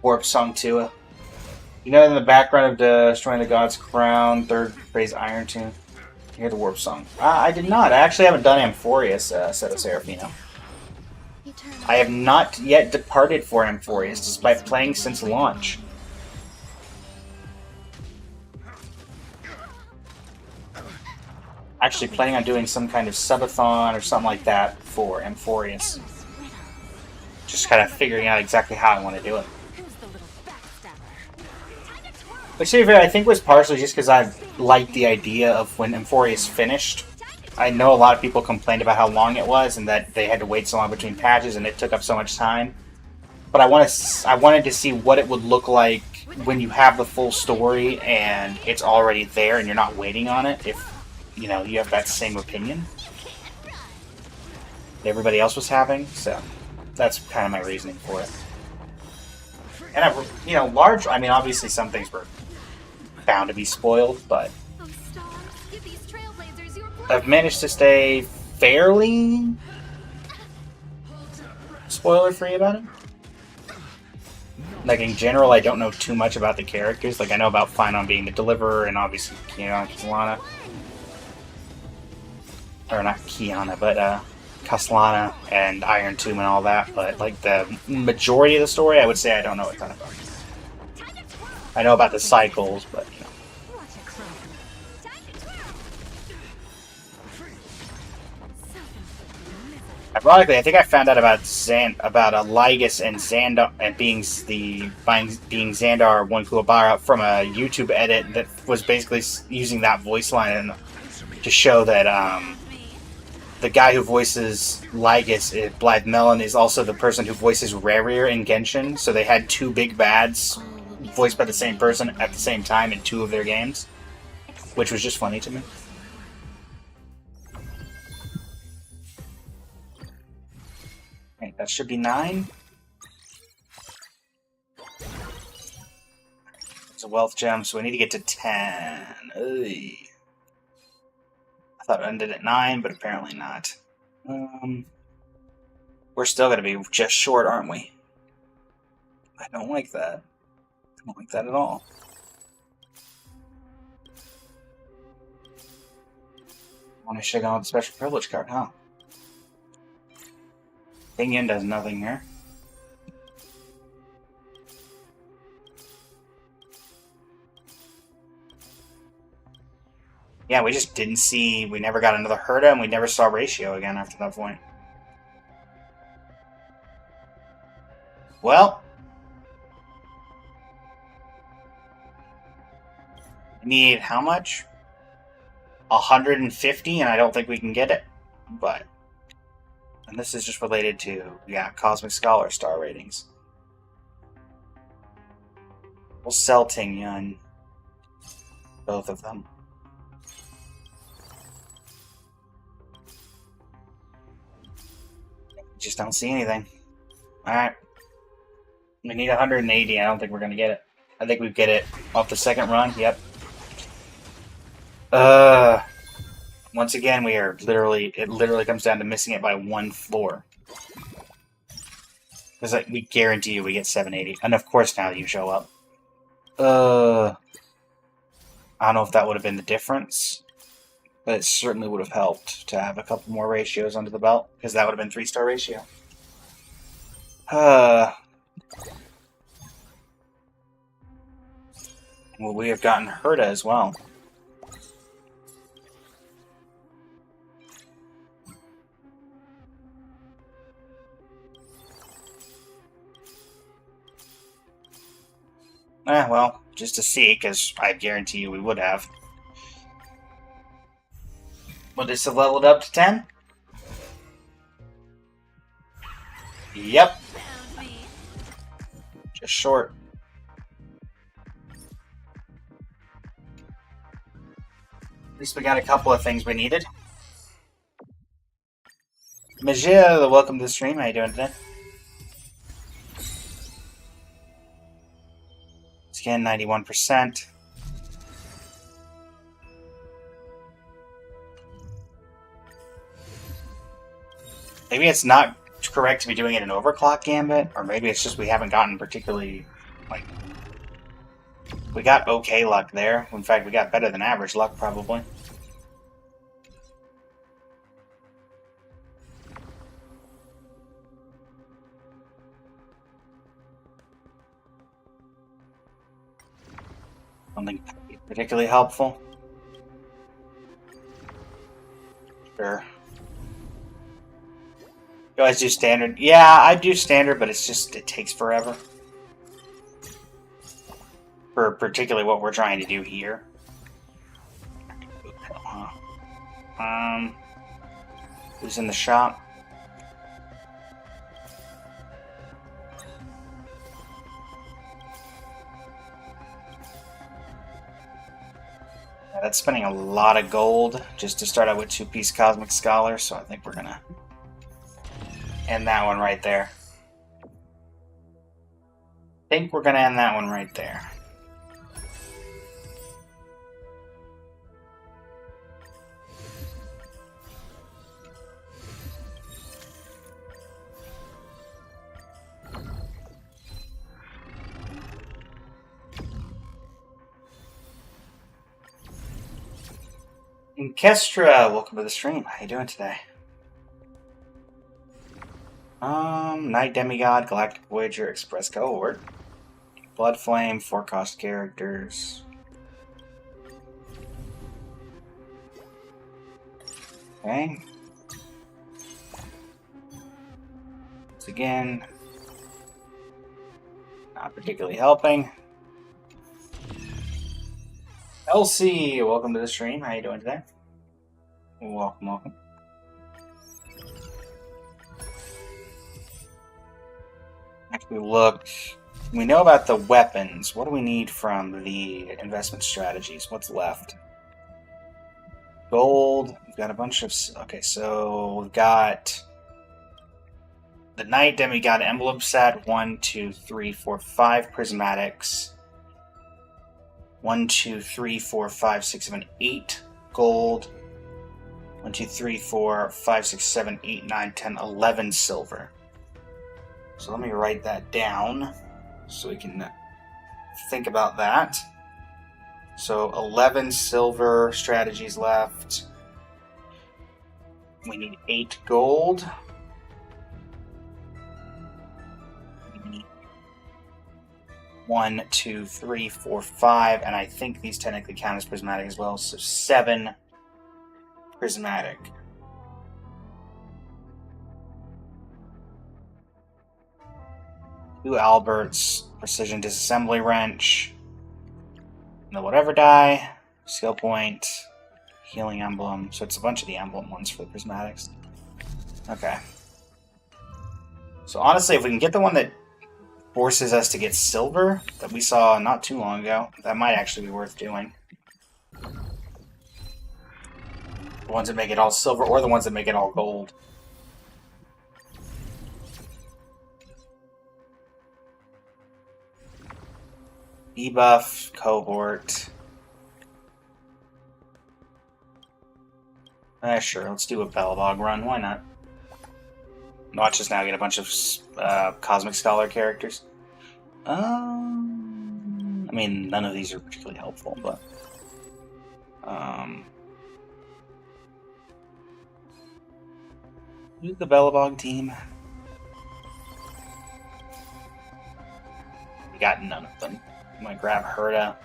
Warp Song Tua. You know, in the background of Destroying the God's Crown, 3rd phase Iron Tune, you hear the Warp Song. I did not. I actually haven't done Amphorius, Set of Seraphino. I have not yet departed for Amphorius, despite playing since launch. Actually planning on doing some kind of subathon or something like that for Amphorius. Just kind of figuring out exactly how I want to do it. Which, to be fair, I think was partially just because I liked the idea of when Amphorius finished. I know a lot of people complained about how long it was and that they had to wait so long between patches and it took up so much time. But I wanted to see what it would look like when you have the full story and it's already there and you're not waiting on it. If you know, you have that same opinion that everybody else was having, so that's kind of my reasoning for it. And I've, you know, I mean, obviously some things were bound to be spoiled, but I've managed to stay fairly spoiler-free about it. Like, in general, I don't know too much about the characters. Like, I know about Phynon being the Deliverer, and obviously Kiana. Or not Kiana, but Castellana and Iron Tomb and all that, but like the majority of the story, I would say I don't know a ton about. I know about the cycles, but you know. Ironically, I think I found out about Lygus and Xandar and being Xandar One Kuwabara from a YouTube edit that was basically using that voice line to show that the guy who voices Lygus, Blythe Melon, is also the person who voices Rerir in Genshin, so they had 2 big bads voiced by the same person at the same time in 2 of their games, which was just funny to me. Okay, that should be 9. It's a wealth gem, so we need to get to 10. Ugh. I thought it ended at 9, but apparently not. We're still going to be just short, aren't we? I don't like that. I don't like that at all. I should have gone with the special privilege card, huh? Ting Yun does nothing here. Yeah, we just didn't see... We never got another Herda, and we never saw Ratio again after that point. Well... we need how much? 150, and I don't think we can get it. But... and this is just related to, yeah, Cosmic Scholar star ratings. We'll sell Ting Yun. Both of them. Just don't see anything. Alright. We need 180. I don't think we're going to get it. I think we get it off the second run. Yep. Once again, we are literally... it literally comes down to missing it by 1 floor. Because like, we guarantee you we get 780. And of course now you show up. I don't know if that would have been the difference. But it certainly would have helped to have a couple more ratios under the belt. Because that would have been 3-star ratio. Well, we have gotten Herta as well. Well, just to see, because I guarantee you we would have. Would this have leveled up to 10? Yep. Found me. Just short. At least we got a couple of things we needed. Majia, welcome to the stream. How you doing today? Scan 91%. Maybe it's not correct to be doing it in overclock gambit, or maybe it's just we haven't gotten particularly, like, we got okay luck there. In fact, we got better than average luck, probably. Something particularly helpful. Sure. You guys do standard? Yeah, I do standard, but it's just, it takes forever. For particularly what we're trying to do here. Who's in the shop? That's spending a lot of gold just to start out with 2-piece Cosmic Scholar, so I think we're gonna end that one right there. I think we're gonna end that one right there. Kestra, welcome to the stream. How you doing today? Night Demigod, Galactic Voyager, Express Cohort, Blood Flame, 4-cost characters. Okay. Once again, not particularly helping. Elsie, welcome to the stream. How you doing today? Welcome, welcome. After we look, we know about the weapons. What do we need from the investment strategies? What's left? Gold. We've got a bunch of... Okay, so we've got the Night Demigod Emblem set. 1, 2, 3, 4, 5 prismatics. 1, 2, 3, 4, 5, 6, 7, 8 gold. 1, 2, 3, 4, 5, 6, 7, 8, 9, 10, 11 silver. So let me write that down so we can think about that. So 11 silver strategies left. We need 8 gold. We need 1, 2, 3, 4, 5, and I think these technically count as prismatic as well, so 7 prismatic. Two Alberts, Precision Disassembly Wrench, the whatever die, Skill Point, Healing Emblem. So it's a bunch of the emblem ones for the prismatics. Okay. So honestly, if we can get the one that forces us to get silver that we saw not too long ago, that might actually be worth doing. The ones that make it all silver or the ones that make it all gold. Debuff, cohort. Sure, let's do a Belobog run, why not? Watch us now get a bunch of Cosmic Scholar characters. I mean, none of these are particularly helpful, but who's the Bellabog team? We got none of them. I'm gonna grab Herda.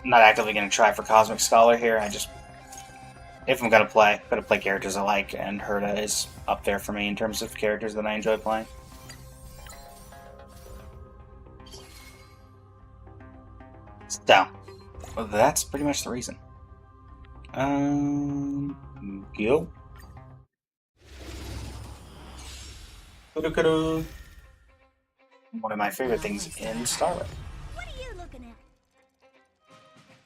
I'm not actively gonna try for Cosmic Scholar here. If I'm gonna play characters I like, and Herda is up there for me in terms of characters that I enjoy playing. So, well, that's pretty much the reason. Go. One of my favorite things in Starlight. What are you looking at?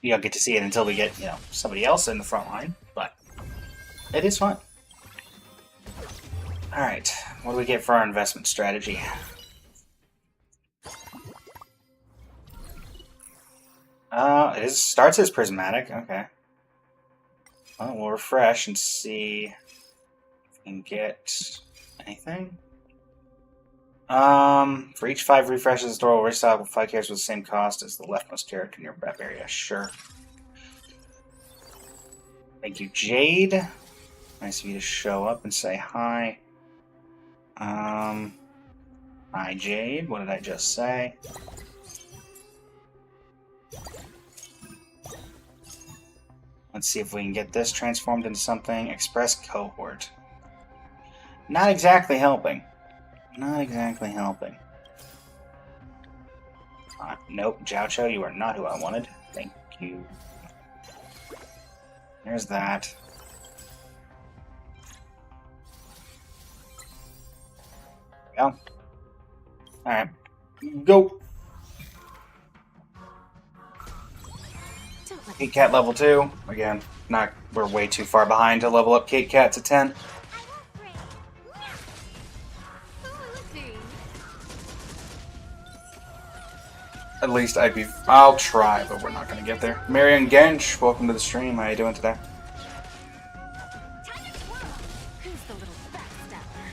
You don't get to see it until we get, somebody else in the front line, but it is fun. Alright, what do we get for our investment strategy? It starts as prismatic, okay. Well, we'll refresh and see if we can get anything. For each 5 refreshes, the store will restock with 5 characters with the same cost as the leftmost character in your prep area. Sure. Thank you, Jade. Nice of you to show up and say hi. Hi, Jade. What did I just say? Let's see if we can get this transformed into something. Express cohort. Not exactly helping. Not exactly helping. Nope, Jiaocho, you are not who I wanted. Thank you. There's that. There we go. Alright. Go! Kit Kat level 2. Again, we're way too far behind to level up Kit Kat to 10. At least I'll try, but we're not gonna get there. Marion Gensch, welcome to the stream. How you doing today? Who's the little backstabber?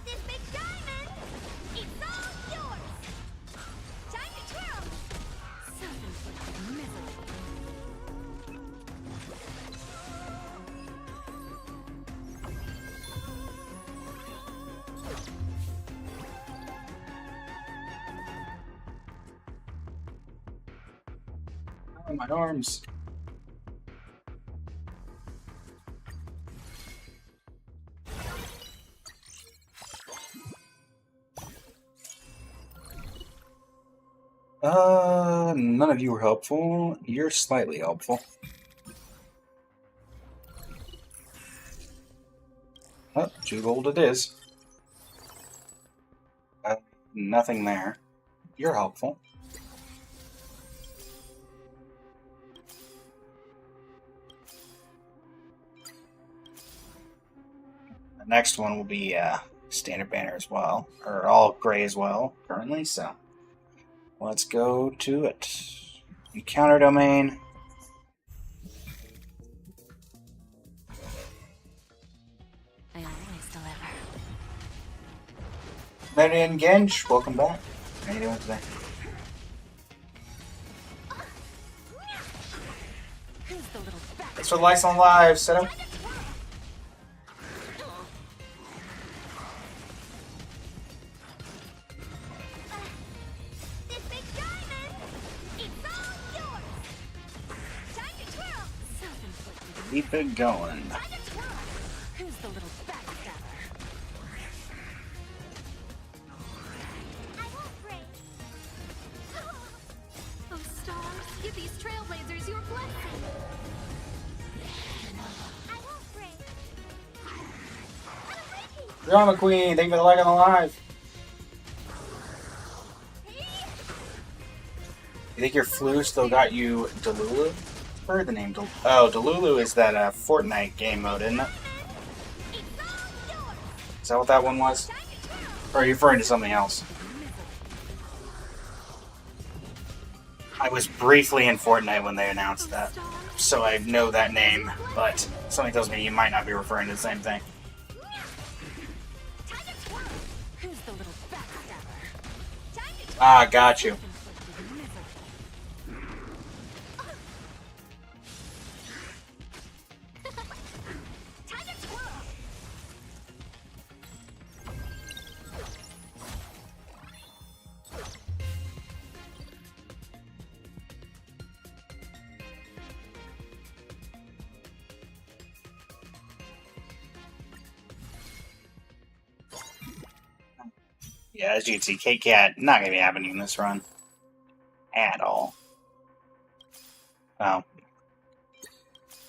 This big diamond, it's all yours. Time to twirl. Self-inflicted misery. Oh, my arms. None of you were helpful. You're slightly helpful. Oh, 2 gold it is. Nothing there. You're helpful. The next one will be standard banner as well, or all gray as well currently, so let's go to it. Encounter domain. I always deliver. Marion Gensch, welcome back. How you doing today? Who's the little backstabber? Thanks for the likes on live, Seto. This big diamond, it's all yours. Time to twirl. Self-inflicted. Keep it going. Time to twirl. Who's the little backstabber? I won't break. Oh, stars, give these trailblazers your blessing. I won't break. Drama Queen, thank you for the like on the live. You think your flu still got you Delulu? I've heard the name Delulu. Oh, Delulu is that Fortnite game mode, isn't it? Is that what that one was? Or are you referring to something else? I was briefly in Fortnite when they announced that, so I know that name, but something tells me you might not be referring to the same thing. Time to twirl. Who's the little backstabber? Time to twirl. Ah, got you. Time to twirl. Yeah, as you can see, Kit Kat not going to be happening in this run. At all. Well,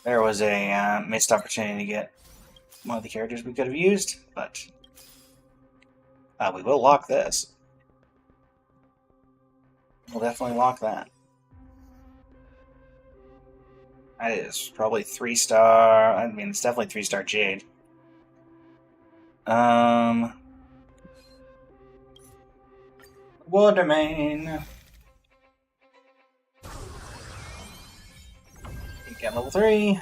there was a missed opportunity to get one of the characters we could have used, but we will lock this. We'll definitely lock that. That is probably 3-star. I mean, it's definitely 3-star Jade. Watermain. You get level 3.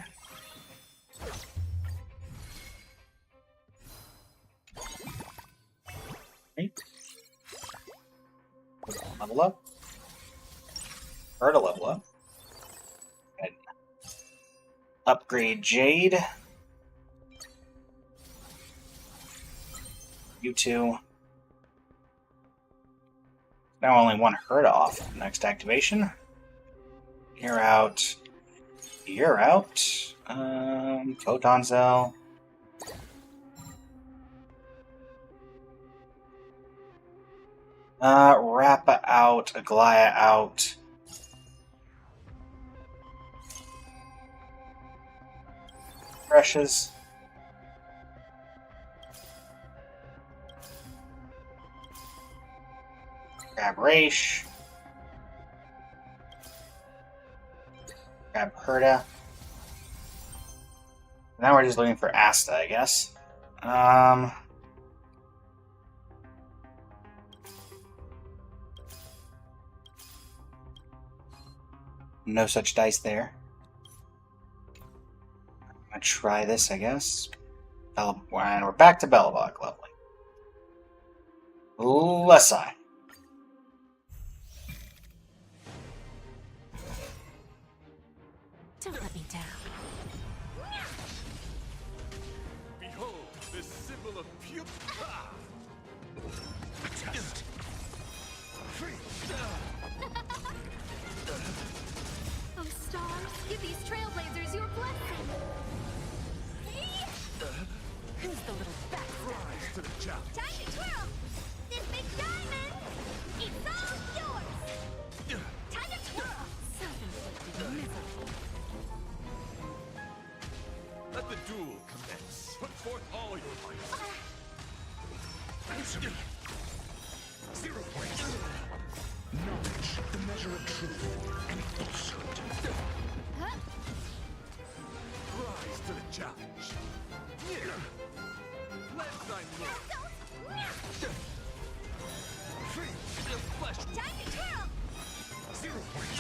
Okay. Level up. Her to level up. And upgrade Jade. You two. Now only one hurt off. Next activation. You're out. You're out. Photon Cell. Rappa out. Aglaya out. Precious. Grab Raish. Grab Herda. Now we're just looking for Asta, I guess. No such dice there. I'm gonna try this, I guess. And we're back to Belobog. Lovely. Lesai. Don't let me down. Behold, the symbol of pure. Oh, stars, give these trailblazers your blessing. Who's the little backstabber? To the challenge. Time to twirl. This big diamond, it's all yours. Time to twirl. Self-inflicted misery. Let the duel commence. Put forth all your might. Answer me. 0 points. Knowledge, the measure of truth and falsehood. Huh? Rise to the challenge. Let thy look. Free the flesh. Time to twirl. 0 points.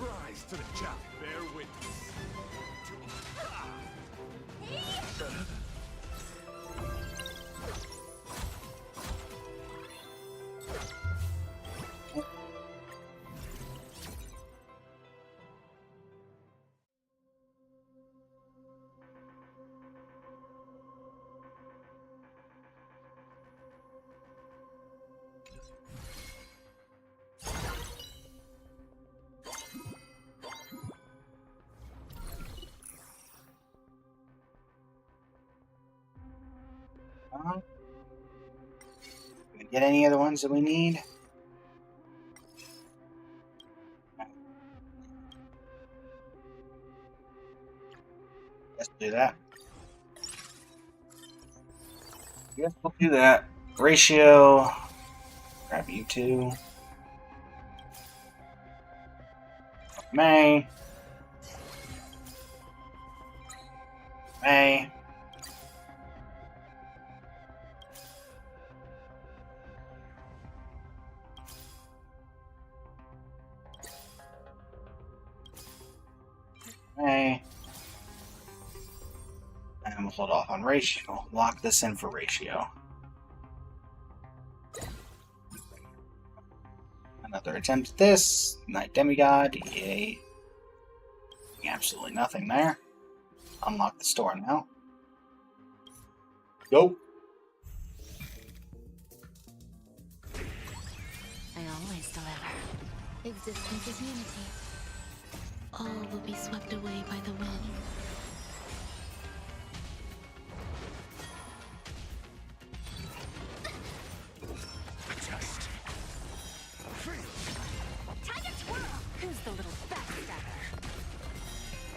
Rise to the challenge. Bear witness. Did we get any other ones that we need? Let's do that. Yes, we'll do that. Ratio. Grab you two. May. May. hold off on Ratio. Lock this in for Ratio. Another attempt at this. Night Demigod. Yay. Absolutely nothing there. Unlock the store now. Go. I always deliver. Existence is unity. All will be swept away by the wind. Test. Free. Time to twirl! Who's the little backstabber?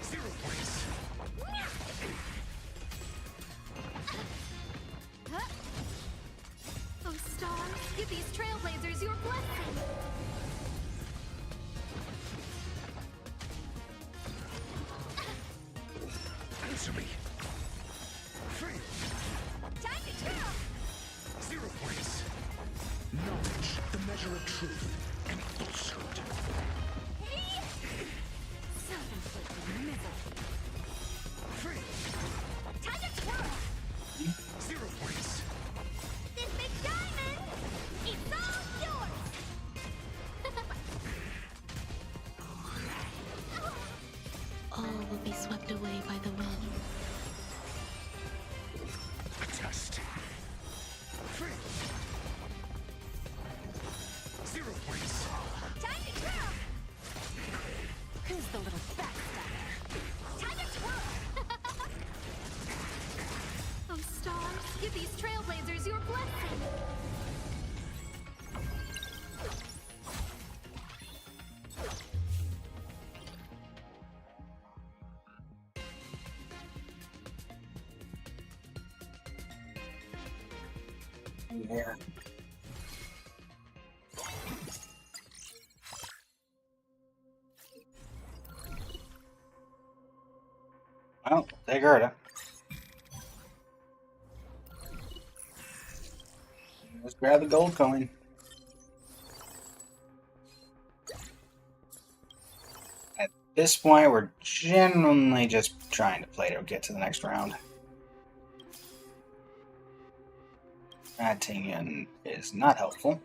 0 points. Oh, stars, give these trailblazers your blessing! Answer me. Free. Time to twirl! 0 points. Knowledge, the measure of truth and falsehood. Self-inflicted misery. Free. Time to twirl! 0 points. This big diamond! It's all yours! All will be swept away by the wind. Test. Free. 0 points. Time to twirl! Who's the little backstabber? Time to twirl! Oh, stars, give these trailblazers your blessing! Yeah. Well, take Gerda. Let's grab the gold coin. At this point, we're genuinely just trying to play to get to the next round. Adding in is not helpful.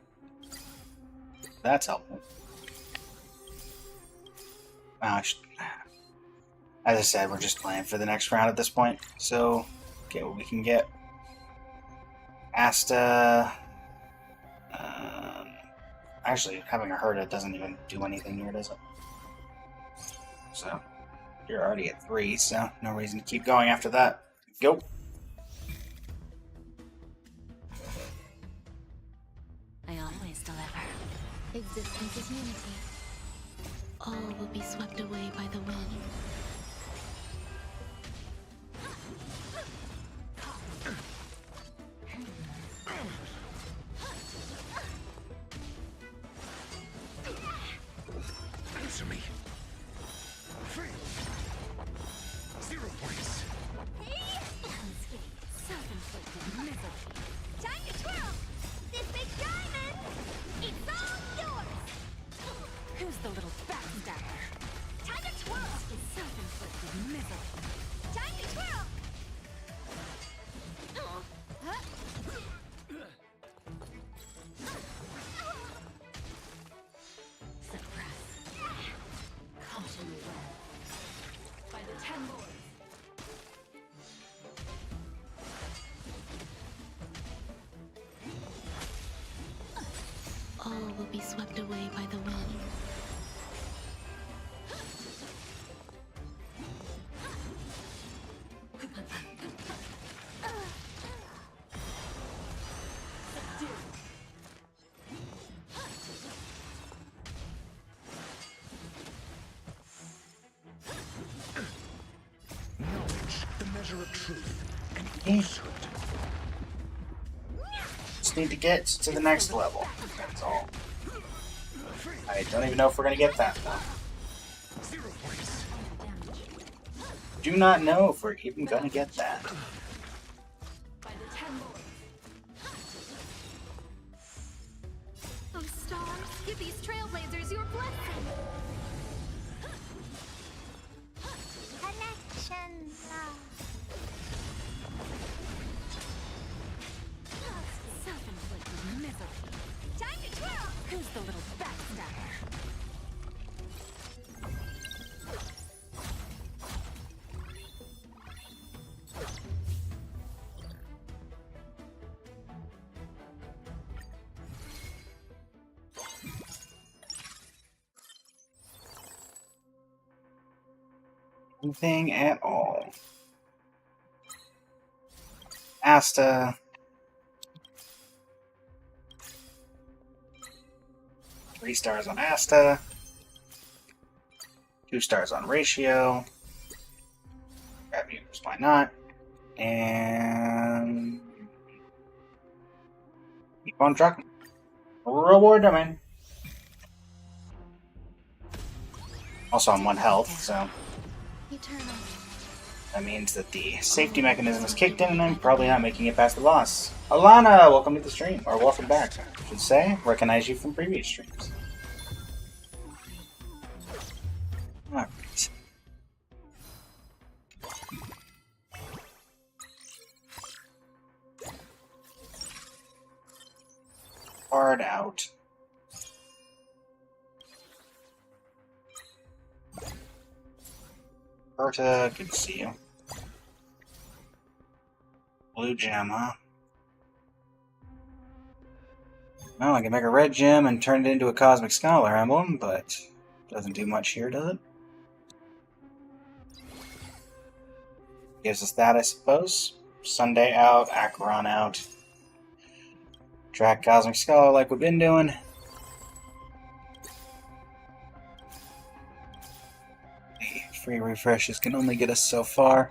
That's helpful. As I said, we're just playing for the next round at this point, so get what we can get. Asta. Actually, having a Herda doesn't even do anything here, does it? So, you're already at 3, so no reason to keep going after that. Go. I always deliver. Existence is unity. All will be swept away by the wind. Answer me. Free. 0 points. Self-inflicted misery. Time to twirl! This big diamond! It's all yours! Who's the little backstabber? Time to twirl! Self-inflicted misery. Time to twirl! Suppress. Caution well. By the 10 lords. All will be swept away by the wind. Knowledge, the measure of truth and falsehood. Just need to get to the next level. That's all. I don't even know if we're gonna get that though. 0 points. Do not know if we're even gonna get that. By the 10 lords. Oh, stars, give these trailblazers your blessing! Connection love. the little backstabber? Anything at all. Asta. 3 stars on Asta. 2 stars on Ratio. Grab Mutants, why not? And keep on trucking. Reward domain. Also on 1 health, so Eternal. that means that the safety mechanism is kicked in and I'm probably not making it past the boss. Alana, welcome to the stream. Or welcome back, I should say. Recognize you from previous streams. Alright. Hard out. Berta, good to see you. Blue gem, huh? Well, I can make a red gem and turn it into a Cosmic Scholar emblem, but doesn't do much here, does it? Gives us that, I suppose. Sunday out, Acheron out. Track Cosmic Scholar like we've been doing. The free refreshes can only get us so far.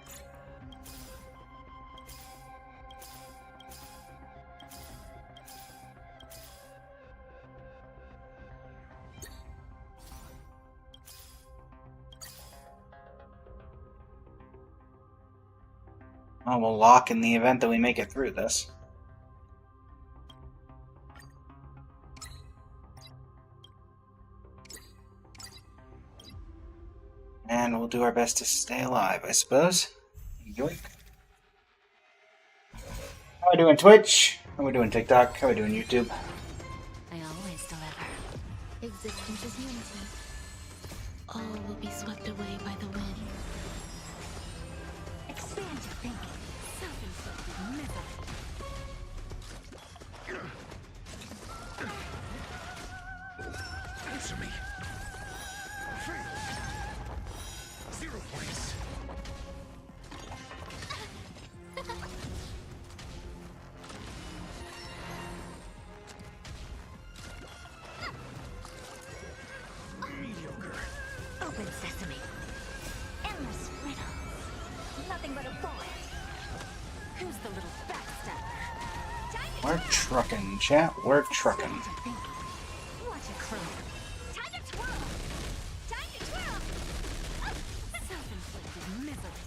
Well, we'll lock in the event that we make it through this. And we'll do our best to stay alive, I suppose. Yoink. How are we doing Twitch? How are we doing TikTok? How are we doing YouTube? I always deliver. Existence is unity. All will be swept away by the wind. Expand your thinking. Self-inflicted misery. Answer me. Free. 0 points. Mediocre. Open sesame. Endless riddles. Nothing but a bullet. Who's the little backstabber? Time to We're trucking, chat. We're trucking. expand your thinking. Watch it crow. Time to twirl. Time to twirl. Self-inflicted misery.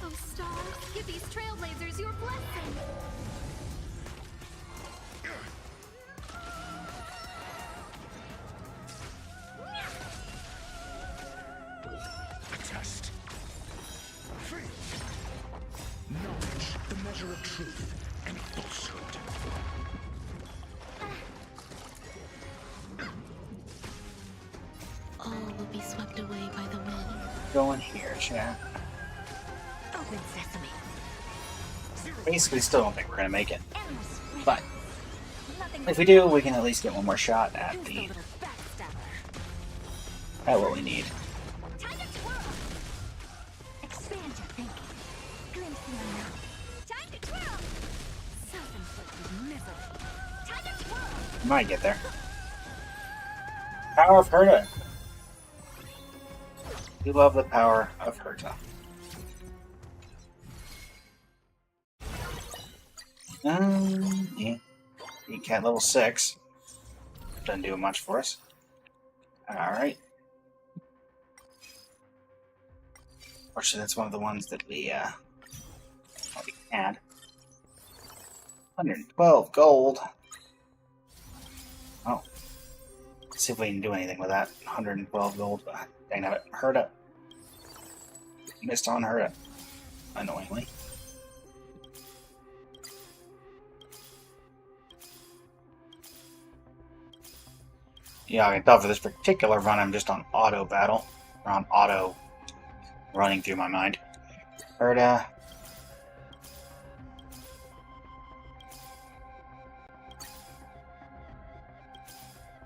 Oh, stars, give these trailblazers your blessing. A test. Free. Knowledge, the measure of truth and falsehood. All will be swept away by the wind. Going here, chat. Open sesame. Basically, still don't think we're gonna make it. Endless riddles. But Nothing if but we do, we can at least get one more shot at who's the the little backstabber? at what we need. Time to twirl. Expand your thinking. Glimpse the unknown. Time to twirl. Self-inflicted misery. Time to twirl. Might get there. Power of Herta. We love the power of Herta. Yeah. Cat level 6. Doesn't do much for us. Alright. Fortunately, that's one of the ones that we had. 112 gold. Oh. Let's see if we can do anything with that 112 gold. Dang it, Herta. Missed on Herta. Annoyingly. Yeah, I thought for this particular run I'm just on auto battle. Or on auto running through my mind. Herda.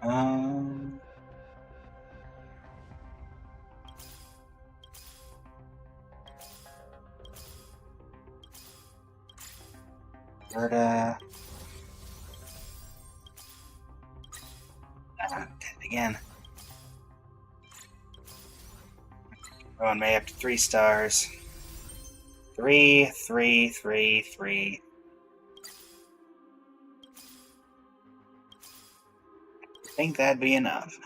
Um... Herda. Again. Going May up to 3 stars. 3, 3, 3, 3. I think that'd be enough.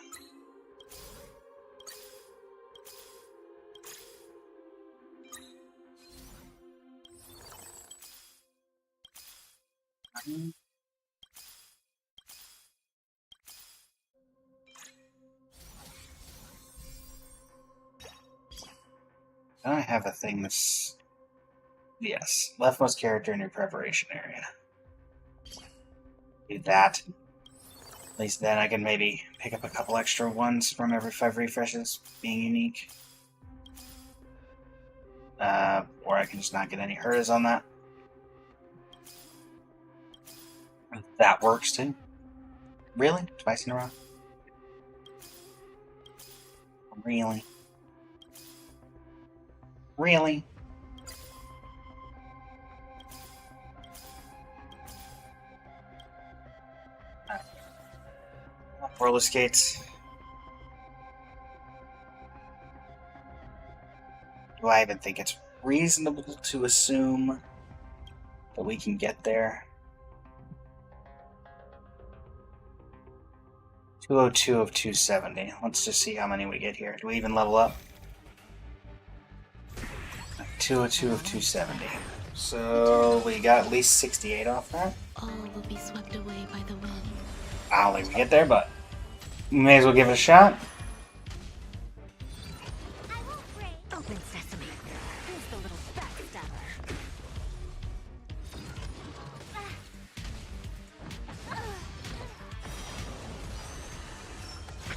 I have a thing that's... Yes. Leftmost character in your preparation area. Do that. At least then I can maybe pick up a couple extra ones from every 5 refreshes, being unique. Or I can just not get any hurts on that. That works too. Really? Twice in a row? Really? Really? Roller skates. Do I even think it's reasonable to assume that we can get there? 202 of 270. Let's just see how many we get here. Do we even level up? 202 of 270. So we got at least 68 off that. All will be swept away by the wind. I don't think we get there, but we may as well give it a shot. I won't break. Open sesame. Who's the little backstabber?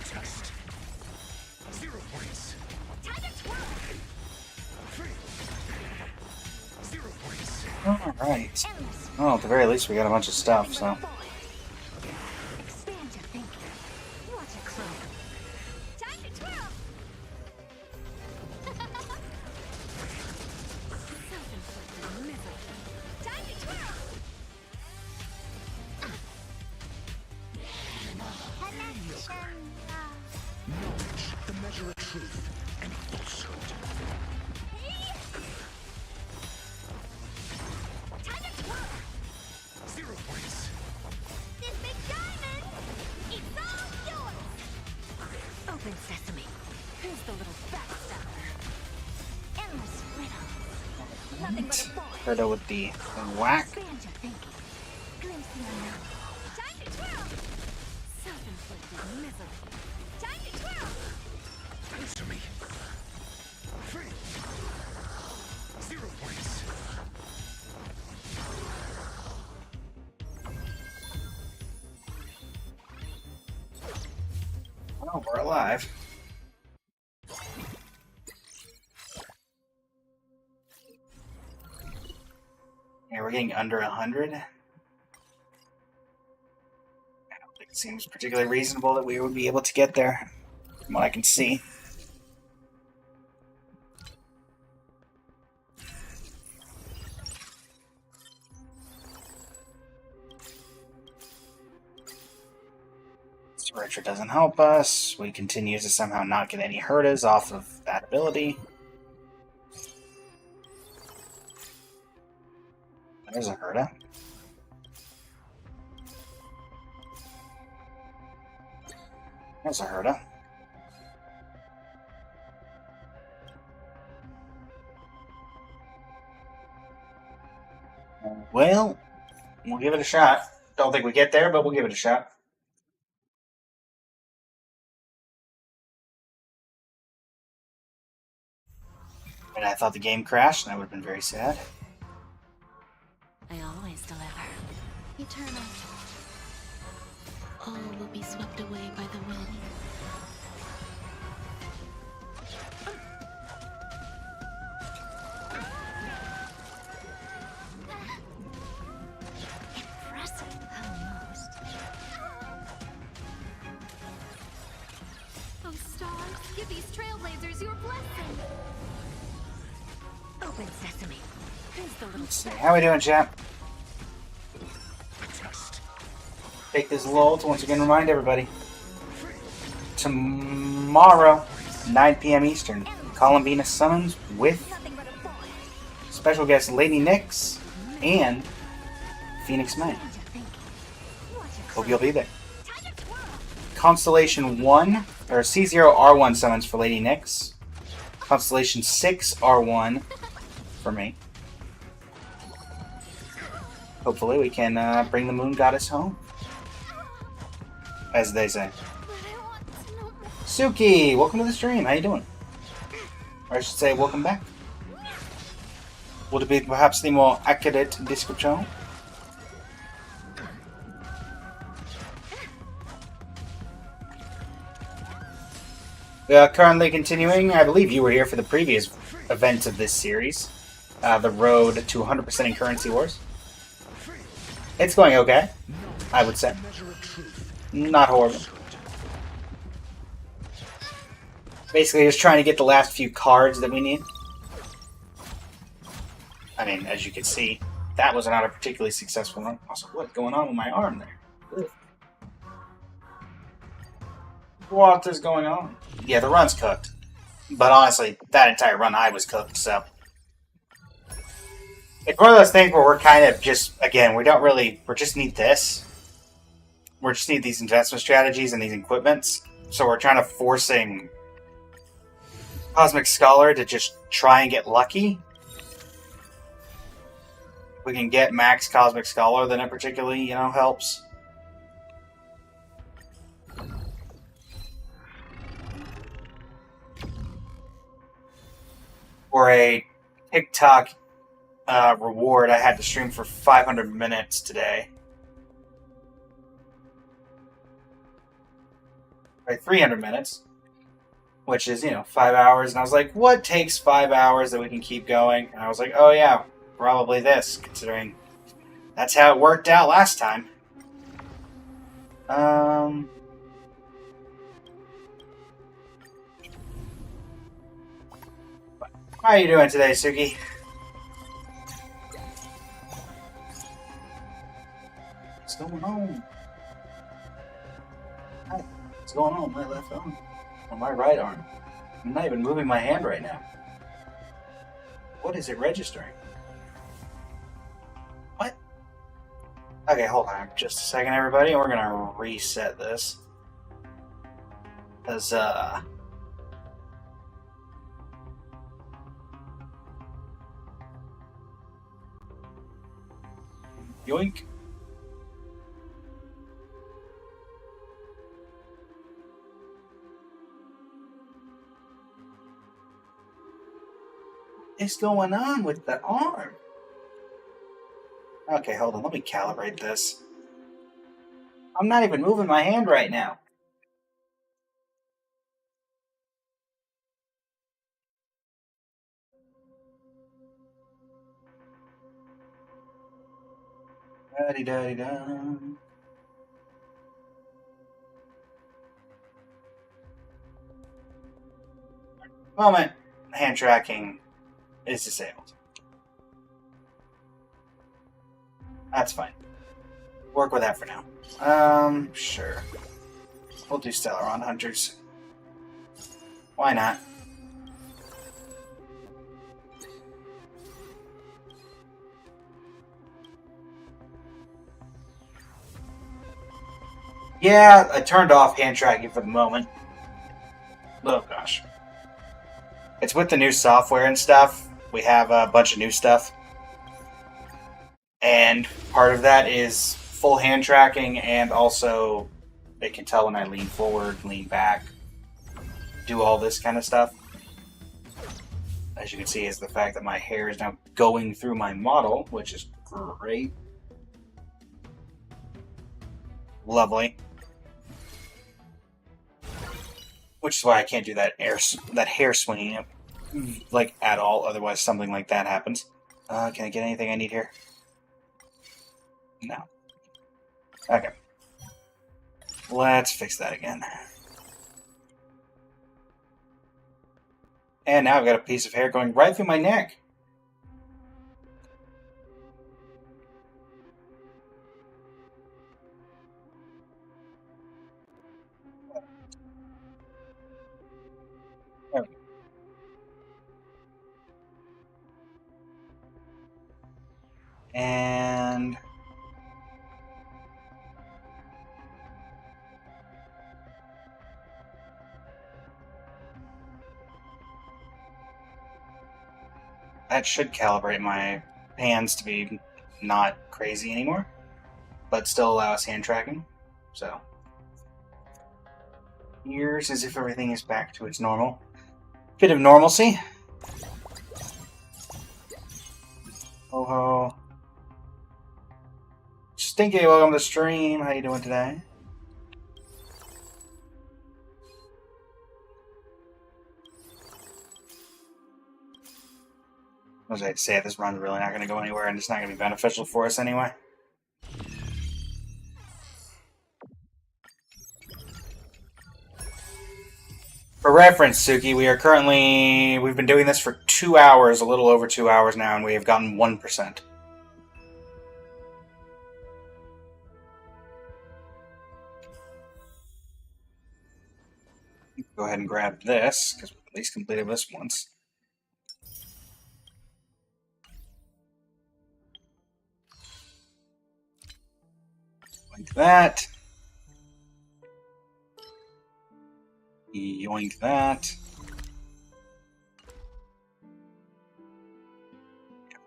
Test. 0 points. Time to twirl. 3. 0 points. Alright. Endless. Well, at the very least we got a bunch of stuff, so... Expand your thinking. Watch it grow. Time to twirl. Self-inflicted misery. Time to twirl. Knowledge, the measure of truth and falsehood. Time to twirl. 0 points. This big diamond, it's all yours. Open sesame. Who's the little backstabber? Endless riddles. Nothing but a boy. Herda with the whack. Expand your thinking. Glimpse the unknown. Time to twirl. Self-inflicted misery. Time to twirl. Answer me. 3. 0 points. Oh, we're alive. Yeah, we're getting under 100. I don't think it seems particularly reasonable that we would be able to get there, from what I can see. Richard doesn't help us. We continue to somehow not get any Herdas off of that ability. There's a Herda. There's a Herda. Well, we'll give it a shot. Don't think we get there, but we'll give it a shot. And I thought the game crashed, and I would have been very sad. I always deliver. Eternal. All will be swept away by the wind. Impressive, almost. Oh, stars, give these trailblazers your blessing. Open sesame. Who's the little Let's see. How we doing, chat? Test. Take this lull to once again remind everybody. Tomorrow, 9 p.m. Eastern, Columbina Summons with nothing but a boy? special guest Lady Nyx and Phoenix May. What you thinking? What you Hope you'll be there. Time to twirl. Constellation 1, or C0R1 summons for Lady Nyx. Constellation 6 R1 for me. Hopefully we can bring the Moon Goddess home. As they say. But I want to know more. Suki, welcome to the stream. How you doing? Or I should say, welcome back. Would it be perhaps the more accurate description? We are currently continuing. I believe you were here for the previous event of this series. The road to 100% in Currency Wars. It's going okay, I would say. Measure of truth. Not horrible. Basically, just trying to get the last few cards that we need. I mean, as you can see, that was not a particularly successful run. Also, what's going on with my arm there? Ugh. What is going on? Yeah, the run's cooked. But honestly, that entire run I was cooked, so... It's one of those things where we're kind of just, again, we just need this. We just need these investment strategies and these equipments. So we're trying to forcing Cosmic Scholar to just try and get lucky. If we can get max Cosmic Scholar, then it particularly, helps. For a TikTok reward, I had to stream for 500 minutes today. Right, 300 minutes. Which is, 5 hours. And I was like, what takes 5 hours that we can keep going? And I was like, oh yeah, probably this, considering that's how it worked out last time. How are you doing today, Suki? What's going on? Hi. What's going on with my left arm? Or my right arm? I'm not even moving my hand right now. What is it registering? What? Okay, hold on just a second, everybody. We're gonna reset this. Because, yoink. What's going on with the arm? Okay, hold on. Let me calibrate this. I'm not even moving my hand right now. Da-dee-da-dee-da. Moment. Hand tracking is disabled. That's fine. Work with that for now. Sure. We'll do Stellaron Hunters. Why not? Yeah, I turned off hand tracking for the moment. Oh gosh. It's with the new software and stuff. We have a bunch of new stuff. And part of that is full hand tracking, and also it can tell when I lean forward, lean back, do all this kind of stuff. As you can see, is the fact that my hair is now going through my model, which is great. Lovely. Which is why I can't do that hair swinging like at all. Otherwise, something like that happens. Can I get anything I need here? No. Okay. Let's fix that again. And now I've got a piece of hair going right through my neck. And that should calibrate my hands to be not crazy anymore, but still allow us hand tracking. So here's as if everything is back to its normal. Bit of normalcy. Ho ho. Stinky, welcome to the stream. How you doing today? I was going to say, this run's really not going to go anywhere, and it's not going to be beneficial for us anyway. For reference, Suki, we've been doing this for 2 hours, a little over 2 hours now, and we have gotten 1%. Go ahead and grab this, because we at least completed this once. Yoink that. Yoink that.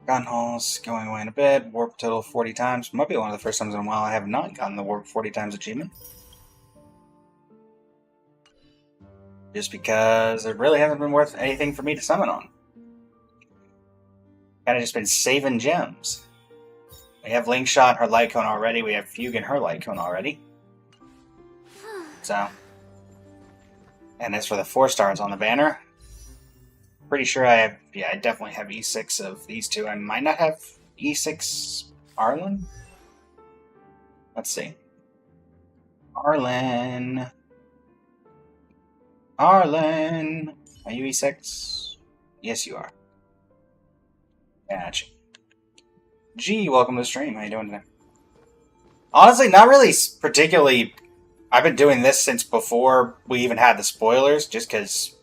Gun holes going away in a bit. Warp total 40 times. Might be one of the first times in a while I have not gotten the warp 40 times achievement. Just because it really hasn't been worth anything for me to summon on. Kind of just been saving gems. We have Linkshot, her light cone already. We have Fugan, her light cone already. So. And as for the 4 stars on the banner, pretty sure I have, yeah, I definitely have E6 of these two. I might not have E6 Arlen. Let's see. Arlen. Arlen. Are you E6? Yes, you are. Gotcha. G, welcome to the stream. How you doing today? Honestly, not really particularly. I've been doing this since before we even had the spoilers, just because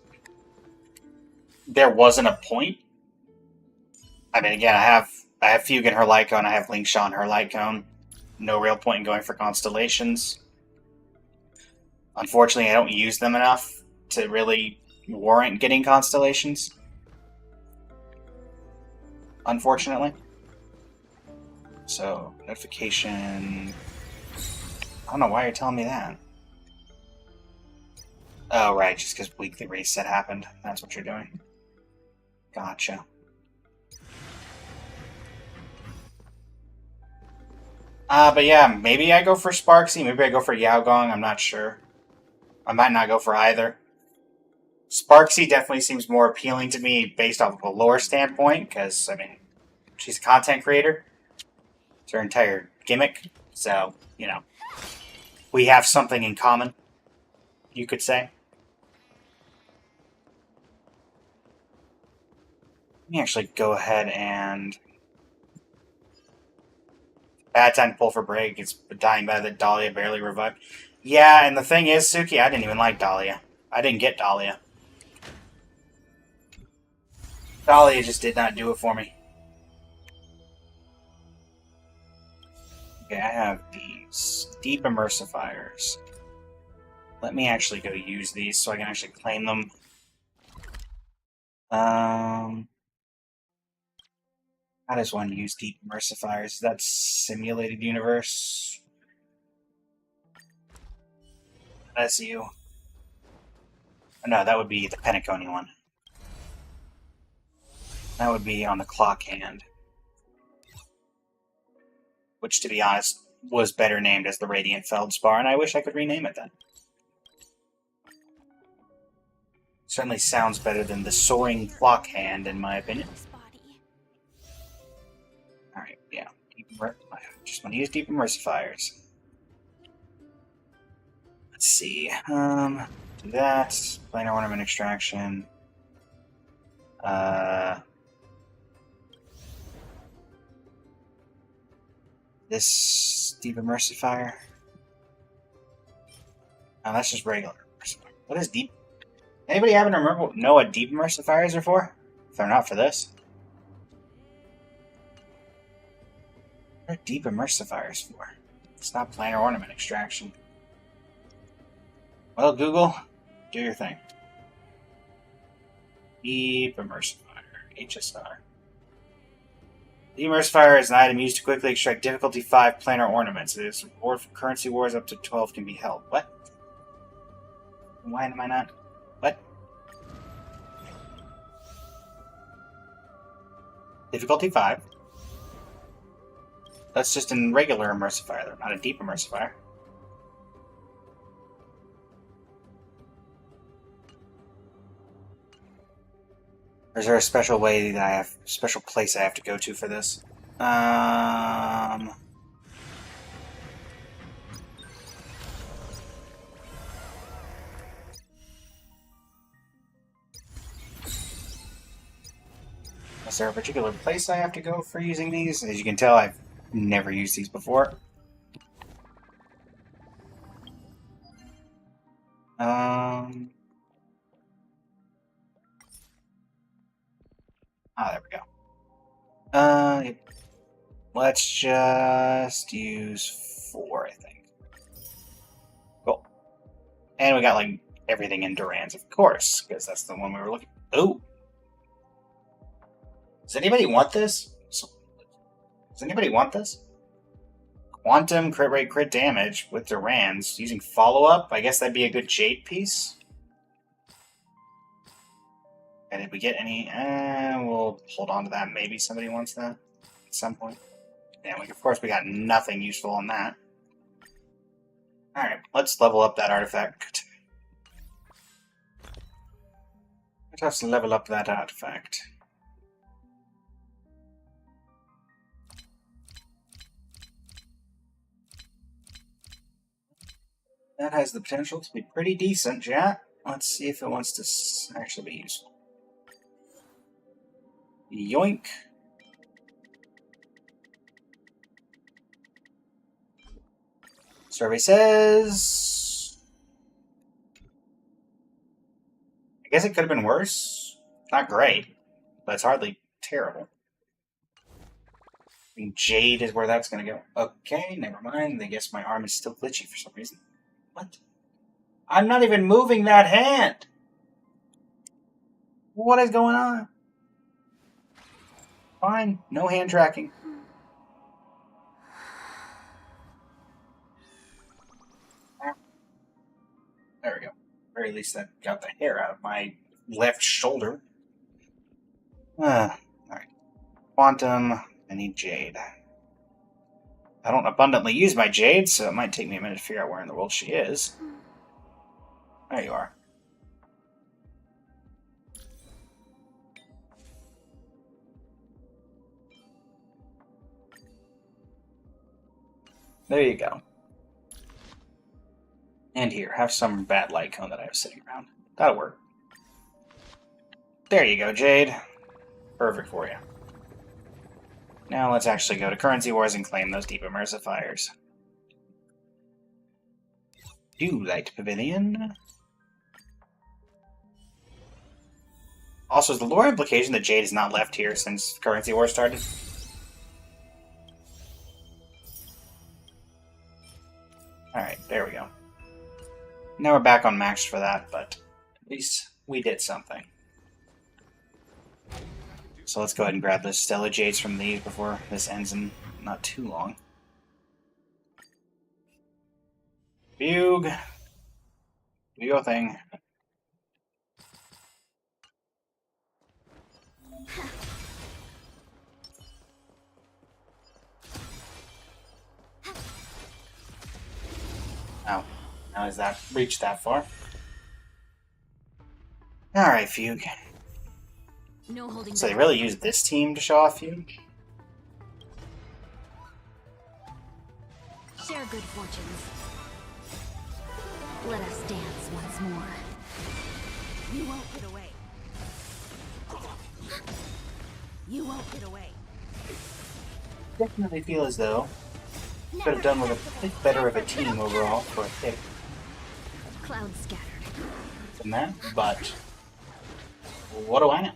there wasn't a point. I mean, again, I have Fugan, her light cone. I have Linkshot, her light cone. No real point in going for constellations. Unfortunately, I don't use them enough to really warrant getting constellations. Unfortunately. So, notification. I don't know why you're telling me that. Oh, right, just because weekly reset happened. That's what you're doing. Gotcha. But yeah, maybe I go for Sparksy, maybe I go for Yao Gong, I'm not sure. I might not go for either. Sparksy definitely seems more appealing to me based off of a lore standpoint, because, I mean, she's a content creator. It's her entire gimmick, so, you know. We have something in common, you could say. Let me actually go ahead and... Bad time to pull for break. It's dying by that Dahlia barely revived. Yeah, and the thing is, Suki, I didn't even like Dahlia. I didn't get Dahlia. Dahlia just did not do it for me. Okay, I have these deep immersifiers. Let me actually go use these so I can actually claim them. How does one use deep immersifiers? That's simulated universe. That's you. No, that would be the Penacony one. That would be on the clock hand. Which, to be honest, was better named as the Radiant Feldspar, and I wish I could rename it then. Certainly sounds better than the soaring clock hand, in my opinion. This body. Alright, yeah. I just want to use Deep Immersifiers. Let's see. Do that. Planar Ornament Extraction. This Deep Immersifier. Oh, that's just regular Immersifier. What is Deep? Anybody happen to know what Deep Immersifiers are for? If they're not for this. What are Deep Immersifiers for? It's not Planar Ornament Extraction. Well, Google, do your thing. Deep Immersifier, HSR. The Immersifier is an item used to quickly extract difficulty 5 planar ornaments. It is reward for currency wars up to 12 can be held. What? Why am I not? What? Difficulty 5. That's just a regular Immersifier, though, not a Deep Immersifier. Or is there a special way that I have, special place I have to go to for this? Is there a particular place I have to go for using these? As you can tell, I've never used these before. There we go. Let's just use 4, I think. Cool. And we got, like, everything in Duran's, of course, because that's the one we were looking... Ooh! Does anybody want this? Does anybody want this? Quantum, crit rate, crit damage with Duran's. Using follow-up, I guess that'd be a good Jade piece. And did we get any? We'll hold on to that. Maybe somebody wants that at some point. Yeah, of course we got nothing useful on that. Alright, let's level up that artifact. Let's level up that artifact. That has the potential to be pretty decent, chat. Let's see if it wants to actually be useful. Yoink. Survey says... I guess it could have been worse. Not great, but it's hardly terrible. I mean, Jade is where that's going to go. Okay, never mind. I guess my arm is still glitchy for some reason. What? I'm not even moving that hand! What is going on? Fine, no hand tracking. There we go. At the very least that got the hair out of my left shoulder. Alright. Quantum, I need Jade. I don't abundantly use my Jade, so it might take me a minute to figure out where in the world she is. There you are. There you go. And here, have some bad light cone that I have sitting around. That'll work. There you go, Jade. Perfect for you. Now let's actually go to Currency Wars and claim those Deep Immersifiers. Do Light Pavilion. Also, is the lore implication that Jade is not left here since Currency Wars started? Alright, there we go. Now we're back on max for that, but at least we did something. So let's go ahead and grab the Stellar Jades from these before this ends in not too long. Bug. Do your thing. Now has that reached that far? Alright, Fugue. No holding So they back. really used this team to show off Fugue? Share good fortunes. Let us dance once more. You won't get away. You won't get away. Definitely feel as though could have done with a bit better of a team overall for a pick Cloud scattered. than that, but what do I know?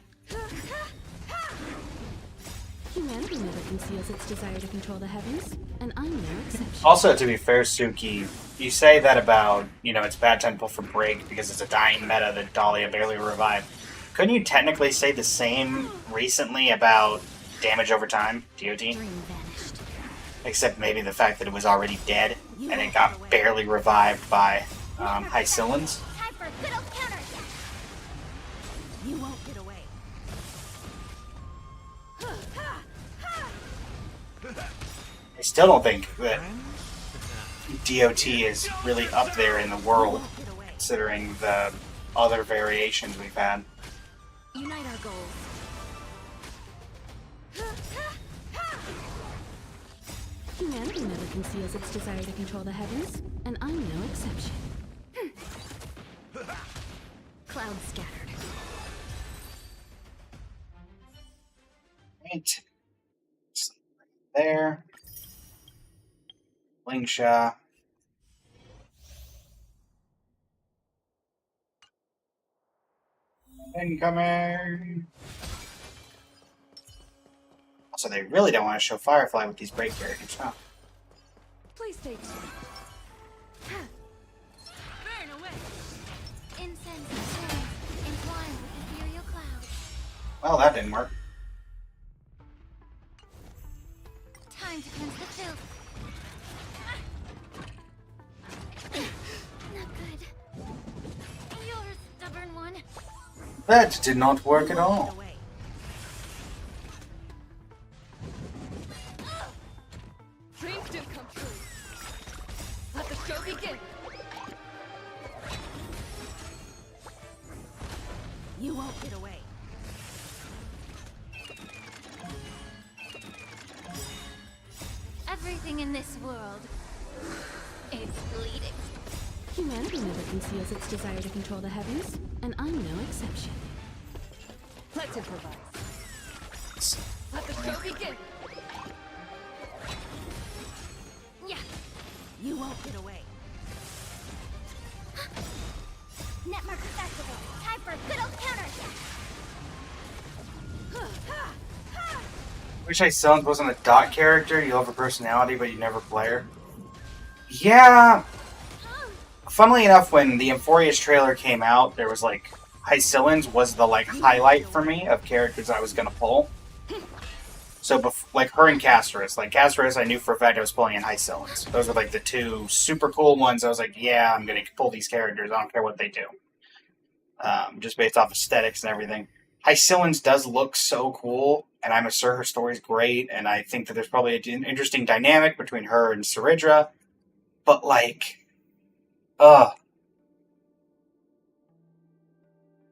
Humanity never conceals its desire to control the heavens, and I'm no exception. Also, to be fair, Suki, you say that about, it's bad time to pull for break because it's a dying meta that Dahlia barely revived. Couldn't you technically say the same recently about damage over time, DOT? Dream vanished. Except maybe the fact that it was already dead and it got barely revived by Hycillans. Time for a good old counterattack. You won't get away. I still don't think that DOT is really up there in the world, Get away. considering the other variations we've had. Unite our goals. Humanity never conceals its desire to control the heavens, and I'm no exception. Cloud scattered. Right. There. Lingsha. Incoming! So they really don't want to show Firefly with these break characters, huh? Please take two. Burn away. Incense and flames entwined with ethereal clouds. Well, that didn't work. Time to cleanse the filth. Not good. You're a stubborn one. That did not work at all. Get away. Dreams do come true. Let the show begin. You won't get away. Everything in this world is bleeding. Humanity never conceals its desire to control the heavens, and I'm no exception. Let's improvise. Let the show begin. Yeah. You won't get away. Netmark Festival. Time for a good old counterattack. Wish Hycillans wasn't a dot character. You love her personality, but you never play her. Yeah. Funnily enough, when the Euphorius trailer came out, there was like Hycillans was the highlight for me of characters I was gonna pull. So like her and Casterus. Like Casterus, I knew for a fact I was pulling in Hycillans. Those were like the two super cool ones. I was like, yeah, I'm gonna pull these characters. I don't care what they do. Just based off aesthetics and everything. Hycillans does look so cool, and I'm sure her story's great, and I think that there's probably an interesting dynamic between her and Saridra. But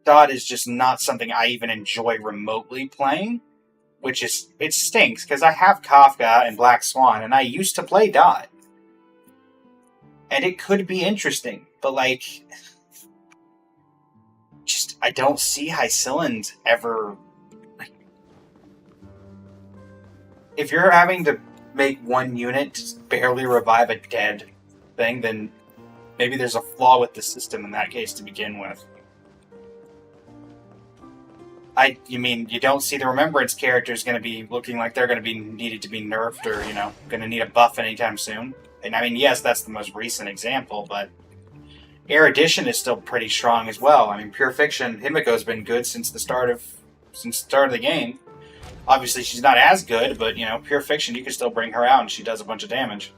Dot is just not something I even enjoy remotely playing, it stinks, because I have Kafka and Black Swan, and I used to play Dot. And it could be interesting, but I don't see Hycillans ever. If you're having to make one unit to barely revive a dead thing, then maybe there's a flaw with the system in that case to begin with. You mean you don't see the Remembrance characters going to be looking like they're going to be needed to be nerfed or, going to need a buff anytime soon? And I mean, yes, that's the most recent example, but Erudition is still pretty strong as well. I mean, Pure Fiction, Himiko's been good since the start of the game. Obviously, she's not as good, but, Pure Fiction, you can still bring her out and she does a bunch of damage.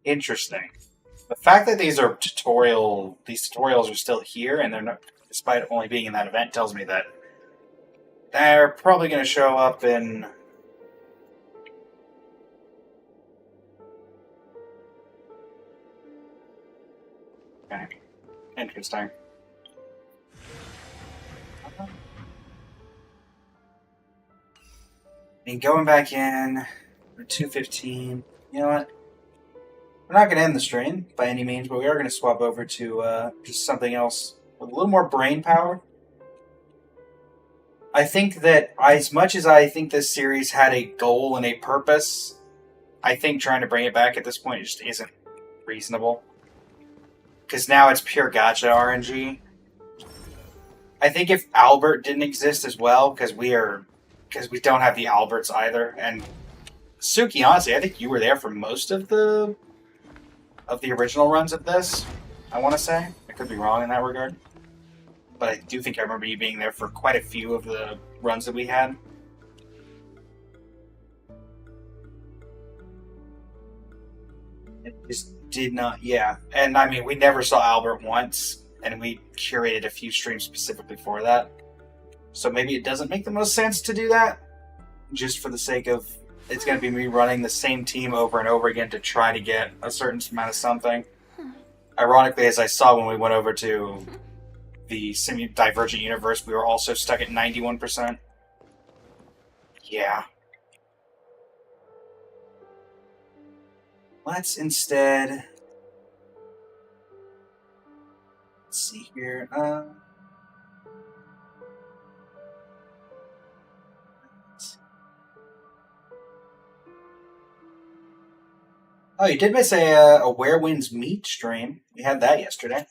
Interesting. The fact that these tutorials are still here and despite only being in that event, tells me that they're probably going to show up in... Okay. Interesting. I mean, going back in for 2:15, you know what? We're not going to end the stream by any means, but we are going to swap over to just something else with a little more brain power. I think that as much as I think this series had a goal and a purpose, I think trying to bring it back at this point just isn't reasonable. Because now it's pure gacha RNG. I think if Albert didn't exist as well, because we don't have the Alberts either, and Suki, honestly, I think you were there for most of the original runs of this, I want to say. I could be wrong in that regard. But I do think I remember you being there for quite a few of the runs that we had. It just did not, yeah. And I mean, we never saw Albert once, and we curated a few streams specifically for that. So maybe it doesn't make the most sense to do that, just for the sake of it's going to be me running the same team over and over again to try to get a certain amount of something. Ironically, as I saw when we went over to the Divergent Universe, we were also stuck at 91%. Yeah. Let's instead... Let's see here. Oh, you did miss a Where Winds Meet stream. We had that yesterday.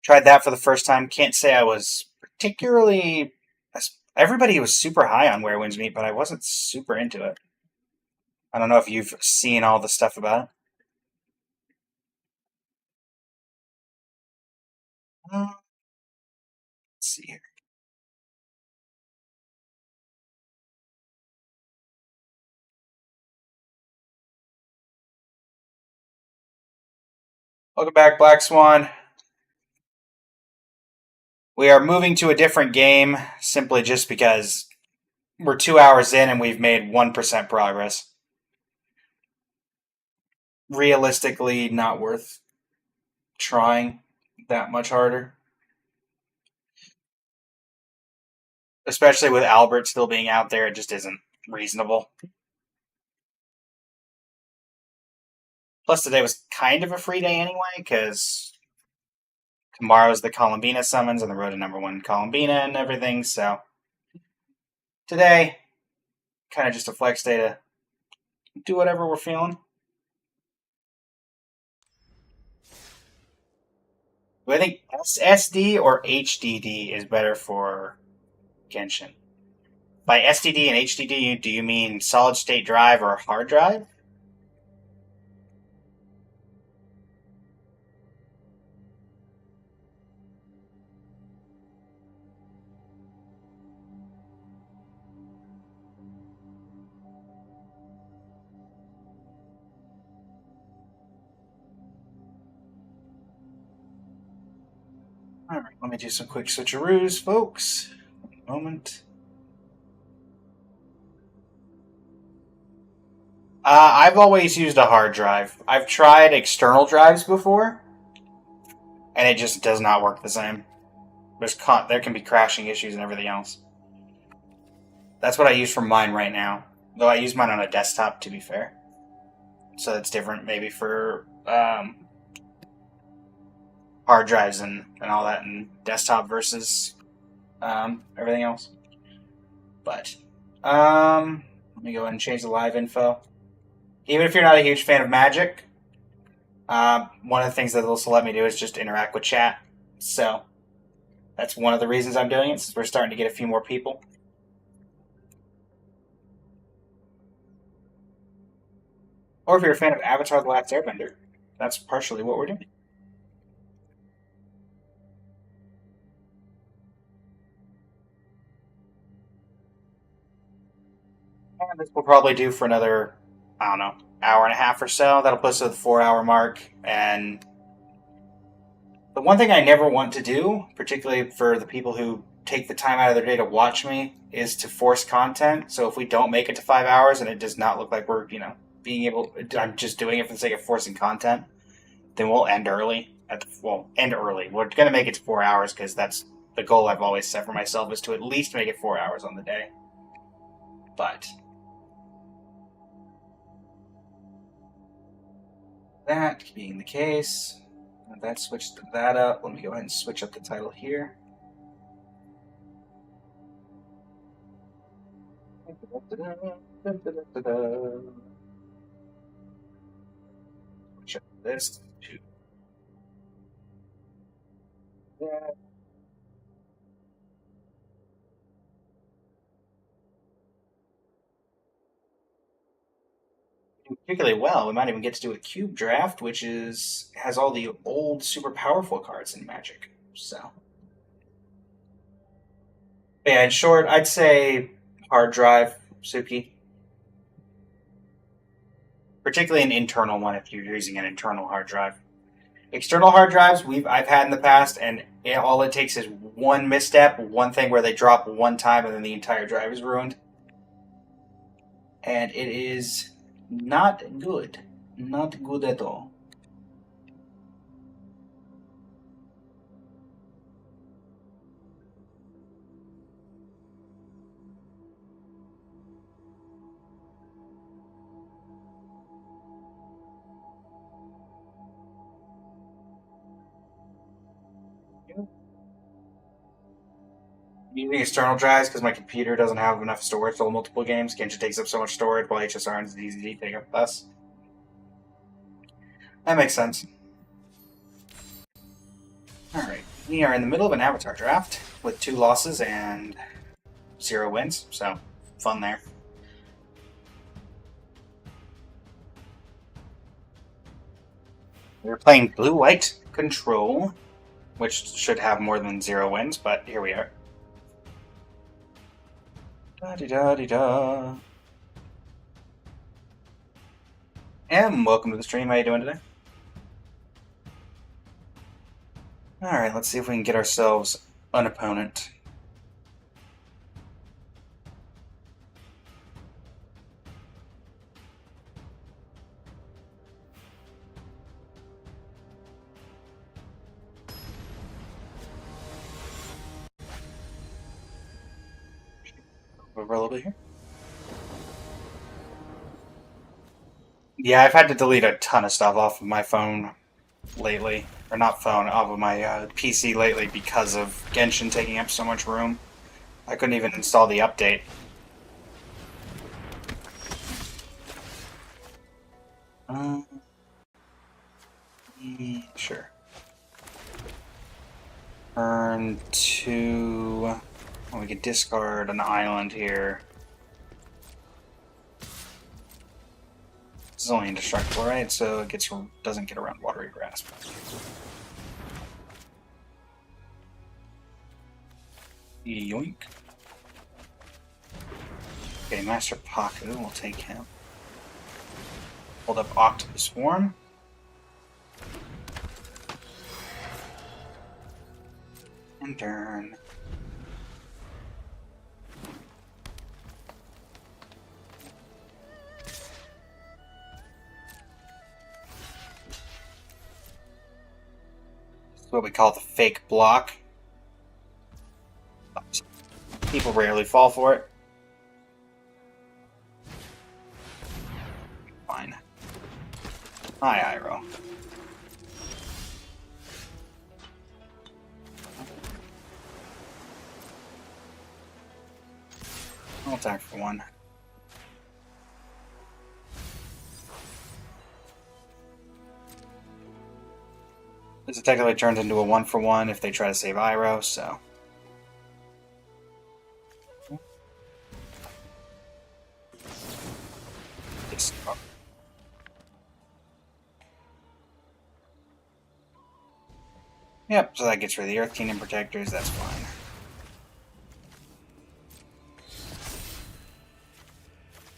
Tried that for the first time. Can't say I was particularly... Everybody was super high on Where Winds Meet, but I wasn't super into it. I don't know if you've seen all the stuff about it. Let's see here. Welcome back, Black Swan. We are moving to a different game simply just because we're 2 hours in and we've made 1% progress. Realistically, not worth trying that much harder. Especially with Albert still being out there, it just isn't reasonable. Plus, today was kind of a free day anyway, because tomorrow's the Columbina summons and the road to #1 Columbina and everything, so today, kind of just a flex day to do whatever we're feeling. Do I think SSD or HDD is better for Genshin? By SDD and HDD, do you mean solid state drive or hard drive? Alright, let me do some quick switcheroos, folks. One moment. I've always used a hard drive. I've tried external drives before, and it just does not work the same. There can be crashing issues and everything else. That's what I use for mine right now. Though I use mine on a desktop, to be fair. So it's different maybe for hard drives and all that and desktop versus everything else. But let me go ahead and change the live info. Even if you're not a huge fan of Magic, one of the things that this will let me do is just interact with chat. So that's one of the reasons I'm doing it, since we're starting to get a few more people. Or if you're a fan of Avatar: The Last Airbender, that's partially what we're doing. And this will probably do for another, I don't know, hour and a half or so. That'll put us at the 4 hour mark, and The one thing I never want to do, particularly for the people who take the time out of their day to watch me, is to force content. So if we don't make it to 5 hours and it does not look like we're, being able, I'm just doing it for the sake of forcing content, then we'll end early. End early. We're going to make it to 4 hours because that's the goal I've always set for myself, is to at least make it 4 hours on the day. But that being the case, that switched that up. Let me go ahead and switch up the title here. Switch up this to that. Particularly well. We might even get to do a cube draft, which has all the old super powerful cards in Magic. So, yeah. In short, I'd say hard drive, Suki. Particularly an internal one if you're using an internal hard drive. External hard drives I've had in the past, and all it takes is one misstep, one thing where they drop one time, and then the entire drive is ruined. And it is not good. Not good at all. Using external drives because my computer doesn't have enough storage for multiple games. Genshin takes up so much storage, while HSR and DZD take up less. That makes sense. Alright, we are in the middle of an Avatar draft with 2 losses and 0 wins, so fun there. We're playing Blue-White Control, which should have more than 0 wins, but here we are. Da-de-da-de-da. And welcome to the stream. How you doing today? Alright, let's see if we can get ourselves an opponent. Over a little bit here. Yeah, I've had to delete a ton of stuff off of my phone lately. Or not phone, off of my PC lately because of Genshin taking up so much room. I couldn't even install the update. Sure. Turn 2... we could discard an island here. This is only indestructible, right? So it doesn't get around Watery Grasp. Yoink. Okay, Master Paku, we'll take him. Hold up Octopus Swarm. And turn. What we call the fake block. People rarely fall for it. Fine. Hi, Iroh. I'll attack for 1. This technically turns into a 1-for-1 if they try to save Iroh, so. Yep, so that gets rid of the Earth Kingdom Protectors, that's fine.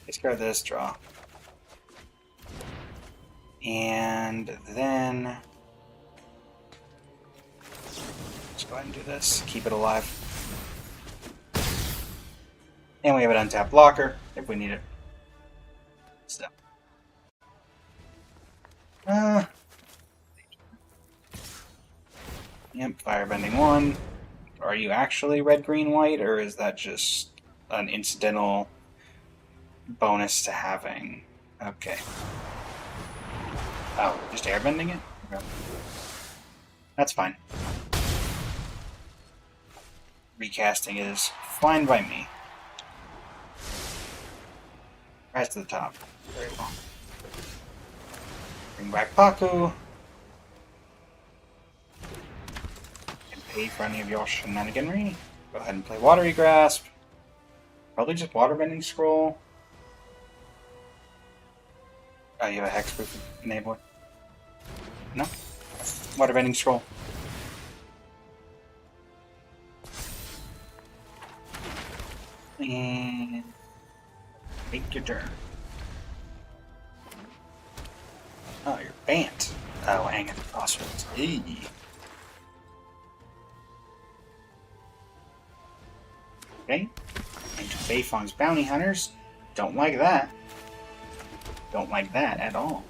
Discard this, draw. And then Go ahead and do this. Keep it alive. And we have an untapped blocker if we need it. So. Yep, firebending 1. Are you actually red, green, white, or is that just an incidental bonus to having? Okay. Oh, just airbending it? Okay. That's fine. Recasting is fine by me. Right to the top. Very well. Bring back Paku. And pay for any of your shenaniganry. Go ahead and play Watery Grasp. Probably just Waterbending Scroll. Oh, you have a Hexproof enabler? No? Waterbending Scroll. And take your turn. Oh, you're banned. Oh, hang at the crossroads. Eee. Okay. Into Beifong's Bounty Hunters. Don't like that. Don't like that at all.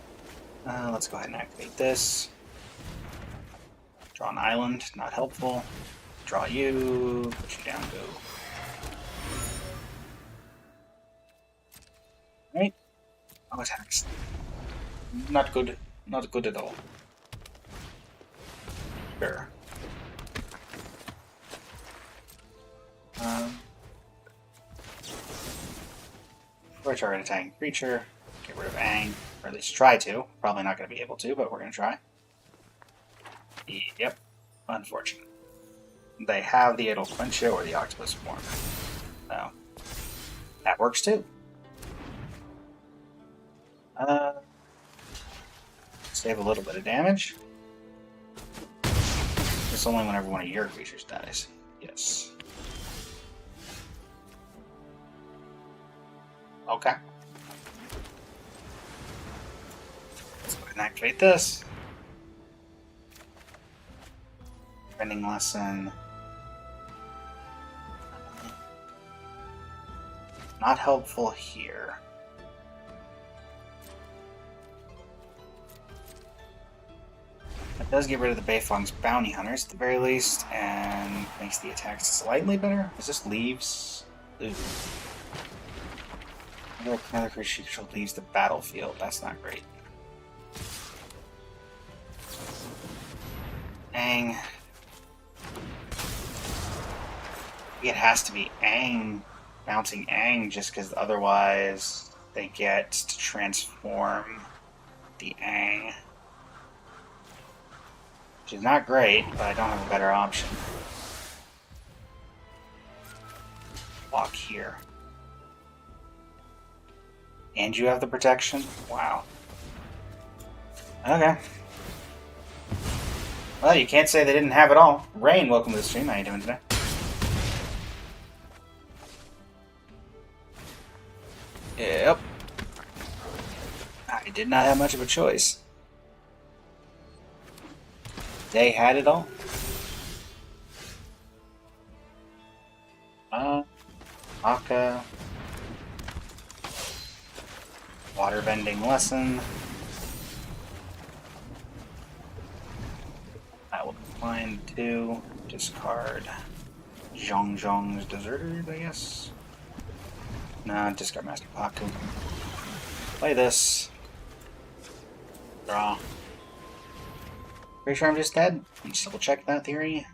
Let's go ahead and activate this. Draw an island, not helpful. Draw you, put you down, go. Right? Oh, attacks. Not good. Not good at all. Sure. We're target attacking creature. Get rid of Aang, or at least try to. Probably not going to be able to, but we're going to try. Yep. Unfortunate. They have the Idle Quencha or the Octopus form. So, that works too. Save a little bit of damage. It's only whenever one of your creatures dies. Yes. Okay. Let's go ahead and activate this. Bending Lesson. Not helpful here. It does get rid of the Beifong's Bounty Hunters at the very least, and makes the attacks slightly better. Is this leaves? Ooh. Another creature control leaves the battlefield. That's not great. Aang. It has to be Aang. Bouncing Aang just because otherwise they get to transform the Aang. Which is not great, but I don't have a better option. Walk here. And you have the protection? Wow. Okay. Well, you can't say they didn't have it all. Rain, welcome to the stream. How you doing today? Yep. I did not have much of a choice. They had it all. Akka. Waterbending Lesson. I will decline to discard Zhong's Deserters, I guess. No, discard Master Paku. Play this. Draw. Pretty sure I'm just dead. Let's double check that theory.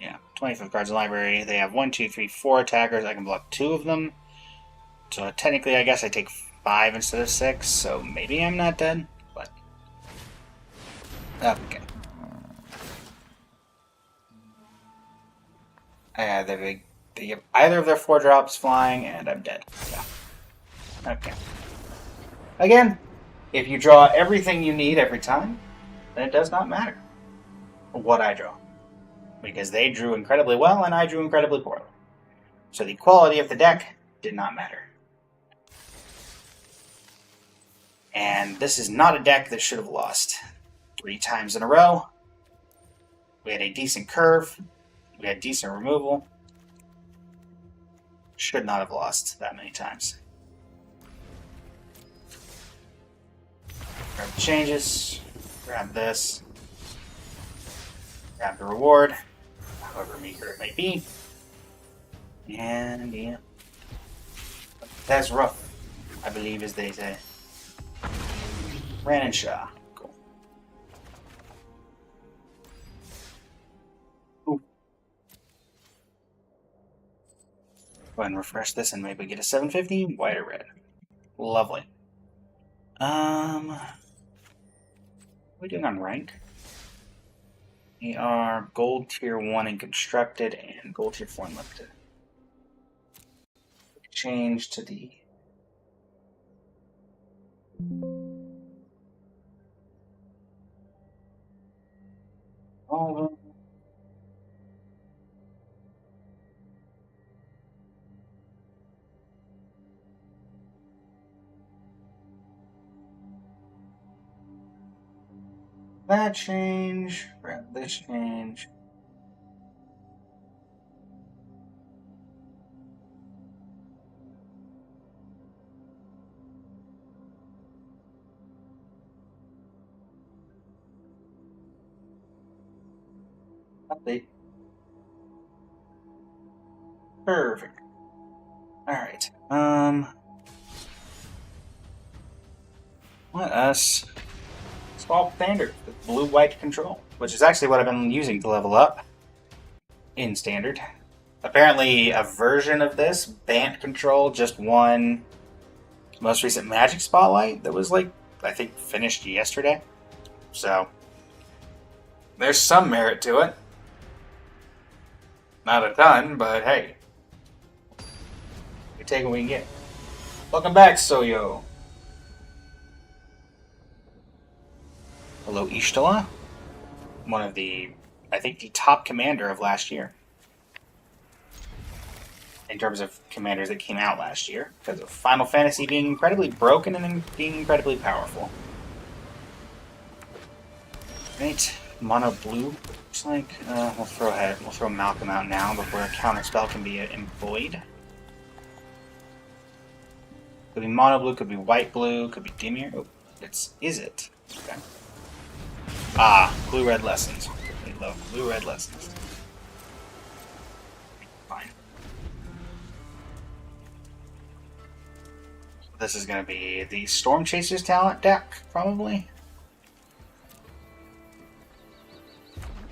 Yeah, 25 cards in the library. They have 1, 2, 3, 4 attackers. I can block 2 of them. So technically, I guess I take 5 instead of 6. So maybe I'm not dead, but okay. They give either of their 4 drops flying, and I'm dead. Yeah. Okay. Again, if you draw everything you need every time, then it does not matter what I draw. Because they drew incredibly well, and I drew incredibly poorly. So the quality of the deck did not matter. And this is not a deck that should have lost 3 times in a row. We had a decent curve. We had decent removal. Should not have lost that many times. Grab the changes. Grab this. Grab the reward, however meager it may be. And yeah. That's rough, I believe, as they say. Ran and Shaw. Cool. Ooh. Go ahead and refresh this and maybe get a 750. White or red. Lovely. What are we doing on rank? We are gold tier 1 in constructed and gold tier 4 in limited. Change to the all of them. That change, grab this change. Update. Perfect. Alright. Let us swap standard with blue-white control, which is actually what I've been using to level up in standard. Apparently, a version of this, Bant Control, just won most recent Magic Spotlight that was, like, I think finished yesterday. So, there's some merit to it. Not a ton, but hey. We take what we can get. Welcome back, Soyo. Hello, Ishtala. One of the, I think, the top commander of last year. In terms of commanders that came out last year. Because of Final Fantasy being incredibly broken and being incredibly powerful. Right, mono blue. Looks like we'll throw Malcolm out now before a counter spell can be employed. Could be mono blue, could be white blue, could be Dimir. Oh, is it? Okay. Ah, blue red lessons. We love blue red lessons. Fine. This is going to be the Storm Chasers talent deck, probably.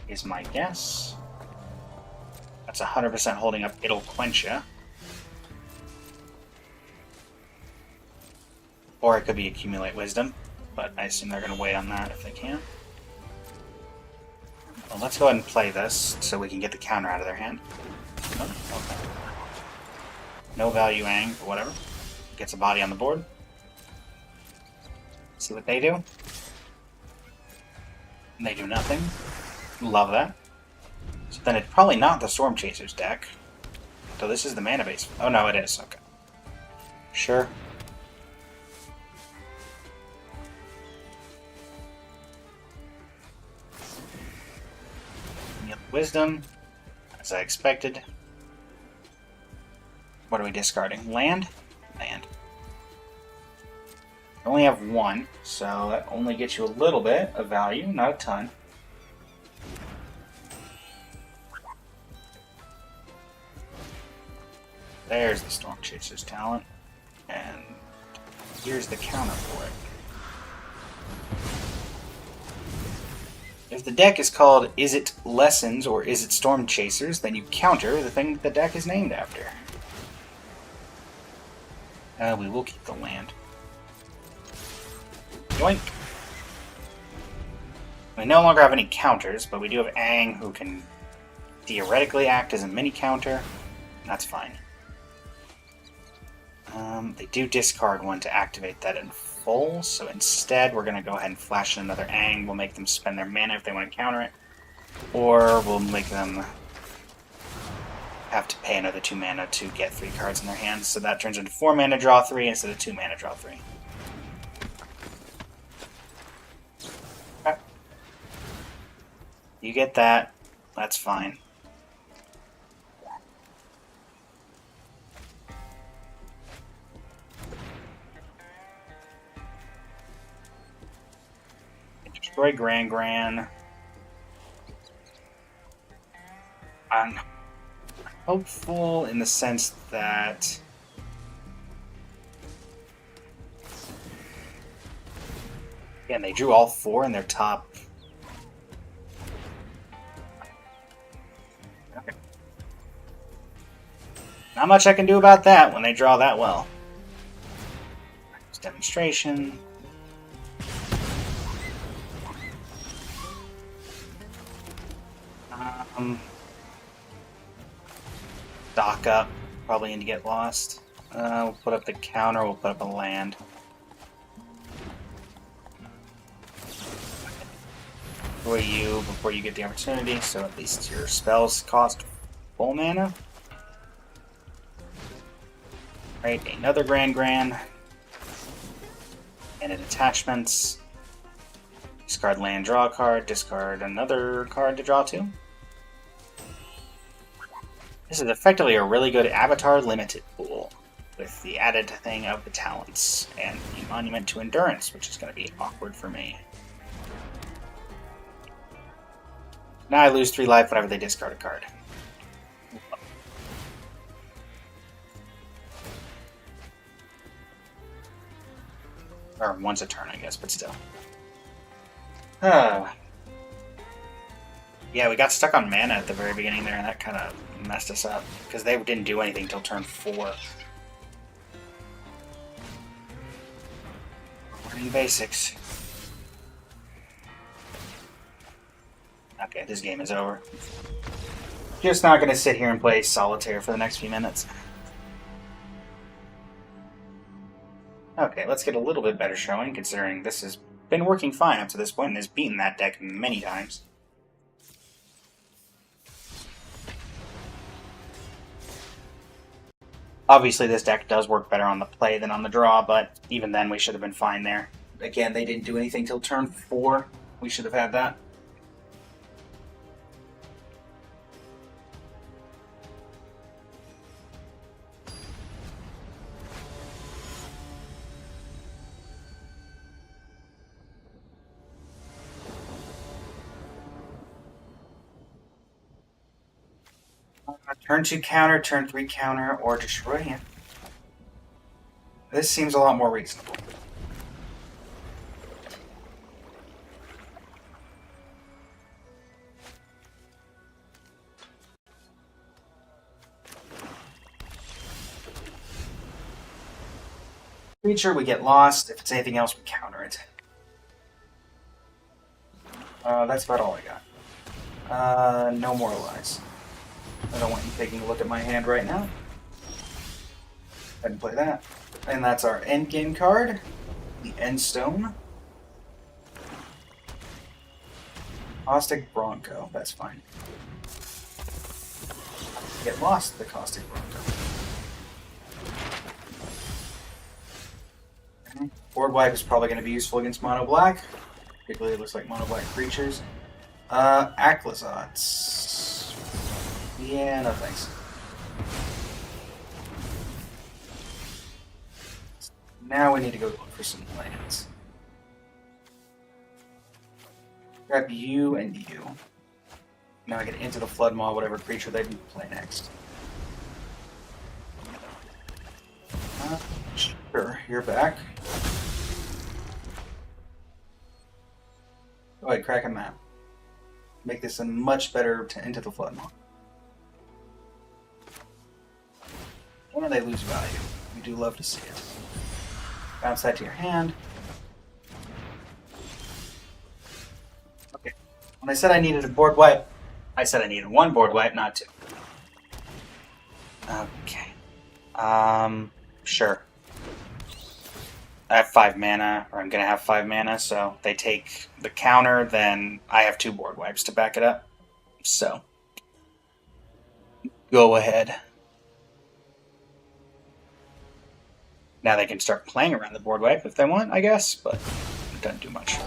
Is my guess. That's 100% holding up It'll Quench Ya. Or it could be Accumulate Wisdom, but I assume they're going to wait on that if they can. Well, let's go ahead and play this so we can get the counter out of their hand. Oh, okay. No value Aang, but whatever. Gets a body on the board. See what they do. They do nothing. Love that. So then it's probably not the Storm Chasers deck. So this is the mana base. Oh no, it is. Okay. Sure. Yep, Wisdom, as I expected. What are we discarding? Land? Land. I only have one, so that only gets you a little bit of value, not a ton. There's the Storm Chasers talent, and here's the counter for it. If the deck is called Is It Lessons or Is It Storm Chasers, then you counter the thing that the deck is named after. We will keep the land. Yoink! We no longer have any counters, but we do have Aang, who can theoretically act as a mini counter. That's fine. They do discard one to activate that in full, so instead we're going to go ahead and flash in another Aang. We'll make them spend their mana if they want to counter it, or we'll make them have to pay another 2 mana to get 3 cards in their hands, so that turns into 4 mana draw 3 instead of 2 mana draw 3. Okay. You get that, that's fine. destroy Grand Gran. I'm hopeful in the sense that again, they drew all 4 in their top. Okay. Not much I can do about that when they draw that well. Demonstration. Dock up. Probably need to get lost. We'll put up the counter. We'll put up a land. For you before you get the opportunity, so at least your spells cost full mana. Right, another Grand Gran. And attachments. Discard land, draw a card, discard another card to draw 2. This is effectively a really good Avatar Limited pool, with the added thing of the talents, and the Monument to Endurance, which is going to be awkward for me. Now I lose 3 life whenever they discard a card. Or once a turn, I guess, but still. Yeah, we got stuck on mana at the very beginning there, and that kind of messed us up, because they didn't do anything until turn 4. Learning basics. Okay, this game is over. Just not going to sit here and play solitaire for the next few minutes. Okay, let's get a little bit better showing, considering this has been working fine up to this point and has beaten that deck many times. Obviously, this deck does work better on the play than on the draw, but even then we should have been fine there. Again, they didn't do anything till turn 4. We should have had that. Turn 2 counter, turn 3 counter, or destroy him. This seems a lot more reasonable. Creature, we get lost. If it's anything else, we counter it. That's about all I got. No more lies. I don't want you taking a look at my hand right now. Go ahead and play that. And that's our endgame card, the Endstone. Caustic Bronco, that's fine. Get lost, the Caustic Bronco. Okay. Board wipe is probably going to be useful against mono black. Particularly, it looks like mono black creatures. Aclazotz. Yeah, no thanks. Now we need to go look for some lands. Grab you and you. Now I get into the Flood Maw, whatever creature they play next. Sure, you're back. Go ahead, crack a map. Make this a much better into the Flood Maw. When they lose value, we do love to see it. Bounce that to your hand. Okay. When I said I needed a board wipe, I said I needed 1 board wipe, not 2. Okay. Sure. I have 5 mana, or I'm gonna have 5 mana, so they take the counter, then I have 2 board wipes to back it up. So, go ahead. Now they can start playing around the board wipe if they want, I guess, but it doesn't do much.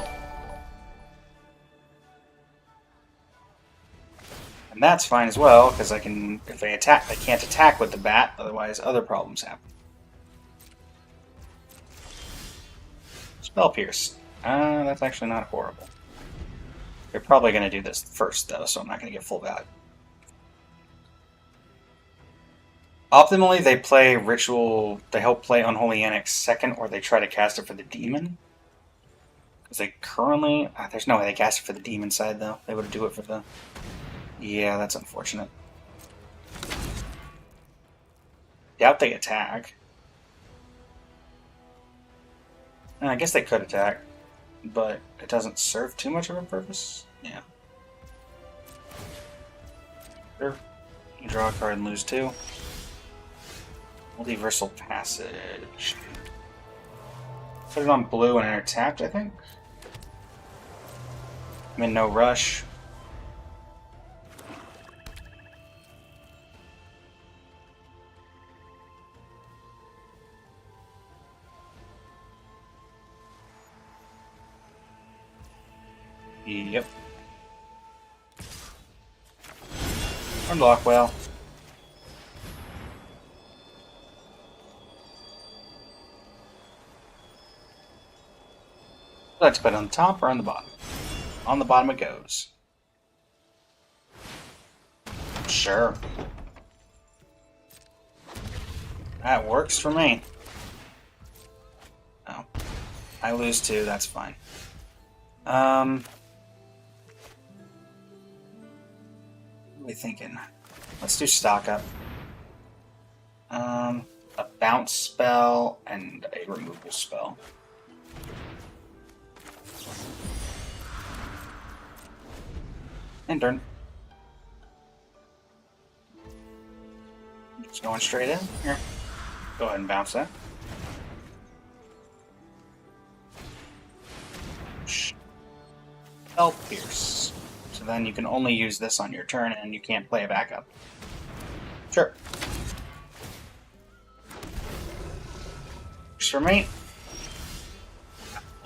And that's fine as well, because I can, if they attack, they can't attack with the bat, otherwise other problems happen. Spell Pierce. That's actually not horrible. They're probably going to do this first, though, so I'm not going to get full value. Optimally, they play Ritual... They help play Unholy Annex second, or they try to cast it for the Demon. Because they currently... there's no way they cast it for the Demon side, though. They would do it for the... Yeah, that's unfortunate. Doubt they attack. I guess they could attack, but it doesn't serve too much of a purpose. Yeah. Sure. You draw a card and lose 2. Multiversal Passage. Put it on blue and enter tapped, I think. I'm in no rush. Yep. Unlock well. Let's put it on the top or on the bottom. On the bottom it goes. Sure. That works for me. Oh. I lose 2, that's fine. What are we thinking? Let's do stock up. A bounce spell and a removal spell. And turn. Just going straight in. Here. Go ahead and bounce that. Spell Pierce. So then you can only use this on your turn and you can't play a backup. Sure. Works for me.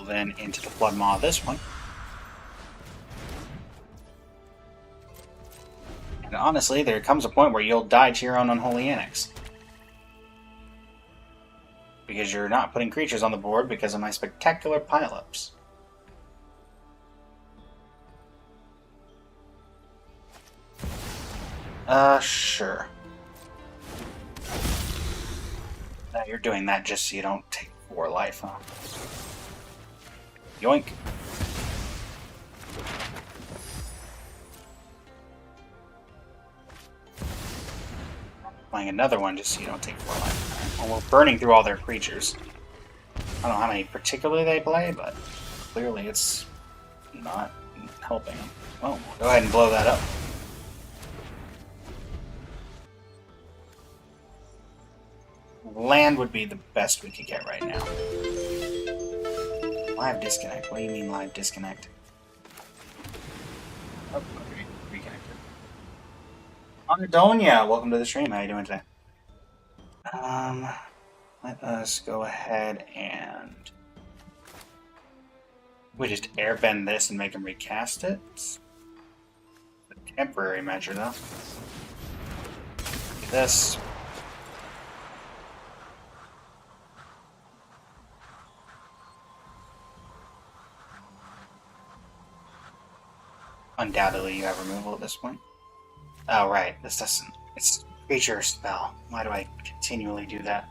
Then into the Blood Maw this one. And honestly, there comes a point where you'll die to your own Unholy Annex. Because you're not putting creatures on the board because of my spectacular pile-ups. Sure. Now you're doing that just so you don't take 4 life, huh? Yoink. Playing another one just so you don't take 4 life. Well, we're burning through all their creatures. I don't know how many particularly they play, but clearly it's not helping them. Well, go ahead and blow that up. Land would be the best we could get right now. Live disconnect? What do you mean live disconnect? Oh, okay. Reconnected. Anadonia, welcome to the stream. How are you doing today? Let us go ahead and... we just airbend this and make him recast it. A temporary measure, though. This... undoubtedly, you have removal at this point. Oh, right. This doesn't... it's creature spell. Why do I continually do that?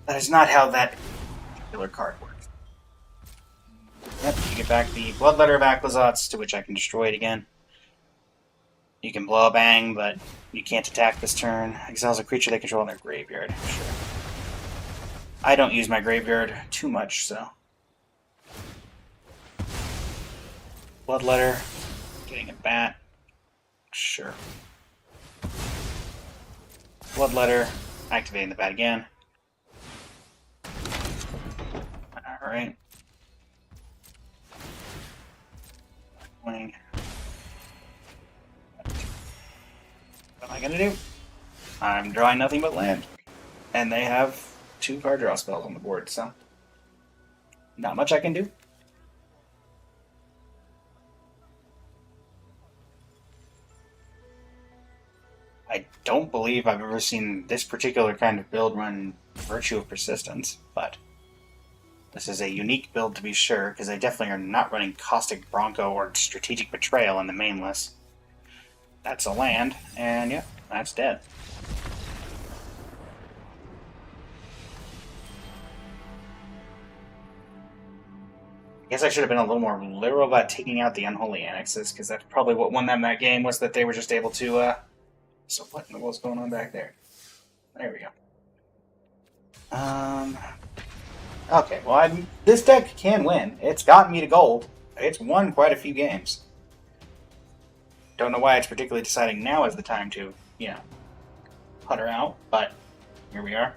That is not how that particular card works. Yep, you get back the Bloodletter of Aclazotz, to which I can destroy it again. You can blow a bang, but you can't attack this turn. Exiles a creature they control in their graveyard. Sure. I don't use my graveyard too much, so... Bloodletter, getting a bat, sure. Bloodletter, activating the bat again. Alright. Wing. What am I gonna do? I'm drawing nothing but land. And they have 2 card draw spells on the board, so... not much I can do. I don't believe I've ever seen this particular kind of build run Virtue of Persistence, but This is a unique build to be sure, because they definitely are not running Caustic Bronco or Strategic Betrayal in the main list. That's a land, and yep, that's dead. I guess I should have been a little more literal about taking out the Unholy Annexes, because that's probably what won them that game, was that they were just able to, So what in the world's going on back there? There we go. Okay, well, this deck can win. It's gotten me to gold. It's won quite a few games. Don't know why it's particularly deciding now is the time to, you know, putter out, but here we are.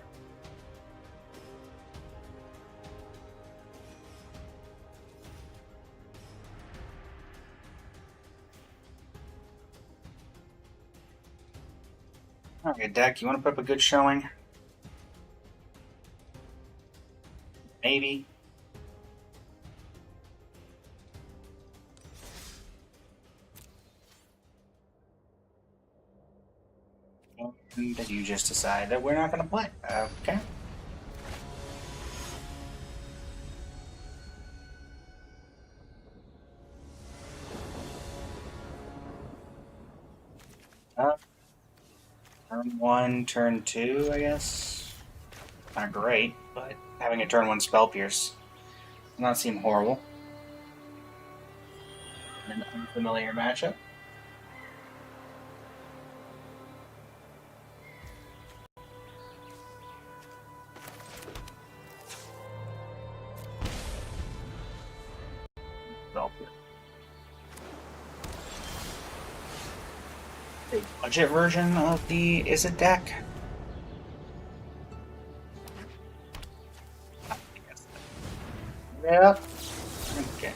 Alright, deck, you want to put up a good showing? Maybe. And you just decide that we're not going to play. Okay. Turn 1, turn 2, I guess. Not great, but having a turn 1 Spell Pierce does not seem horrible. An unfamiliar matchup. Spell Pierce. A budget version of the Izzet deck. Yep. Okay.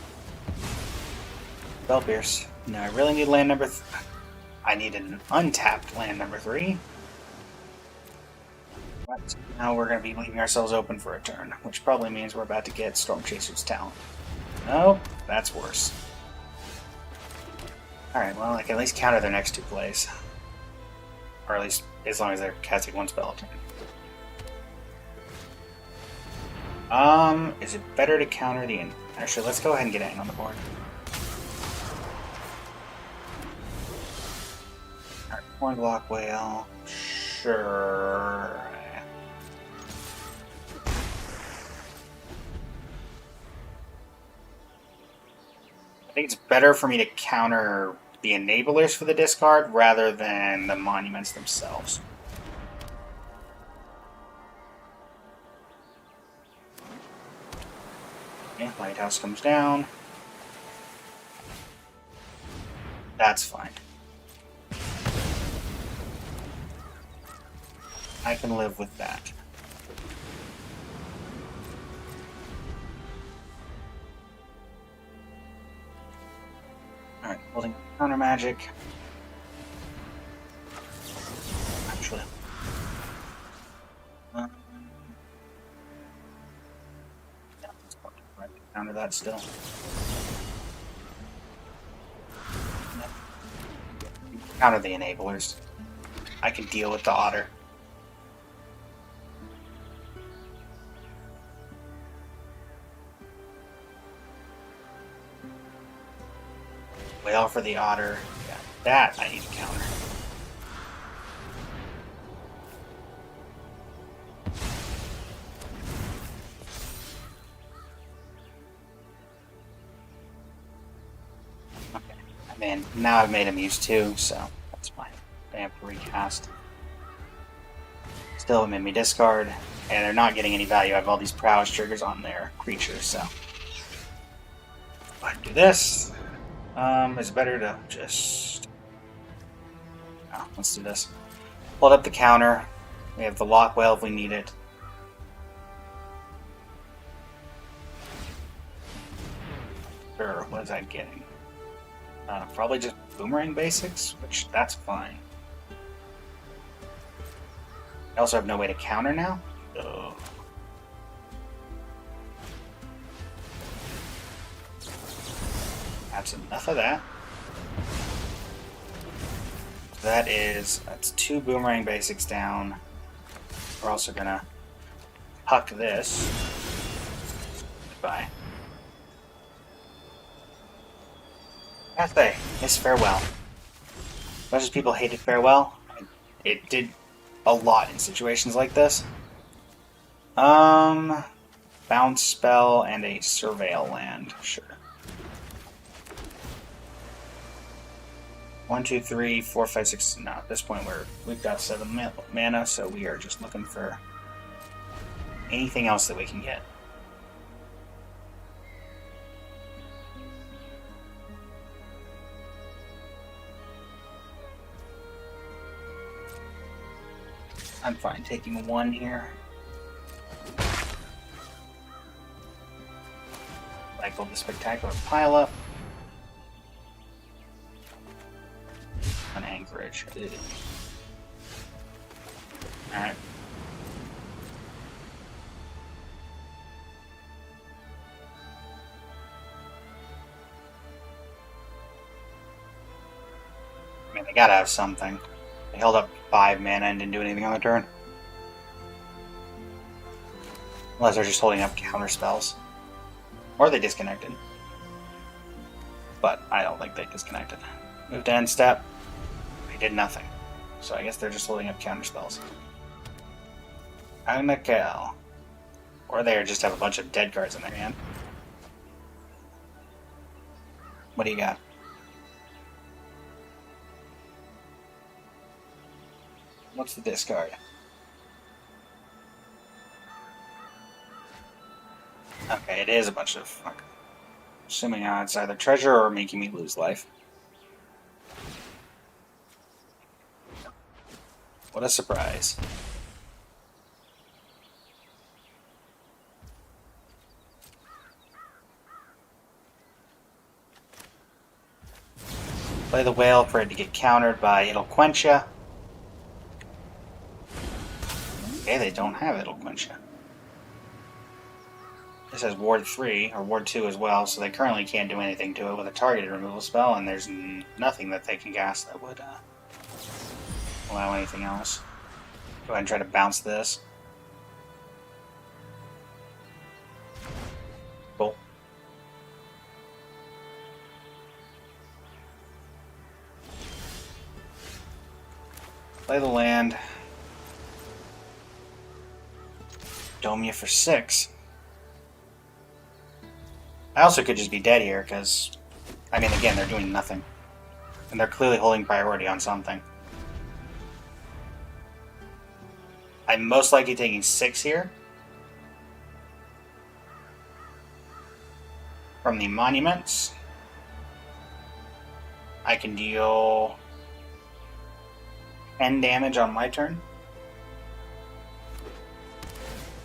Spell Pierce. No, I really need land number. I need an untapped land number 3. But now we're going to be leaving ourselves open for a turn, which probably means we're about to get Storm Chaser's Talent. Nope, that's worse. Alright, well, I can at least counter their next 2 plays. Or at least, as long as they're casting 1 spell a turn. Is it better to counter the... Actually, let's go ahead and get in on the board. Alright, Hornblock Whale. Sure... I think it's better for me to counter the enablers for the discard rather than the monuments themselves. Okay, Lighthouse comes down. That's fine. I can live with that. Alright, holding counter magic. Actually. Yeah, counter that still. Counter the enablers. I can deal with the otter. Whale for the otter. Yeah, that I need to counter. Okay. And then now I've made him use 2, so that's fine. They have to recast. Still made me discard, and they're not getting any value. I have all these prowess triggers on their creatures, so. Go ahead and do this. It's better to just... Oh, let's do this. Hold up the counter. We have the Lock Whale if we need it. Sure, what is that getting? Probably just Boomerang Basics, which that's fine. I also have no way to counter now. Ugh. That's enough of that. That's 2 Boomerang Basics down. We're also gonna huck this. by. I have to say, it's Farewell. As much as people hated Farewell, it did a lot in situations like this. Bounce spell and a Surveil land, sure. 1, 2, 3, 4, 5, 6. No, at this point we've got 7 mana, so we are just looking for anything else that we can get. I'm fine taking 1 here. Cycle the Spectacular Pileup. An Anchorage. Alright. I mean, they gotta have something. They held up 5 mana and didn't do anything on the turn. Unless they're just holding up counter spells. Or they disconnected. But I don't think they disconnected. Moved to end step. They did nothing. So I guess they're just holding up counter spells. Agnakel. Or they just have a bunch of dead cards in their hand. What do you got? What's the discard? Okay, it is a bunch of... Assuming it's either treasure or making me lose life. What a surprise. Play the whale for it to get countered by It'll Quench Ya. Okay, they don't have It'll Quench Ya. This has Ward 3, or Ward 2 as well, so they currently can't do anything to it with a targeted removal spell, and there's nothing that they can cast that would allow anything else. Go ahead and try to bounce this. Cool. Play the land. Dome you for 6. I also could just be dead here, because, I mean, again, they're doing nothing. And they're clearly holding priority on something. I'm most likely taking 6 here. From the monuments. I can deal 10 damage on my turn.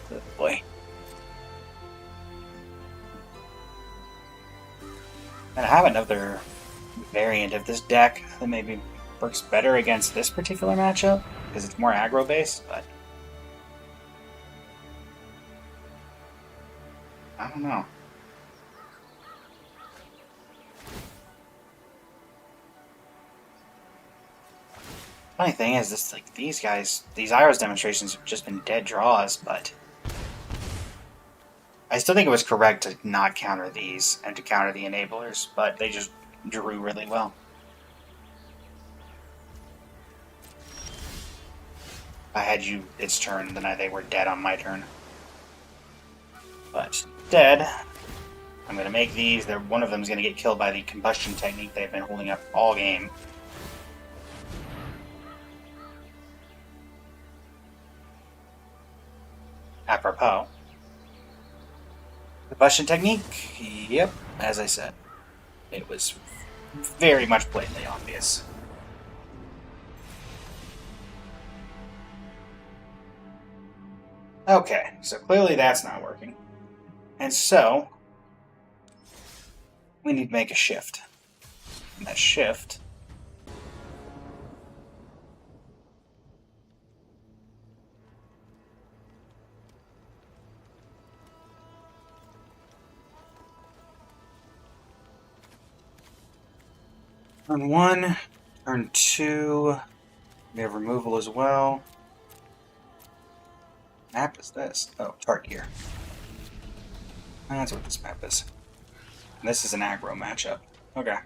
Good boy. And I have another variant of this deck that maybe works better against this particular matchup, because it's more aggro based, but I don't know. Funny thing is, this like these guys, these Iros demonstrations have just been dead draws, but I still think it was correct to not counter these and to counter the enablers, but they just drew really well. If I had you its turn, then they were dead on my turn. But dead, I'm going to make these. One of them is going to get killed by the combustion technique they've been holding up all game. Apropos. Combustion technique? Yep, as I said. It was very much blatantly obvious. Okay, so clearly that's not working. And so, we need to make a shift. And that shift turn 1, turn 2, we have removal as well. Map is this? Oh, Target here. That's what this map is. This is an aggro matchup. Okay.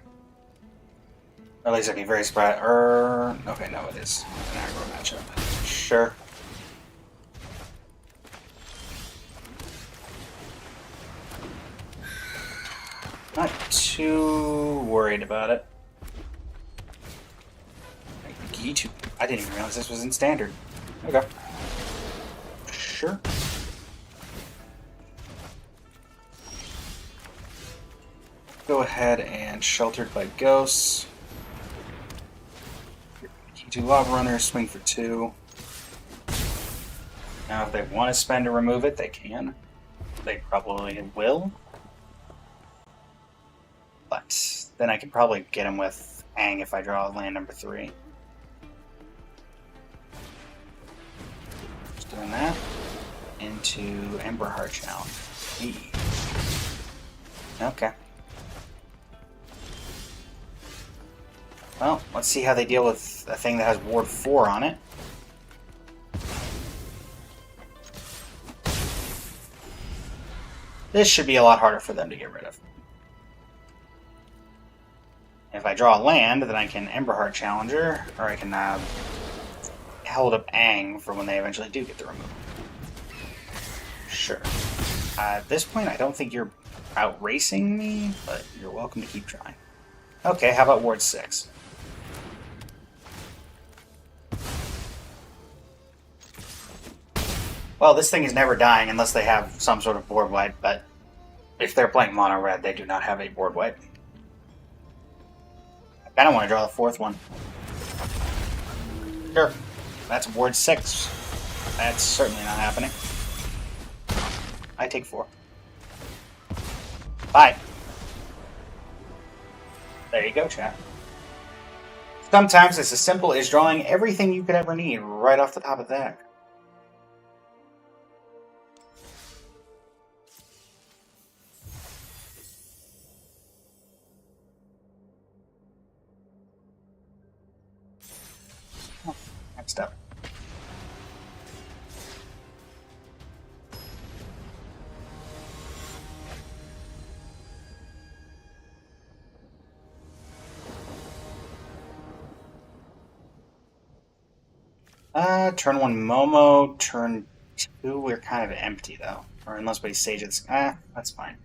Or at least I'd be very surprised. Okay, no, it is an aggro matchup. Sure. Not too worried about it. Gitu. I didn't even realize this was in standard. Okay. Sure. Go ahead and Sheltered by Ghosts. Gitu Lava Runner, swing for 2. Now, if they want to spend to remove it, they can. They probably will. But then I could probably get him with Aang if I draw land number 3. Just doing that. Into Emberheart Challenge. E. Okay. Well, let's see how they deal with a thing that has Ward 4 on it. This should be a lot harder for them to get rid of. If I draw a land, then I can Emberheart Challenger, or I can hold up Aang for when they eventually do get the removal. Sure. At this point, I don't think you're outracing me, but you're welcome to keep trying. Okay, how about Ward 6? Well, this thing is never dying unless they have some sort of board wipe, but if they're playing mono red, they do not have a board wipe. I kind of want to draw the 4th one. Sure. That's Ward 6. That's certainly not happening. I take 4. Bye. There you go, chat. Sometimes it's as simple as drawing everything you could ever need right off the top of the deck. Next up. Turn 1 Momo, turn 2 we're kind of empty though. Or unless we Sage it's that's fine.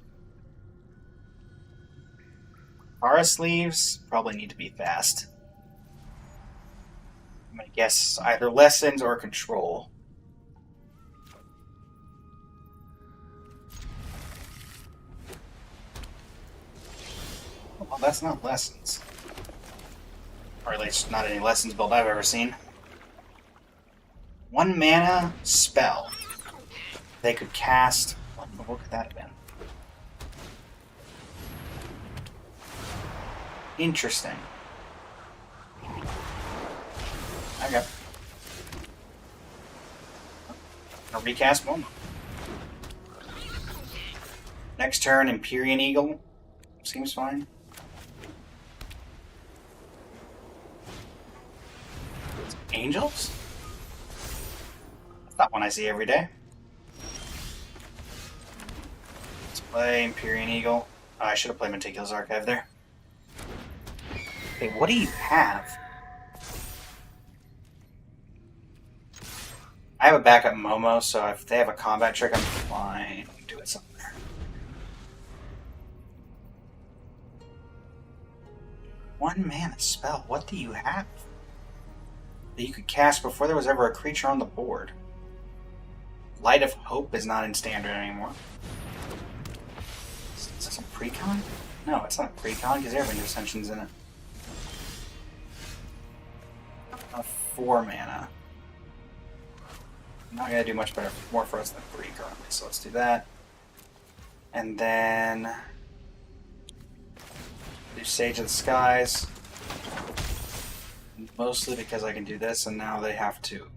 Aura Sleeves probably need to be fast. I'm gonna guess either Lessons or Control. Well, that's not Lessons. Or at least not any Lessons build I've ever seen. 1 mana spell. They could cast. What could that have been? Interesting. Okay. I'll recast Momo. Next turn, Empyrean Eagle. Seems fine. Angels? That's not one I see every day. Let's play Empyrean Eagle. Oh, I should have played Meticulous Archive there. Okay, what do you have? I have a backup Momo, so if they have a combat trick, I'm fine. Do it somewhere. One mana spell. What do you have that you could cast before there was ever a creature on the board? Light of Hope is not in standard anymore. Is this a precon? No, it's not a precon because Airwind Ascension's in it. 4 mana. Not gonna do much better, more for us than 3 currently, so let's do that. And then do Sage of the Skies. Mostly because I can do this, and now they have to.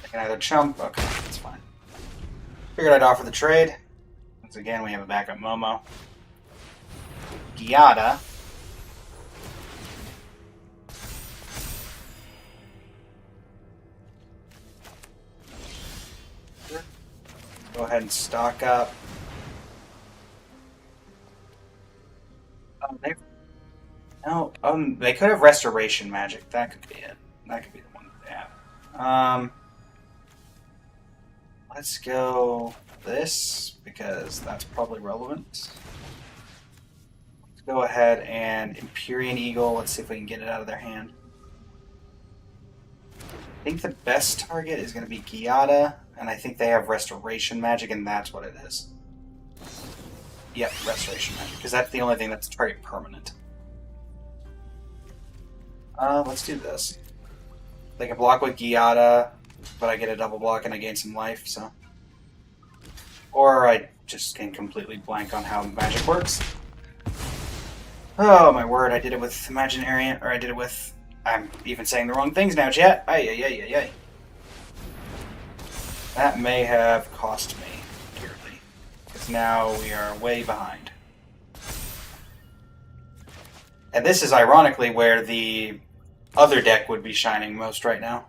They can either chump. Okay, that's fine. Figured I'd offer the trade. Once again, we have a backup Momo. Giada. Go ahead and stock up. They no, they could have restoration magic. That could be it. That could be the one that they have. Let's go this because that's probably relevant. Let's go ahead and Empyrean Eagle. Let's see if we can get it out of their hand. I think the best target is going to be Giada, and I think they have restoration magic, and that's what it is. Yep, restoration magic, because that's the only thing that's target permanent. Let's do this. They can block with Giada, but I get a double block and I gain some life, so... Or I just can completely blank on how magic works. Oh my word, I did it with Imaginarian, or I did it with... I'm even saying the wrong things now, chat. Ay. That may have cost me dearly, because now we are way behind. And this is ironically where the other deck would be shining most right now.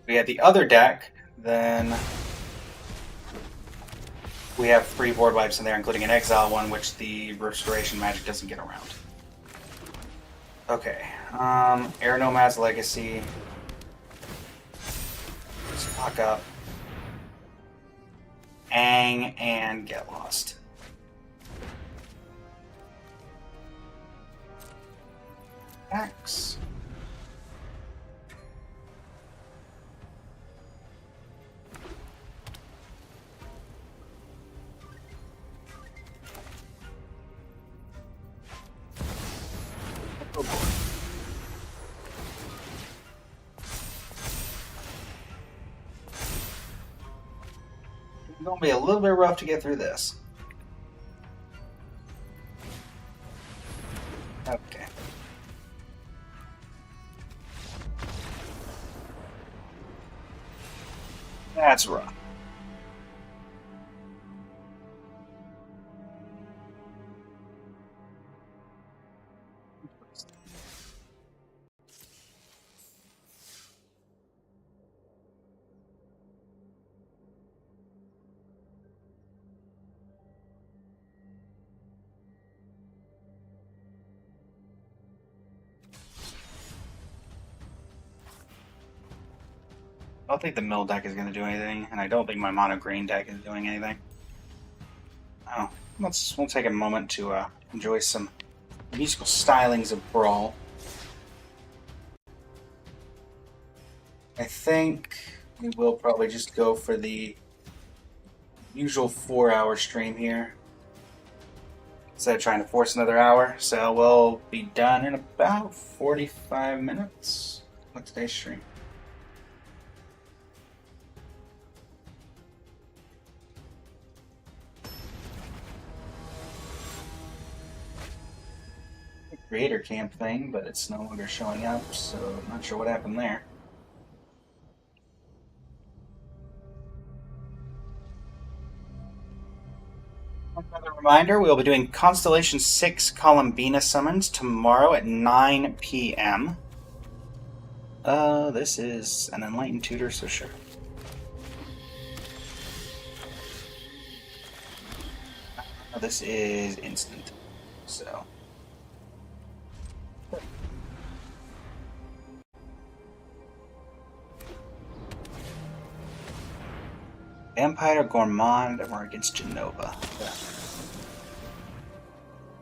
We had the other deck, then we have 3 board wipes in there, including an exile one, which the restoration magic doesn't get around. Okay, Air Nomad's Legacy. Stock up. Ang and Get Lost. X. Oh boy. It's going to be a little bit rough to get through this. Okay. That's rough. I don't think the mill deck is going to do anything, and I don't think my mono green deck is doing anything. Oh, we'll take a moment to enjoy some musical stylings of Brawl. I think we will probably just go for the usual 4-hour stream here, instead of trying to force another hour. So we'll be done in about 45 minutes with today's stream. Creator camp thing, but it's no longer showing up, so I'm not sure what happened there. Another reminder, we'll be doing Constellation 6 Columbina summons tomorrow at 9 p.m. This is an Enlightened Tutor, so sure. This is instant, so... Vampire Gourmand, and we're against Genova.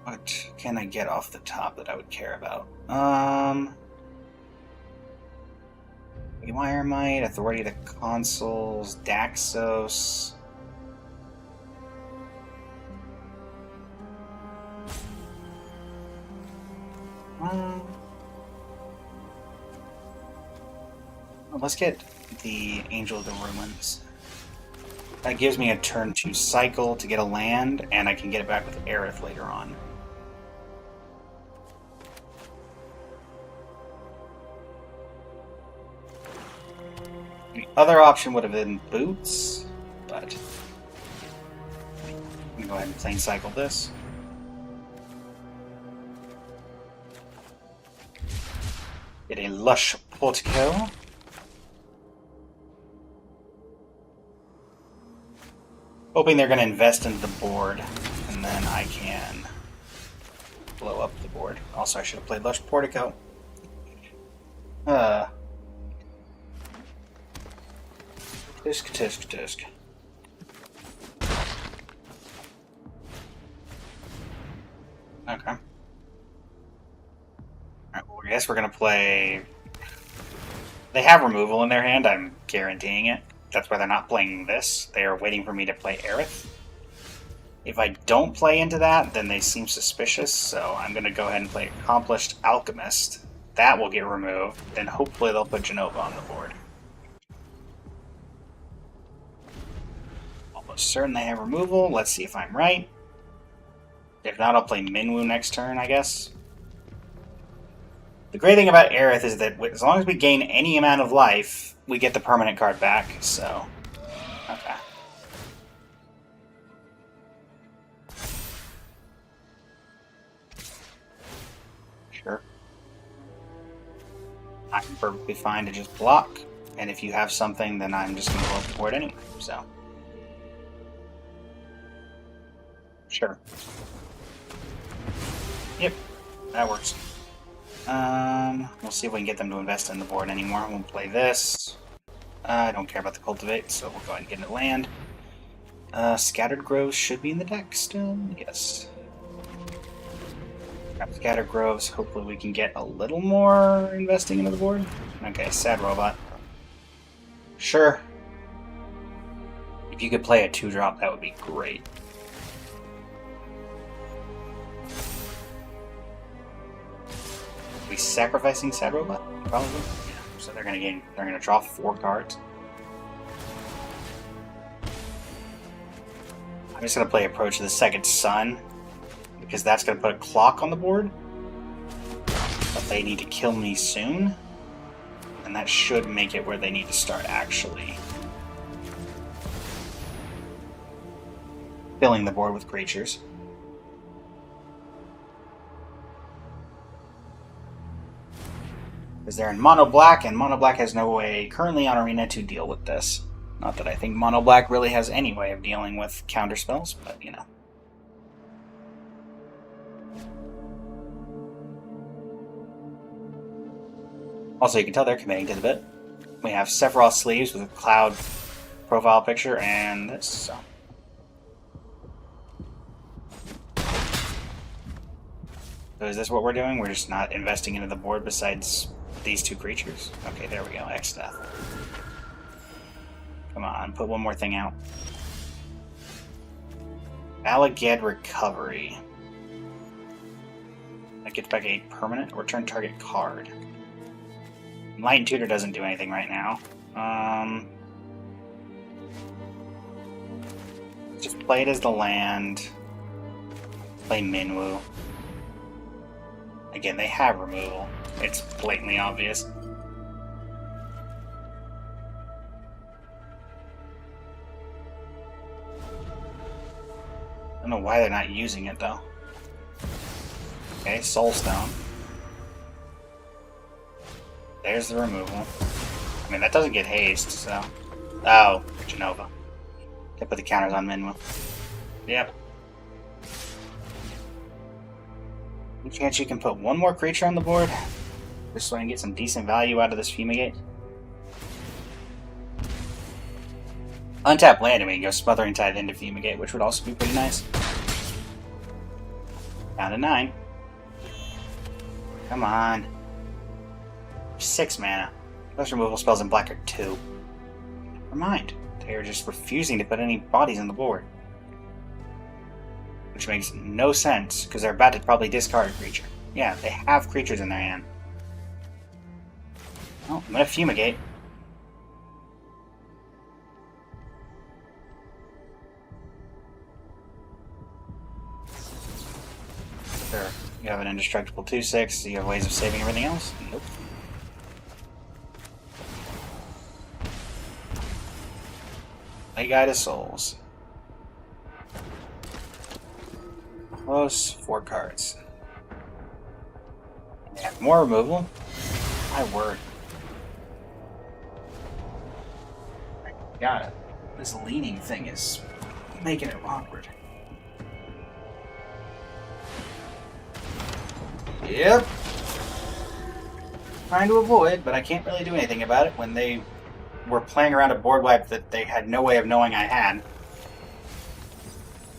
What can I get off the top that I would care about? Wiremite, Authority of the Consuls, Daxos. Let's get the Angel of the Ruins. That gives me a turn 2 cycle to get a land, and I can get it back with Aerith later on. The other option would have been Boots, but I'm gonna go ahead and plain cycle this. Get a Lush Portico. Hoping they're going to invest into the board, and then I can blow up the board. Also, I should have played Lush Portico. Tisk. Okay. Alright, well, I guess we're gonna play... They have removal in their hand, I'm guaranteeing it. That's why they're not playing this. They are waiting for me to play Aerith. If I don't play into that, then they seem suspicious, so I'm gonna go ahead and play Accomplished Alchemist. That will get removed, then hopefully they'll put Jenova on the board. Almost certain they have removal. Let's see if I'm right. If not, I'll play Minwu next turn, I guess. The great thing about Aerith is that as long as we gain any amount of life, we get the permanent card back, so... Okay. Sure. I'm perfectly fine to just block, and if you have something, then I'm just going to blow up the board anyway, so... Sure. Yep, that works. We'll see if we can get them to invest in the board anymore. We'll play this. I don't care about the Cultivate, so we'll go ahead and get it land. Scattered Groves should be in the deck still, yes. Grab Scattered Groves, hopefully we can get a little more investing into the board. Okay, Sad Robot. Sure. If you could play a 2-drop, that would be great. Are we sacrificing Sad Robot? Probably. Yeah. So they're gonna draw 4 cards. I'm just gonna play Approach to the Second Sun, because that's gonna put a clock on the board. But they need to kill me soon. And that should make it where they need to start actually filling the board with creatures. Because they're in mono black, and mono black has no way currently on Arena to deal with this. Not that I think mono black really has any way of dealing with counter spells, but you know. Also, you can tell they're committing to the bit. We have Sephiroth sleeves with a cloud profile picture, and this. So. So is this what we're doing? We're just not investing into the board besides these 2 creatures? Okay, there we go. X-Death. Come on, put one more thing out. Alleged Recovery. That gets back a permanent. Return target card. Enlightened Tutor doesn't do anything right now. Just play it as the land. Play Minwu. Again, they have removal. It's blatantly obvious. I don't know why they're not using it, though. Okay, Soulstone. There's the removal. I mean, that doesn't get haste, so... Oh, Jenova. They put the counters on Minwu. Yep. Any chance you can put one more creature on the board? Just so I can get some decent value out of this Fumigate? Untap land and we can go Smothering Tithe into Fumigate, which would also be pretty nice. Down to 9. Come on. 6 mana. Those removal spells in black are 2. Never mind. They are just refusing to put any bodies on the board. Which makes no sense, because they're about to probably discard a creature. Yeah, they have creatures in their hand. Oh, I'm gonna Fumigate. Sure. You have an indestructible 2/6, you have ways of saving everything else? Nope. Play Guide of Souls. Close, 4 cards. Yeah, more removal? My word. Got it. This leaning thing is making it awkward. Yep. Trying to avoid, but I can't really do anything about it when they were playing around a board wipe that they had no way of knowing I had.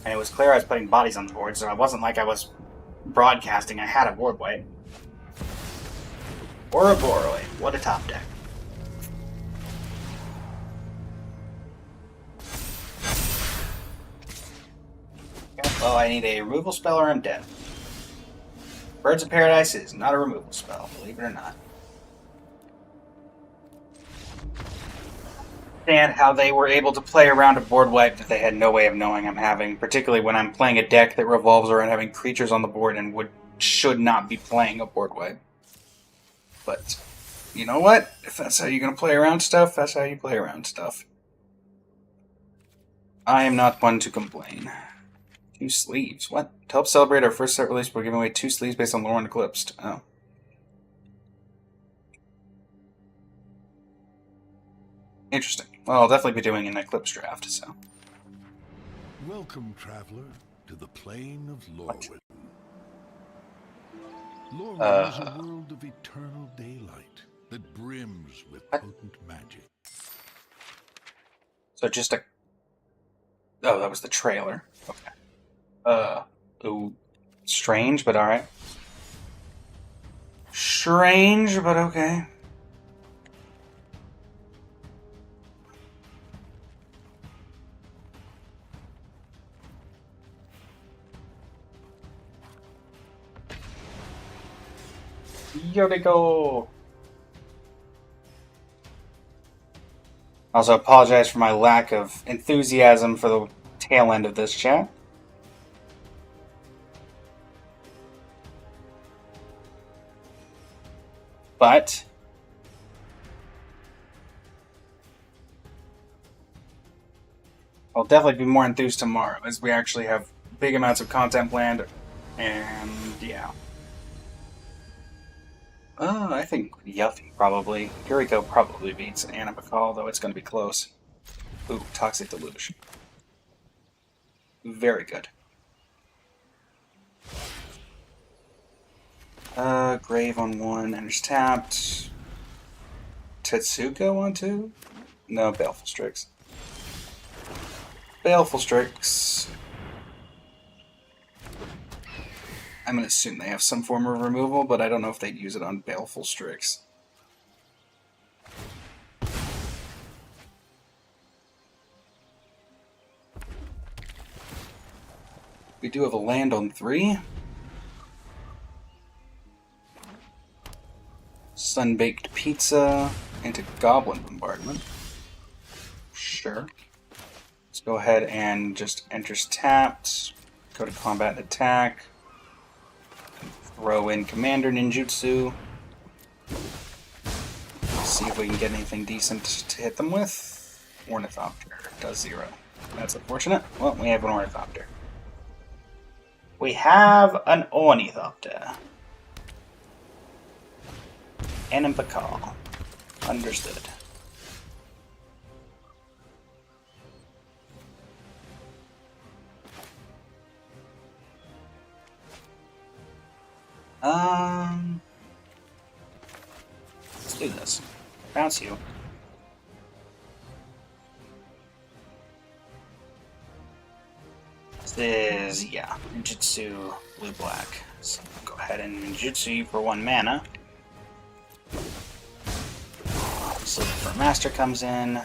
And it was clear I was putting bodies on the board, so it wasn't like I was broadcasting I had a board wipe. Or a Boroi. What a top deck. Well, I need a removal spell or I'm dead. Birds of Paradise is not a removal spell, believe it or not. Understand how they were able to play around a board wipe that they had no way of knowing I'm having, particularly when I'm playing a deck that revolves around having creatures on the board and should not be playing a board wipe. But you know what? If that's how you're going to play around stuff, that's how you play around stuff. I am not one to complain. 2 sleeves. What? To help celebrate our first set release, we're giving away 2 sleeves based on Lore and Eclipsed. Oh. Interesting. Well, I'll definitely be doing an Eclipse draft, so. Welcome, traveler, to the plane of Lorwyn. Lorwyn is a world of eternal daylight that brims with potent magic. So just a... Oh, that was the trailer. Okay. Ooh, strange, but alright. Strange, but okay. Yoriko! Also apologize for my lack of enthusiasm for the tail end of this chat. But I'll definitely be more enthused tomorrow, as we actually have big amounts of content planned, and yeah. I think Yuffie probably. Yuriko probably beats Anna Bacall, though it's going to be close. Ooh, Toxic Deluge. Very good. Grave on 1, enters tapped. Tetsuko on 2? No, Baleful Strix. Baleful Strix. I'm going to assume they have some form of removal, but I don't know if they'd use it on Baleful Strix. We do have a land on 3. Sun-baked pizza into Goblin Bombardment. Sure. Let's go ahead and just enters tapped. Go to combat and attack. Throw in Commander Ninjutsu. See if we can get anything decent to hit them with. Ornithopter does 0. That's unfortunate. Well, we have an Ornithopter. We have an Ornithopter. Anna Bacall. Understood. Let's do this. Bounce you. This is, yeah, Ninjutsu blue-black. So go ahead and Ninjutsu you for 1 mana. Sleep for Master comes in.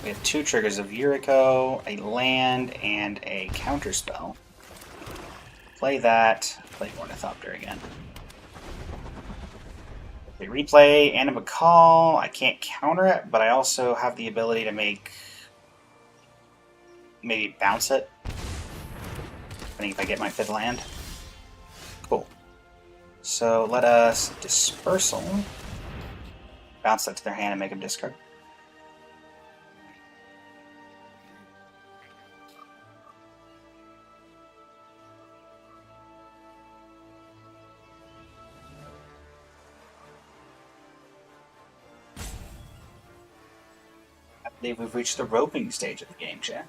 We have 2 triggers of Yuriko, a land, and a counterspell. Play that. Play Ornithopter again. If we replay Anna Bacall, I can't counter it, but I also have the ability to make... maybe bounce it. Depending if I get my 5th land. Cool. So let us Dispersal. Bounce that to their hand and make them discard. I believe we've reached the roping stage of the game, chat.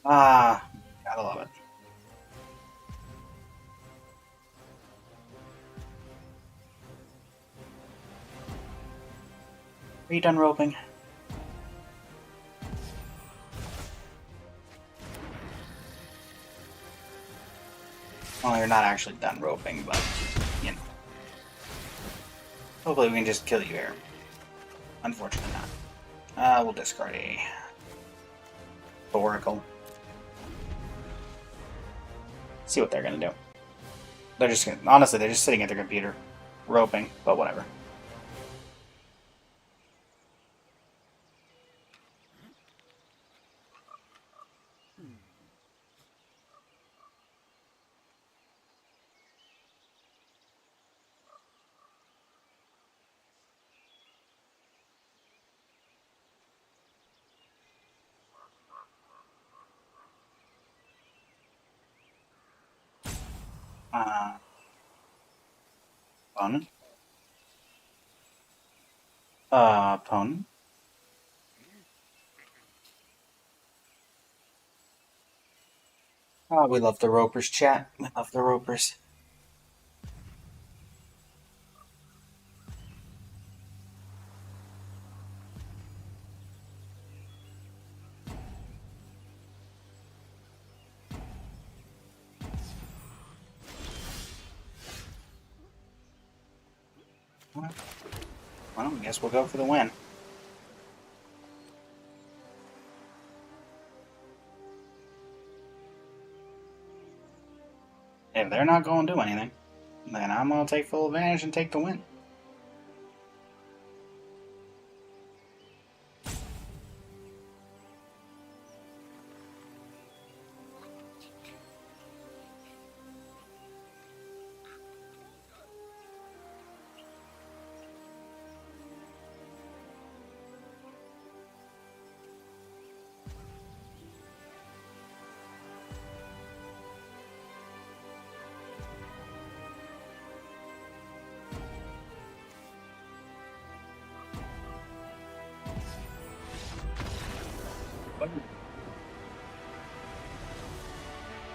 Ah, gotta love it. Are you done roping? Well, you're not actually done roping, but, you know. Hopefully we can just kill you here. Unfortunately not. We'll discard a Oracle. See what they're gonna do. They're just gonna, honestly, they're just sitting at their computer, roping, but whatever. Opponent. Opponent. Oh, we love the ropers, chat. We love the ropers. Well, I guess we'll go for the win. If they're not going to do anything, then I'm going to take full advantage and take the win.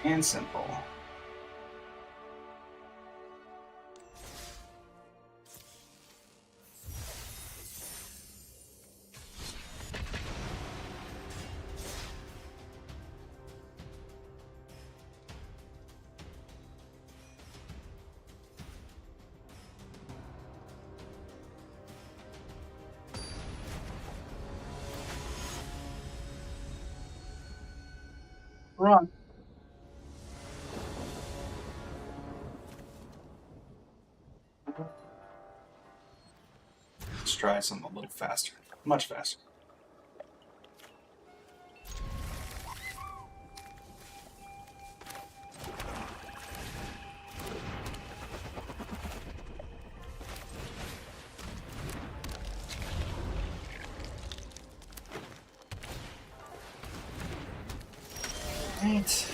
And simple. Run. Let's try something a little faster. Much faster. Right.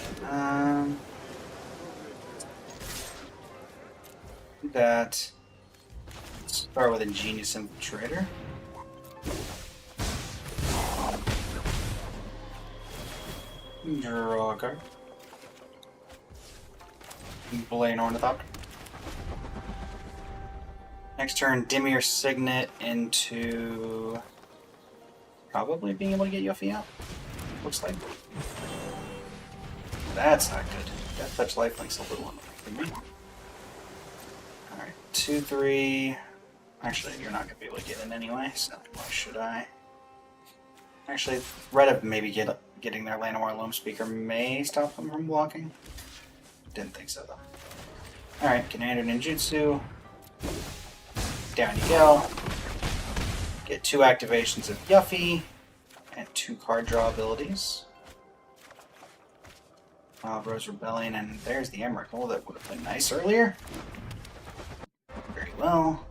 That. Start with Ingenious Infiltrator. Draw a card. Blaine Ornithopter. Next turn, Dimir Signet into probably being able to get Yuffie out. Looks like. That's not good. Death Touch Lifelink's a little unlikely. Alright, 2-3. Actually, you're not going to be able to get in anyway, so why should I? Actually, Red Up maybe getting their Llanowar Loam Speaker may stop them from blocking. Didn't think so, though. Alright, Commander Ninjutsu. Down you go. Get 2 activations of Yuffie, and 2 card draw abilities. Rose Rebellion, and there's the Emrakul. That would have been nice earlier. Very well.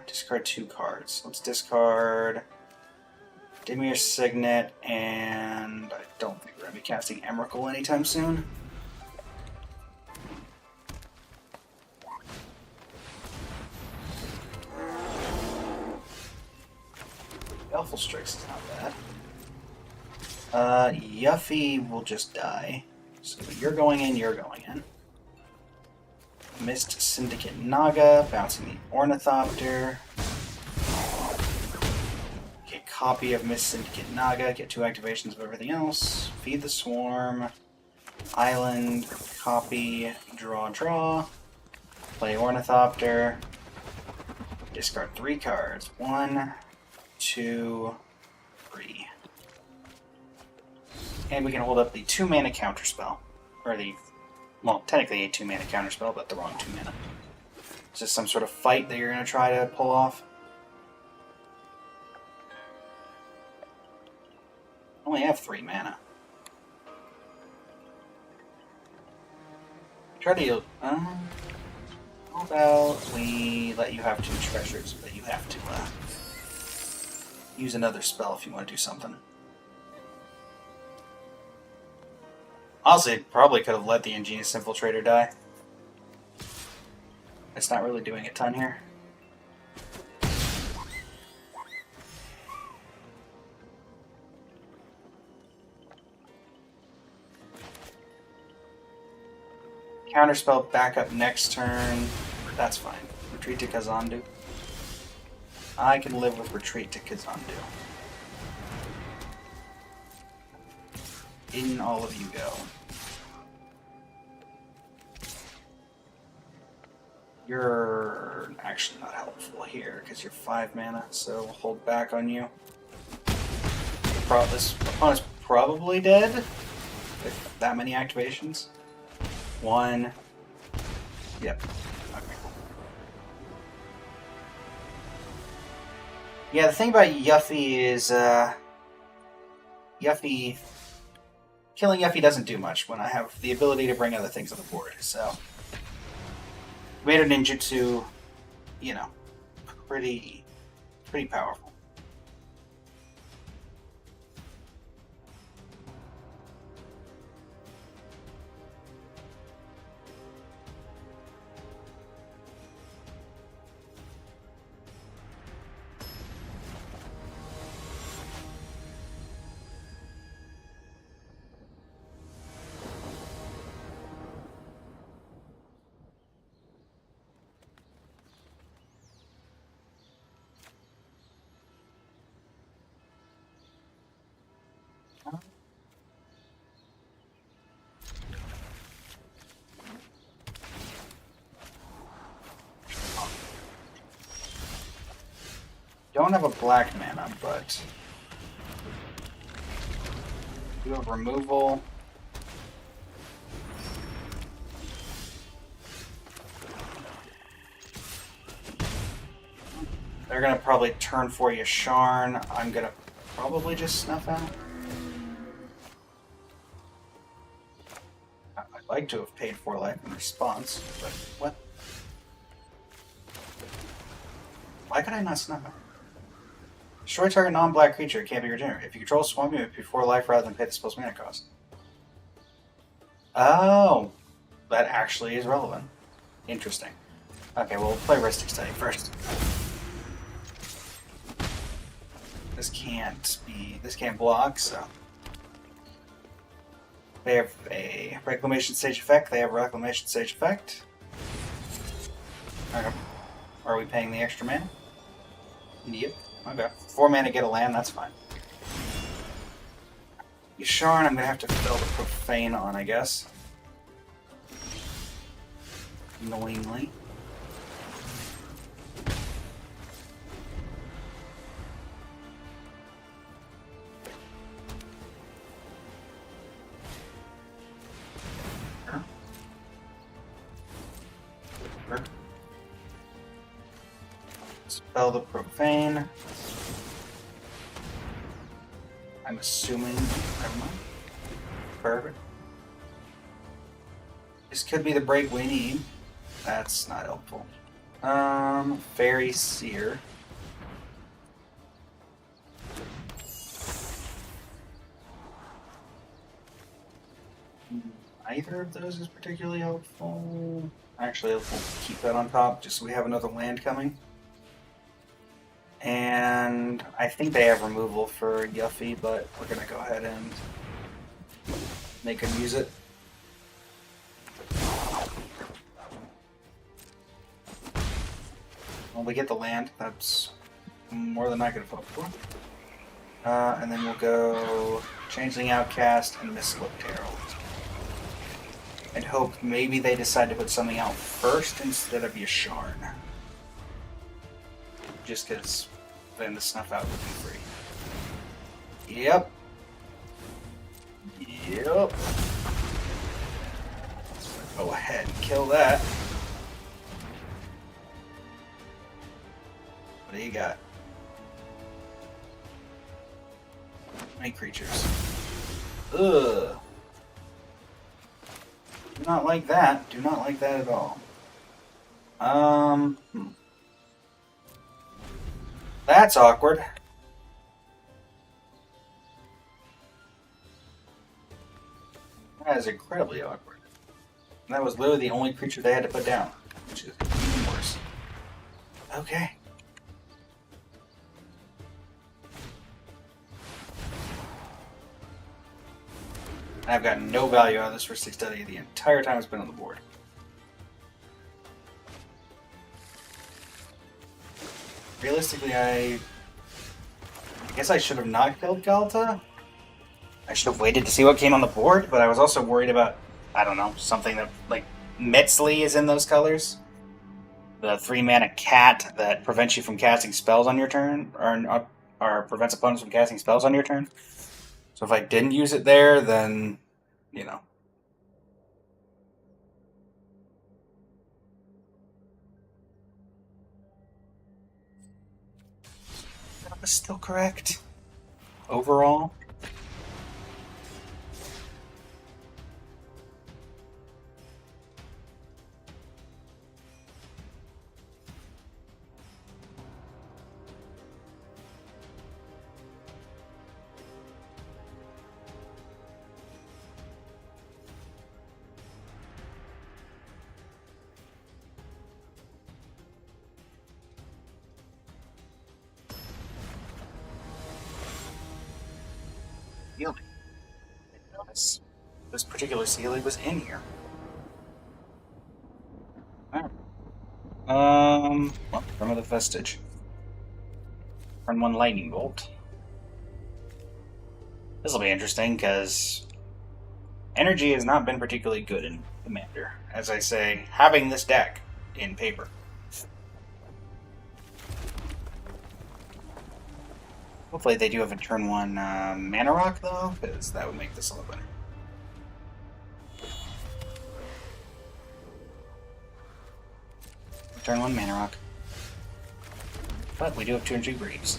Discard 2 cards. Let's discard Dimir Signet, and I don't think we're going to be casting Emrakul anytime soon. Elful Strix is not bad. Yuffie will just die. So you're going in, you're going in. Mist Syndicate Naga, bouncing the Ornithopter. Get copy of Mist Syndicate Naga, get 2 activations of everything else. Feed the Swarm. Island, copy, draw. Play Ornithopter. Discard 3 cards. 1, 2, 3. And we can hold up the 2-mana counterspell. Or the, well, technically a 2-mana counterspell, but the wrong 2 mana. Is this some sort of fight that you're going to try to pull off? I only have 3 mana. Try to... how about we let you have 2 treasures, but you have to use another spell if you want to do something. Honestly, probably could have let the Ingenious Infiltrator die. It's not really doing a ton here. Counterspell back up next turn. That's fine. Retreat to Kazandu. I can live with Retreat to Kazandu. In all of you go. You're actually not helpful here because you're 5 mana, so we'll hold back on you. This opponent's probably dead with that many activations. 1. Yep. Okay. Yeah, the thing about Yuffie is, killing Yuffie doesn't do much when I have the ability to bring other things on the board, so... Made a ninjutsu, you know, pretty powerful. Don't have a black mana, but do have removal. They're gonna probably turn for you, Sharn. I'm gonna probably just snuff out. I'd like to have paid 4 life in response, but what? Why could I not snuff out? Destroy target non-black creature. It can't be regenerated. If you control Swarm, you pay 4 life rather than pay the spell's mana cost. Oh, that actually is relevant. Interesting. Okay, well, we'll play Rhystic Study first. This can't block, so. They have a Reclamation Stage effect. They have a Reclamation Stage effect. Okay. Are we paying the extra mana? Yep. Okay. 4 mana, get a land, that's fine. Yasharn, I'm gonna have to fill the Profane on, I guess. Annoyingly. Spell the Profane. I'm assuming. Never mind. Perfect. This could be the break we need. That's not helpful. Fairy Seer. Neither of those is particularly helpful. Actually, we'll keep that on top just so we have another land coming. And I think they have removal for Yuffie, but we're gonna go ahead and make him use it. Well, we get the land. That's more than I could have hoped for. And then we'll go Changeling Outcast and Mistlook Herald. And hope maybe they decide to put something out first instead of Yasharn. Just because then the Snuff Out would be free. Yep. Yep. Go ahead and kill that. What do you got? Night creatures. Ugh. Do not like that. Do not like that at all. That's awkward. That is incredibly awkward. And that was literally the only creature they had to put down, which is even worse. Okay. I've got no value out of this for 6W the entire time it's been on the board. Realistically, I guess I should have not killed Galta. I should have waited to see what came on the board, but I was also worried about, I don't know, something that, like, Metzli is in those colors. The 3-mana cat that prevents you from casting spells on your turn, or prevents opponents from casting spells on your turn. So if I didn't use it there, then, you know. That was still correct. Overall. Sealy. I didn't notice this particular Sealy was in here. Alright. Well, from the Vestige. Run 1 Lightning Bolt. This will be interesting because energy has not been particularly good in Commander. As I say, having this deck in paper. Hopefully they do have a turn 1 Mana Rock, though, because that would make this a little better. Turn 1 Mana Rock. But we do have 2 Greaves.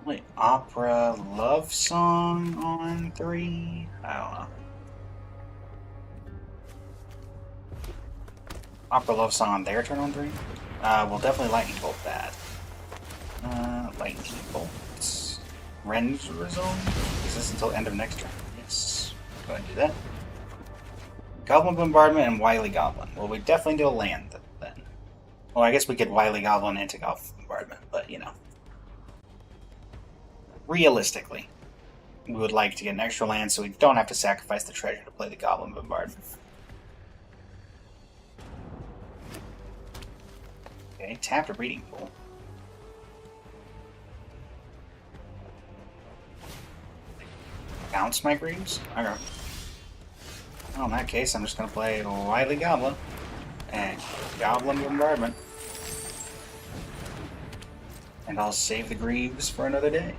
Wait, Opera Love Song on 3? I don't know. Opera Love Song on their turn on 3? We'll definitely Lightning Bolt that. Lightning Bolt. Ren's Resolve? Is this until end of next turn? Yes. Go ahead and do that. Goblin Bombardment and Wily Goblin. Well, we definitely do a land then. Well, I guess we could Wily Goblin into Goblin Bombardment, but you know. Realistically, we would like to get an extra land so we don't have to sacrifice the treasure to play the Goblin Bombardment. Okay, tapped a Breeding Pool. Bounce my Greaves? Okay. Well, in that case, I'm just going to play Wily Goblin and Goblin Bombardment. And I'll save the Greaves for another day.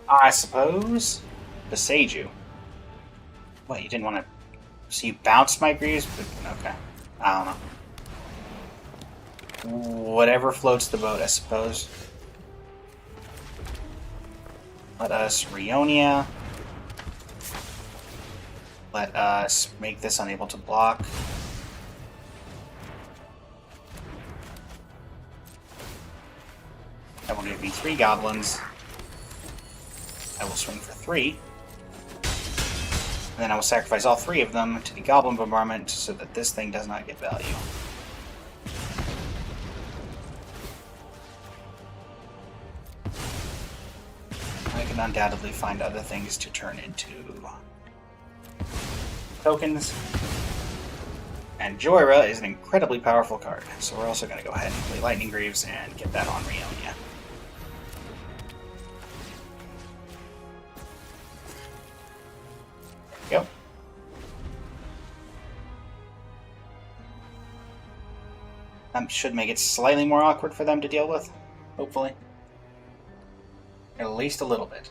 I suppose. Beseiju. What, you didn't want to... So you bounced my Greaves? Okay. I don't know. Whatever floats the boat, I suppose. Let us Rionia. Let us make this unable to block. That will give me 3 goblins. I will swing for 3. And then I will sacrifice all 3 of them to the Goblin Bombardment so that this thing does not get value. I can undoubtedly find other things to turn into tokens. And Joyra is an incredibly powerful card, so we're also going to go ahead and play Lightning Greaves and get that on Rionia. There we go. That should make it slightly more awkward for them to deal with, hopefully. At least a little bit.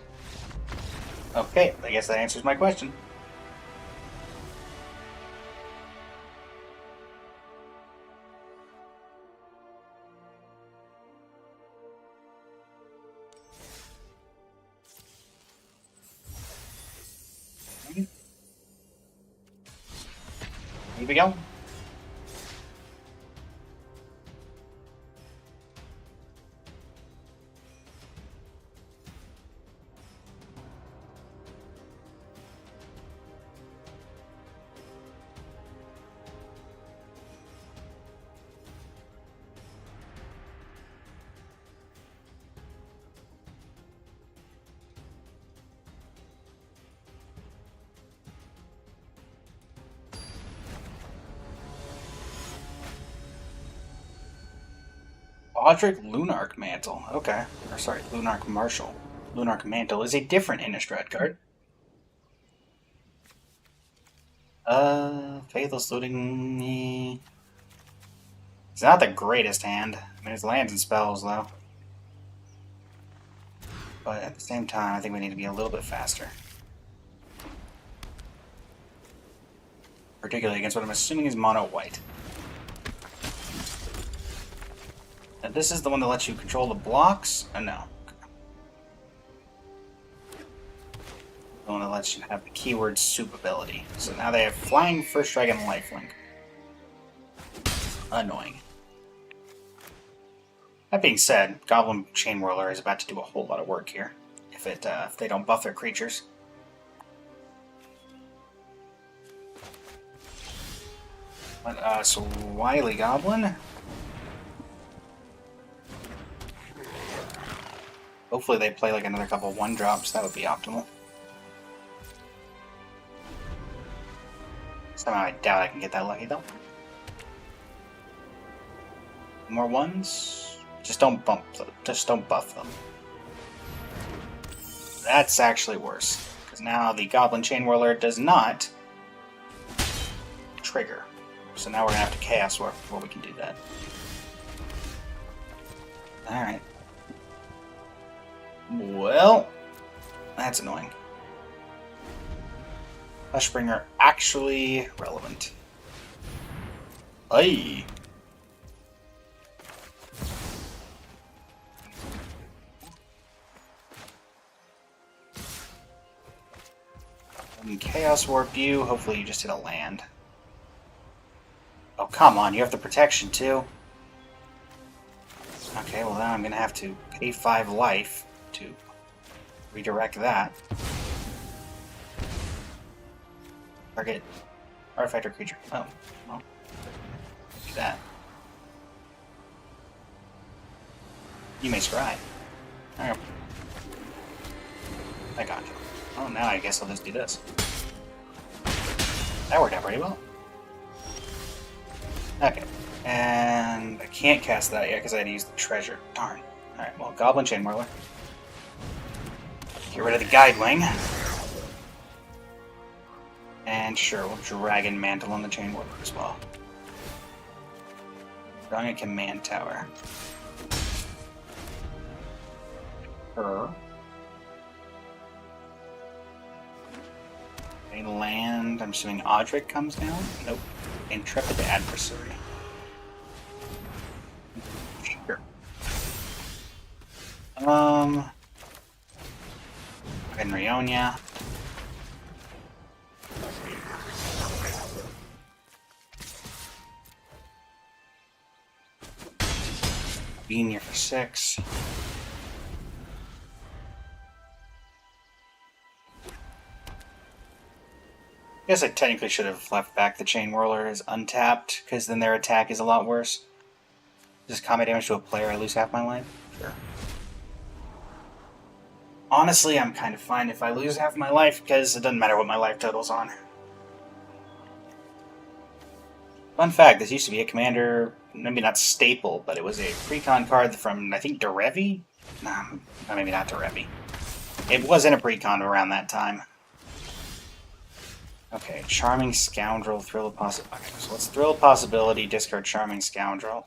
Okay, I guess that answers my question. Here we go. Audric Lunarch Mantle. Okay. Or sorry, Lunarch Marshal. Lunarch Mantle is a different Innistrad card. Faithless Looting. It's not the greatest hand. I mean, it's lands and spells, though. But at the same time, I think we need to be a little bit faster. Particularly against what I'm assuming is mono white. Now, this is the one that lets you control the blocks? Oh, no. The one that lets you have the keyword soup ability. So now they have Flying, First Dragon, Lifelink. Annoying. That being said, Goblin Chain Whirler is about to do a whole lot of work here. If they don't buff their creatures. But, so Wily Goblin. Hopefully they play like another couple 1-drops, that would be optimal. Somehow I doubt I can get that lucky though. More 1s? Just don't bump them. Just don't buff them. That's actually worse. Because now the Goblin Chain Whirler does not trigger. So now we're going to have to Chaos Warp before we can do that. Alright. Well, that's annoying. Hushbringer actually relevant. Aye. Chaos Warp you. Hopefully you just hit a land. Oh, come on. You have the protection, too. Okay, well, then I'm going to have to pay 5 life to redirect that. Target artifact or creature. Oh, well. Do that. You may scry. Alright. I got you. Oh, now I guess I'll just do this. That worked out pretty well. Okay. And I can't cast that yet because I had to use the treasure. Darn. Alright, well, Goblin Chain Whirler. Get rid of the Guide Wing. And sure, we'll Dragon Mantle on the Chain Whirler as well. Drawing a Command Tower. A land, I'm assuming Audric comes down? Nope. Intrepid Adversary. Sure. And Rionia. Being here for 6. guess I technically should have left back the Chain Whirler as untapped, because then their attack is a lot worse. Just combat damage to a player, I lose half my life? Sure. Honestly, I'm kind of fine if I lose half my life, because it doesn't matter what my life total's on. Fun fact, this used to be a commander, maybe not staple, but it was a precon card from, I think, Derevi? Nah, maybe not Derevi. It was in a precon around that time. Okay, Charming Scoundrel, Thrill of Possibility. Okay, so let's Thrill of Possibility, discard Charming Scoundrel.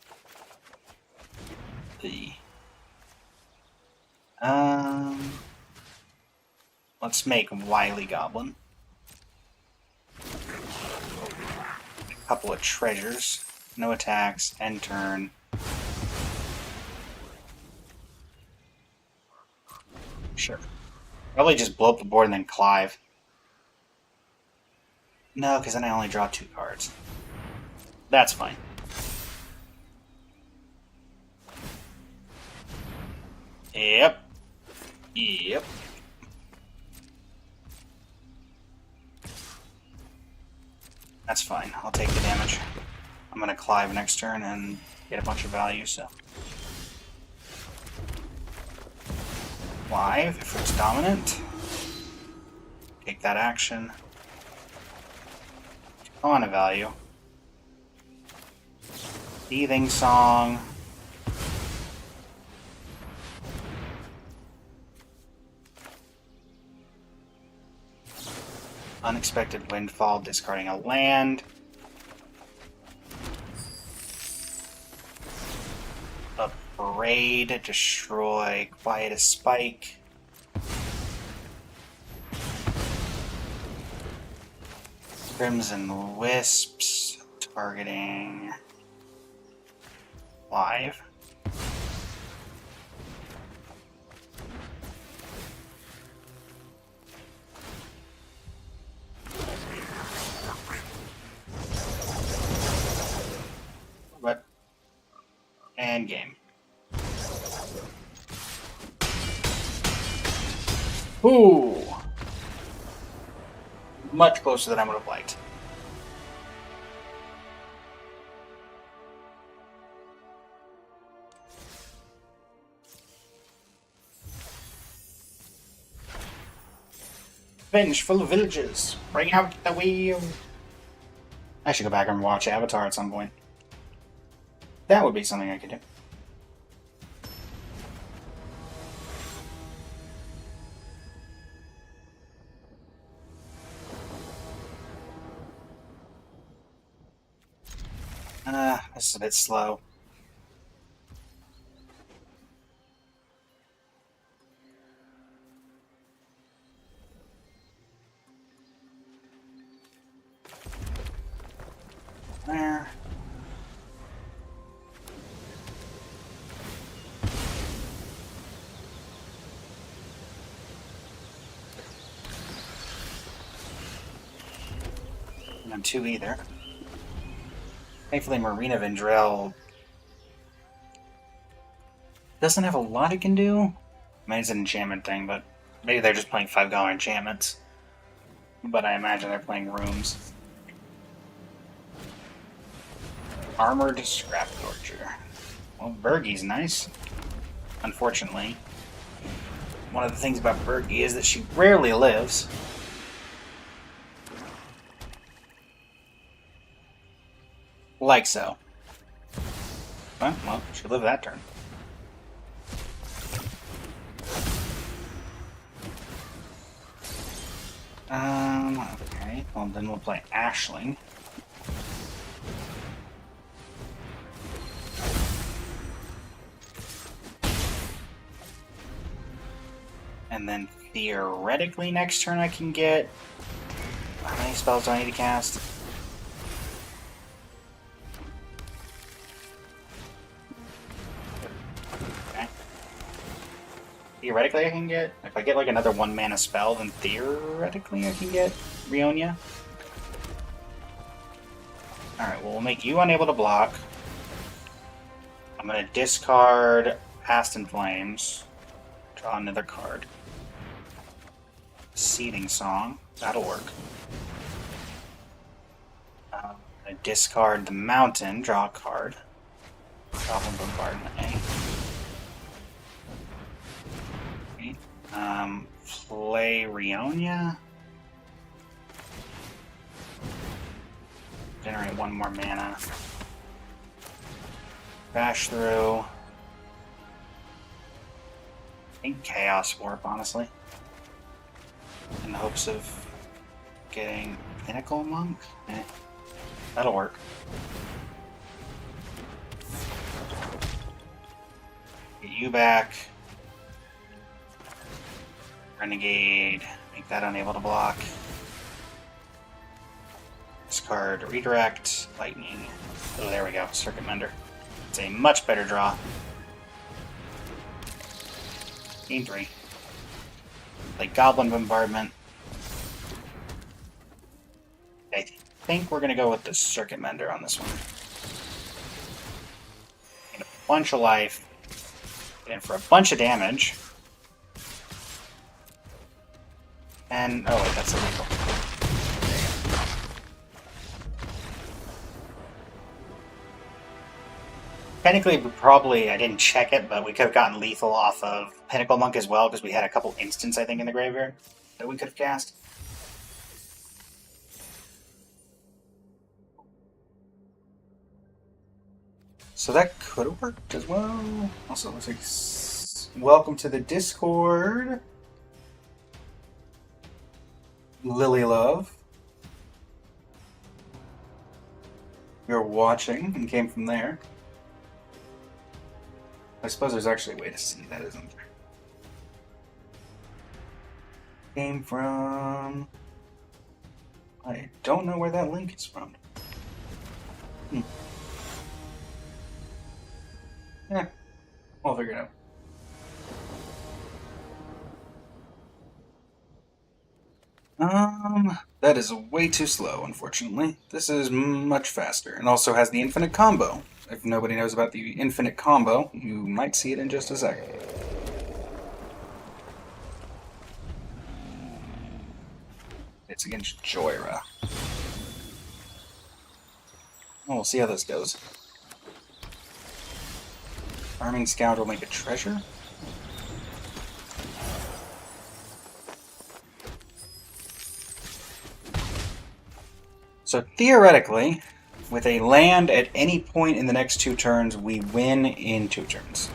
Let's make Wily Goblin. A couple of treasures. No attacks. End turn. Sure. Probably just blow up the board and then Clive. No, because then I only draw 2 cards. That's fine. Yep. Yep. That's fine. I'll take the damage. I'm going to Clive next turn and get a bunch of value, so. Clive, if it's dominant. Take that action. On a value. Seething Song. Unexpected Windfall, discarding a land. A Parade, destroy Quiet as Spike. Crimson Wisps, targeting Live. But and game. Ooh. Much closer than I would have liked. Vengeful villages. Bring out the wheel. I should go back and watch Avatar at some point. That would be something I could do. This is a bit slow. There. Not 2 either. Thankfully, Marina Vendrell doesn't have a lot it can do. I mean, it's an enchantment thing, but maybe they're just playing $5 enchantments. But I imagine they're playing rooms. Armored Scrap Torture. Well, Bergie's nice. Unfortunately. One of the things about Bergie is that she rarely lives. Like so. Well, she lived that turn. Okay. Well, then we'll play Ashling. And then theoretically next turn I can get... How many spells do I need to cast? Okay. Theoretically I can get... If I get like another 1 mana spell, then theoretically I can get Rionia. Alright, well we'll make you unable to block. I'm going to discard Past in Flames. Draw another card. Seething Song. That'll work. I discard the mountain, draw a card. Goblin Bombardment A. Okay. Play Rionia. Generate one more mana. Bash through. I think Chaos Warp, honestly. In the hopes of getting Pinnacle Monk? That'll work. Get you back. Renegade. Make that unable to block. Discard Redirect. Lightning. Oh, there we go. Circuit Mender. It's a much better draw. Game 3. Play Goblin Bombardment. I think we're going to go with the Circuit Mender on this one. Get a bunch of life. Get in for a bunch of damage. And, oh wait, that's illegal. Technically, we probably, I didn't check it, but we could have gotten lethal off of Pinnacle Monk as well, because we had a couple instants, I think, in the graveyard that we could have cast. So that could have worked as well. Also, looks like welcome to the Discord, Lily Love. You're watching and came from there. I suppose there's actually a way to see that, isn't there? Came from... I don't know where that link is from. Yeah, we'll figure it out. That is way too slow, unfortunately. This is much faster, and also has the infinite combo. If nobody knows about the infinite combo, you might see it in just a second. It's against Joyra. Well, we'll see how this goes. Farming Scout will make a treasure. So theoretically, with a land at any point in the next 2 turns, we win in 2 turns.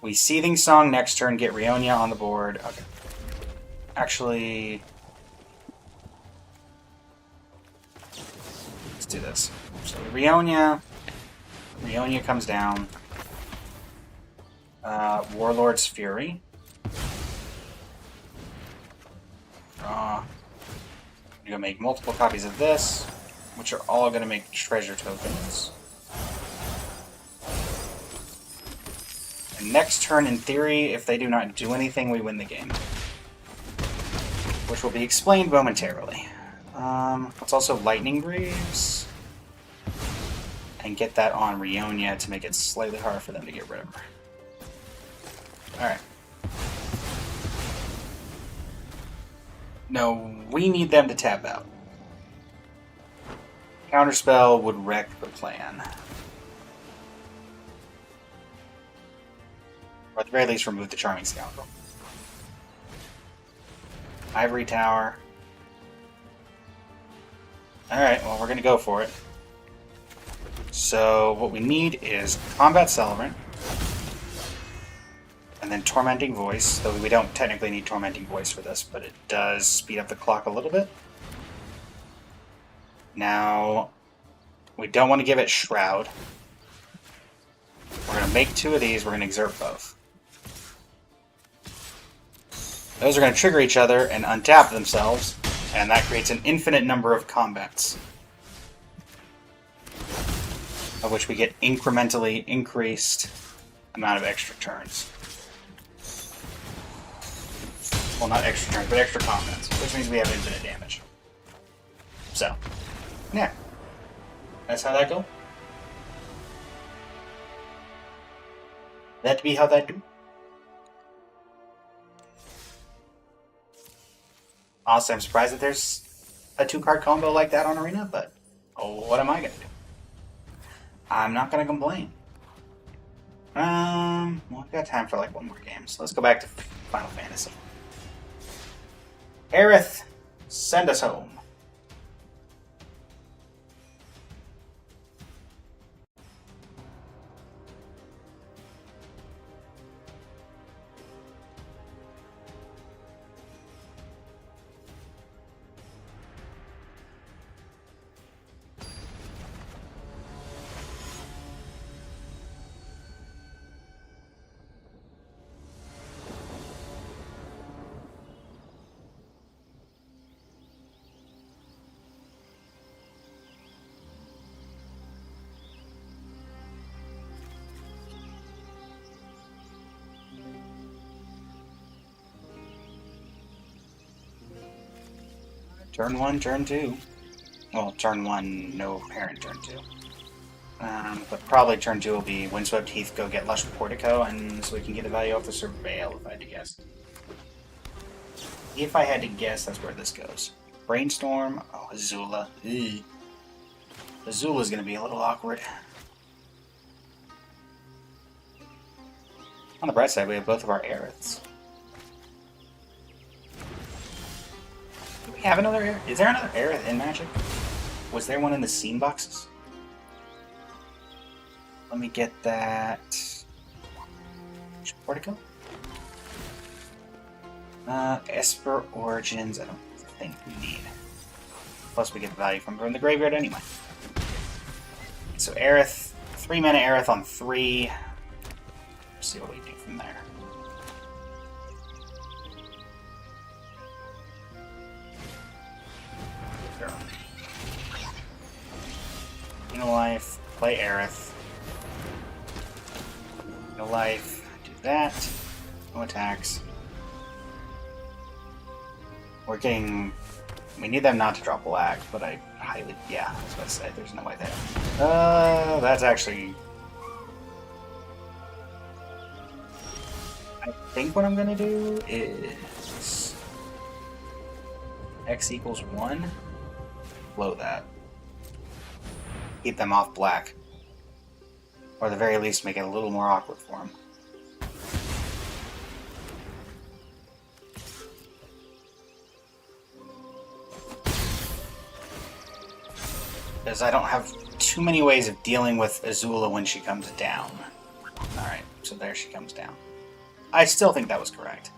We Seething Song next turn, get Rionia on the board. Okay. Actually, let's do this. So Rionia comes down. Warlord's Fury. I'm gonna make multiple copies of this, which are all going to make treasure tokens. And next turn, in theory, if they do not do anything, we win the game. Which will be explained momentarily. Let's also Lightning Greaves. And get that on Rionia to make it slightly harder for them to get rid of her. Alright. No, we need them to tap out. Counterspell would wreck the plan. Or at the very least, remove the Charming Scoundrel. Ivory Tower. Alright, well, we're going to go for it. So, what we need is Combat Celebrant. And then Tormenting Voice, though we don't technically need Tormenting Voice for this, but it does speed up the clock a little bit. Now, we don't want to give it Shroud. We're going to make 2 of these, we're going to exert both. Those are going to trigger each other and untap themselves, and that creates an infinite number of combats. Of which we get incrementally increased amount of extra turns. Well, not extra turns, but extra combats, which means we have infinite damage. So, yeah. That's how that go. That be how that do. Honestly, I'm surprised that there's a 2-card combo like that on Arena, but Oh, what am I gonna do? I'm not gonna complain. Well, I've got time for like one more game, so let's go back to Final Fantasy. Aerith, send us home. Turn 1, turn 2. Well, turn 1, no parent turn 2. But probably turn 2 will be Windswept Heath, go get Lush Portico, and so we can get a value off the Surveil, if I had to guess. If I had to guess, that's where this goes. Brainstorm, oh, Azula. Ew. Azula's gonna be a little awkward. On the bright side, we have both of our Aeriths. Do we have another Aerith? Is there another Aerith in Magic? Was there one in the scene boxes? Let me get that. Portico? Esper Origins, I don't think we need. Plus we get value from the graveyard anyway. So Aerith, 3-mana Aerith on 3. Let's see what we do from there. No life, play Aerith. No life, do that. No attacks. We're getting... We need them not to drop black, but I highly... Yeah, I was about to say, there's no way there. That's actually... I think what I'm gonna do is... X equals 1. Blow that. Keep them off black. Or at the very least, make it a little more awkward for them. Because I don't have too many ways of dealing with Azula when she comes down. Alright, so there she comes down. I still think that was correct.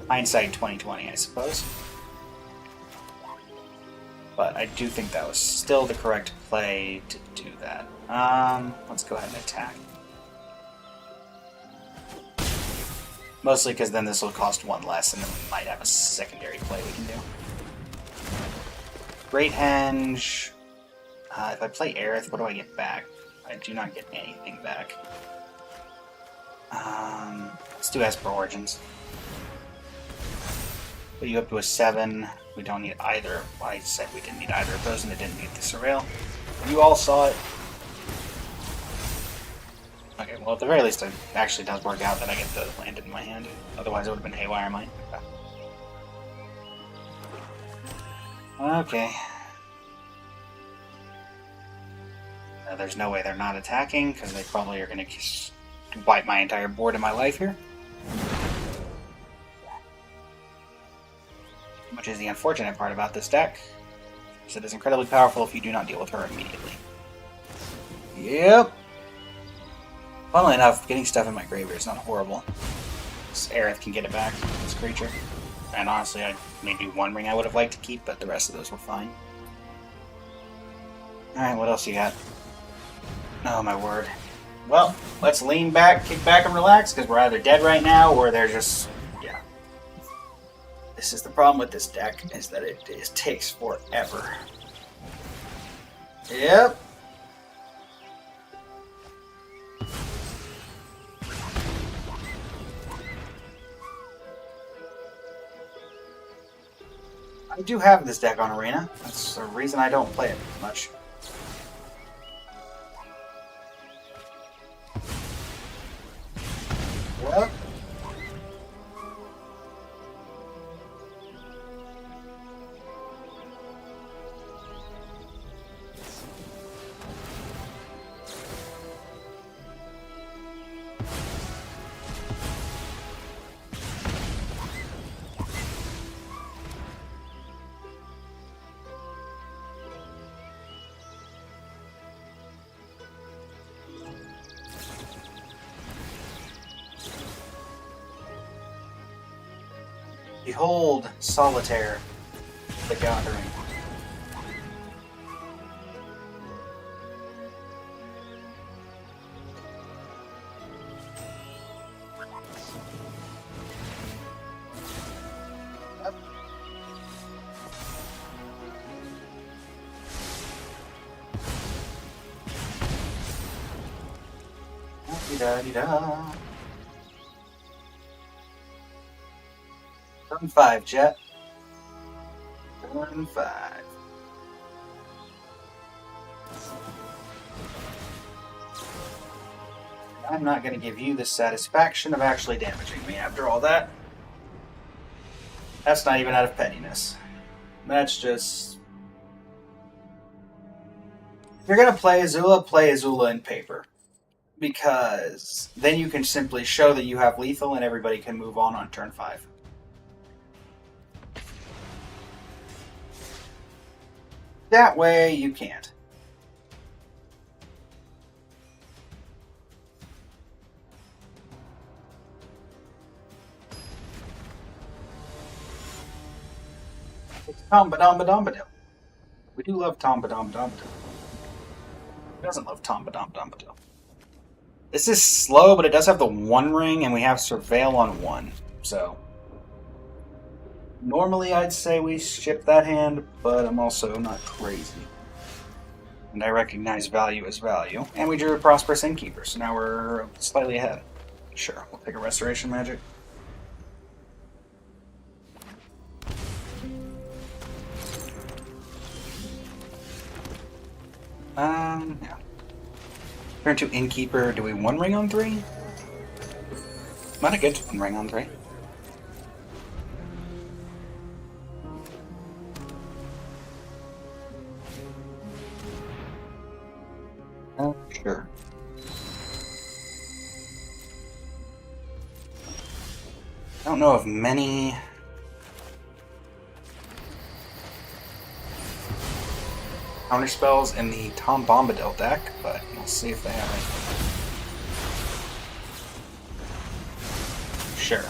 Hindsight 2020, I suppose. But I do think that was still the correct play to do that. Let's go ahead and attack. Mostly because then this will cost 1 less, and then we might have a secondary play we can do. Great Henge. If I play Aerith, what do I get back? I do not get anything back. Let's do Esper Origins. Put you up to a 7. We don't need either. Well, I said we didn't need either of those, and it didn't need the Surveil. You all saw it. Okay, well, at the very least, it actually does work out that I get the land in my hand. Otherwise, it would have been Haywire Mine. Okay. There's no way they're not attacking, because they probably are going to wipe my entire board in my life here. Which is the unfortunate part about this deck, because it is incredibly powerful if you do not deal with her immediately. Yep. Funnily enough, getting stuff in my graveyard is not horrible. This Aerith can get it back, this creature. And honestly, maybe one ring I would have liked to keep, but the rest of those were fine. Alright, what else you got? Oh my word. Well, let's lean back, kick back, and relax, because we're either dead right now, or they're just... yeah. This is the problem with this deck, is that it takes forever. Yep. I do have this deck on Arena. That's the reason I don't play it much. What? Behold, Solitaire, the Gathering. Da-dee-da. Turn 5, Jet. Turn 5. I'm not going to give you the satisfaction of actually damaging me after all that. That's not even out of pettiness. That's just... If you're going to play Azula in paper. Because then you can simply show that you have lethal and everybody can move on turn 5. That way you can't. It's Tom Badom Badom. We do love Tom Badom Badom. Who doesn't love Tom Badom Badom? This is slow, but it does have the 1 ring, and we have Surveil on 1. So, normally I'd say we ship that hand, but I'm also not crazy. And I recognize value as value. And we drew a Prosperous Innkeeper, so now we're slightly ahead. Sure, we'll take a Restoration Magic. Yeah. Turn to Innkeeper. Do we 1 ring on 3? Not a good 1 ring on 3. Oh, sure. I don't know of many counter spells in the Tom Bombadil deck, but we'll see if they have it. Sure.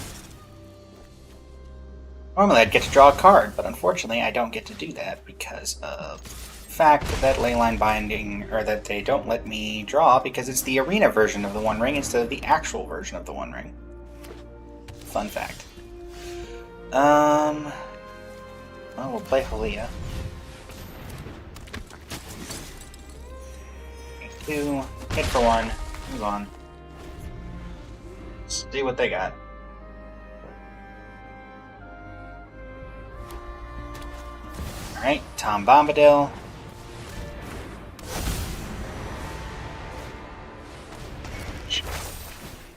Normally I'd get to draw a card, but unfortunately I don't get to do that because of the fact that Leyline Binding, or that they don't let me draw because it's the arena version of the 1 ring instead of the actual version of the 1 ring. Fun fact. Well, we'll play Halia. 2, hit for 1, move on. See what they got. Alright, Tom Bombadil.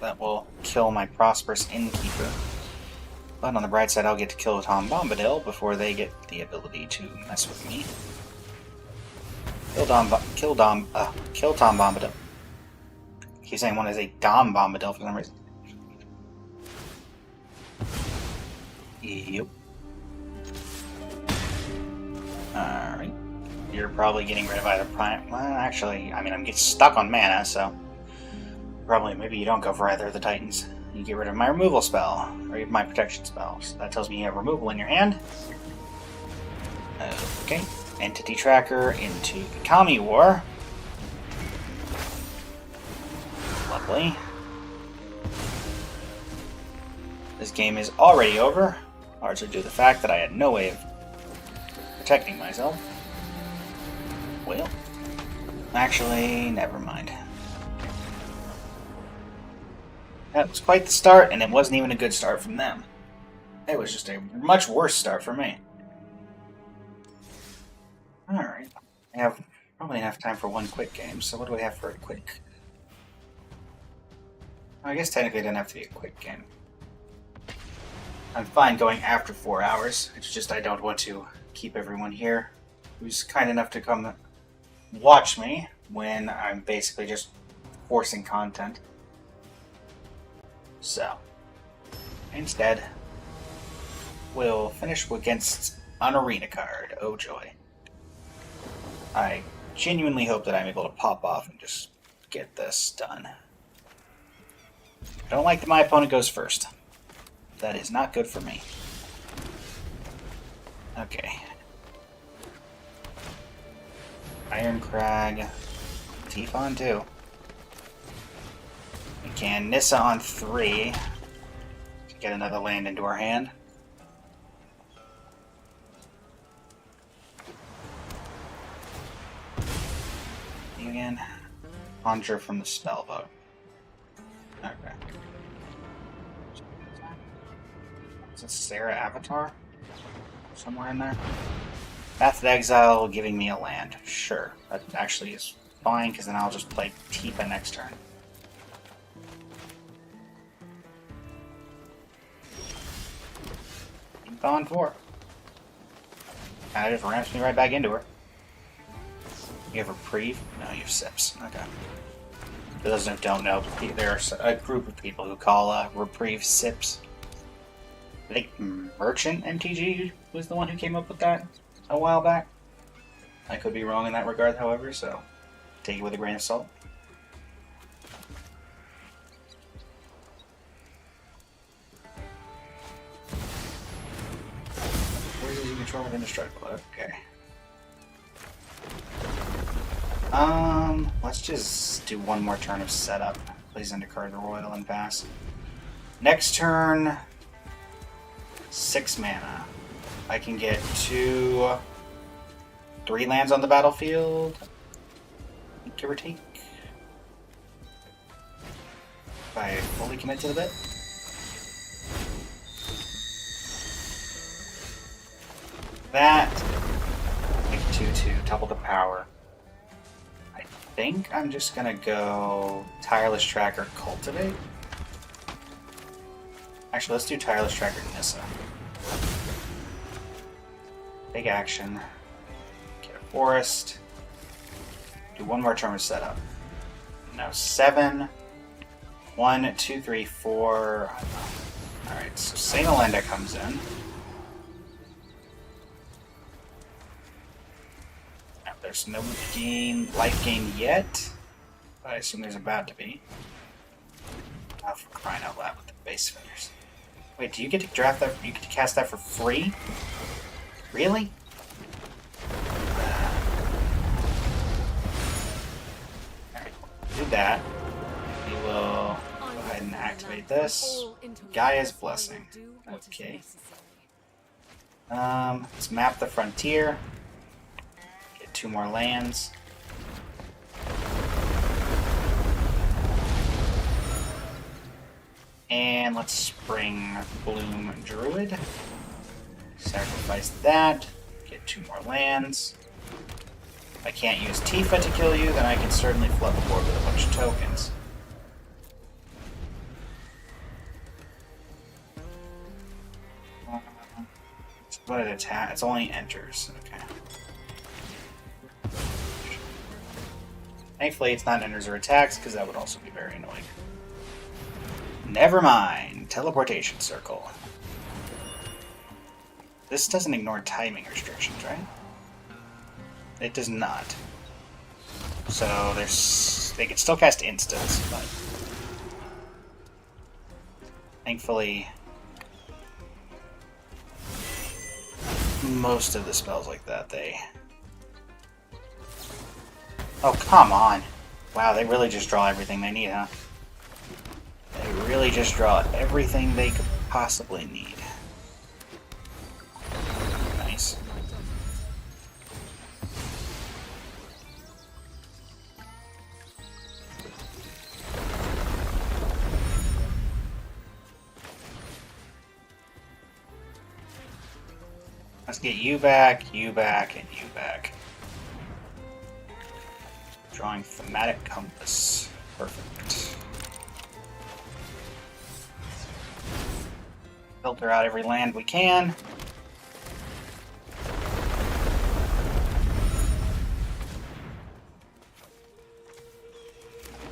That will kill my Prosperous Innkeeper. But on the bright side, I'll get to kill Tom Bombadil before they get the ability to mess with me. Kill Tom Bombadil. He's saying one is a Dom Bombadil for some reason. Yep. Alright. You're probably getting rid of either Prime. Well, actually, I mean, I'm getting stuck on mana, so probably maybe you don't go for either of the Titans. You get rid of my removal spell, or my protection spell. So that tells me you have removal in your hand. Okay. Entity Tracker into the Kami War. Lovely. This game is already over, largely due to the fact that I had no way of protecting myself. Well, actually, never mind. That was quite the start, and it wasn't even a good start from them. It was just a much worse start for me. Alright. I have probably enough time for 1 quick game, so what do we have for a quick? I guess technically it doesn't have to be a quick game. I'm fine going after 4 hours. It's just I don't want to keep everyone here who's kind enough to come watch me when I'm basically just forcing content. So, instead, we'll finish against an arena card. Oh joy. I genuinely hope that I'm able to pop off and just get this done. I don't like that my opponent goes first. That is not good for me. Okay. Iron Crag. Tifa on 2. We can Nissa on 3 to get another land into our hand. Again. Conjure from the spellbook. Okay. Is it Sarah Avatar? Somewhere in there? Path of Exile giving me a land. Sure. That actually is fine, because then I'll just play Tifa next turn. Tifa on 4. Kinda just ramps me right back into her. You have Reprieve? No, you have Sips. Okay. For those who don't know, there's a group of people who call Reprieve Sips. I think Merchant MTG was the one who came up with that a while back. I could be wrong in that regard, however, so take it with a grain of salt. Where do you control with indestructible? Okay. Let's just do one more turn of setup. Plays into card the Royal and pass. Next turn, 6 mana. I can get 3 lands on the battlefield, give or take. If I fully commit to the bit. That, make 2/2, double the power. I think I'm just gonna go Tireless Tracker, Cultivate. Actually, let's do Tireless Tracker, Nissa. Big action. Get a forest. Do one more turn of setup. Now 7. 1, 2, 3, 4. Alright, so Saint Elenda comes in. Now, there's no life gain yet, but I assume there's about to be. Oh, for crying out loud with the base fingers. Wait, do you get to draft that? You get to cast that for free? Really? Alright, do that. We will go ahead and activate this. Gaia's Blessing. Okay. Let's map the frontier. Get 2 more lands. And let's Spring Bloom Druid. Sacrifice that. Get 2 more lands. If I can't use Tifa to kill you, then I can certainly flood the board with a bunch of tokens. What it attack? It's only enters. Okay. Thankfully, it's not enters or attacks, because that would also be very annoying. Never mind. Teleportation Circle. This doesn't ignore timing restrictions, right? It does not. So they can still cast instants, but thankfully most of the spells like that Oh, come on. Wow, they really just draw everything they need, huh? They really just draw everything they could possibly need. Nice. Let's get you back, and you back. Drawing Thematic Compass. Perfect. Filter out every land we can.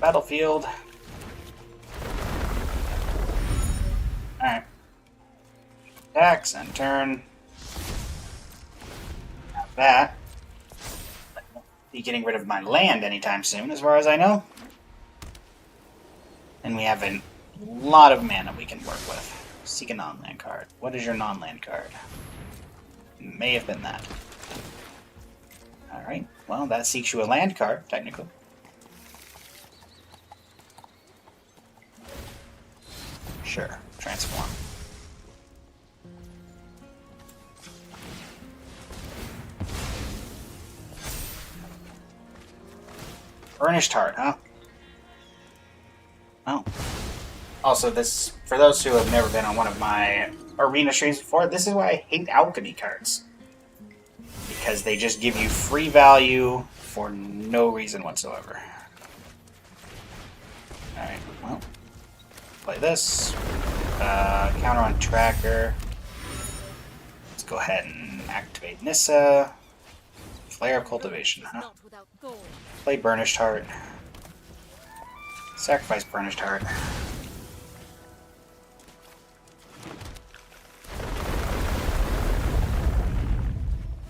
Battlefield. Alright. Attacks and turn. Not that. Be getting rid of my land anytime soon, as far as I know. And we have a lot of mana we can work with. Seek a non-land card. What is your non-land card? May have been that. Alright, well, that seeks you a land card, technically. Sure, transform. Burnished Heart, huh? Oh. Also, this, for those who have never been on one of my arena streams before, this is why I hate alchemy cards. Because they just give you free value for no reason whatsoever. Alright, well. Play this. Counter on Tracker. Let's go ahead and activate Nissa. Flare of Cultivation, huh? Not without gold. Play Burnished Heart. Sacrifice Burnished Heart.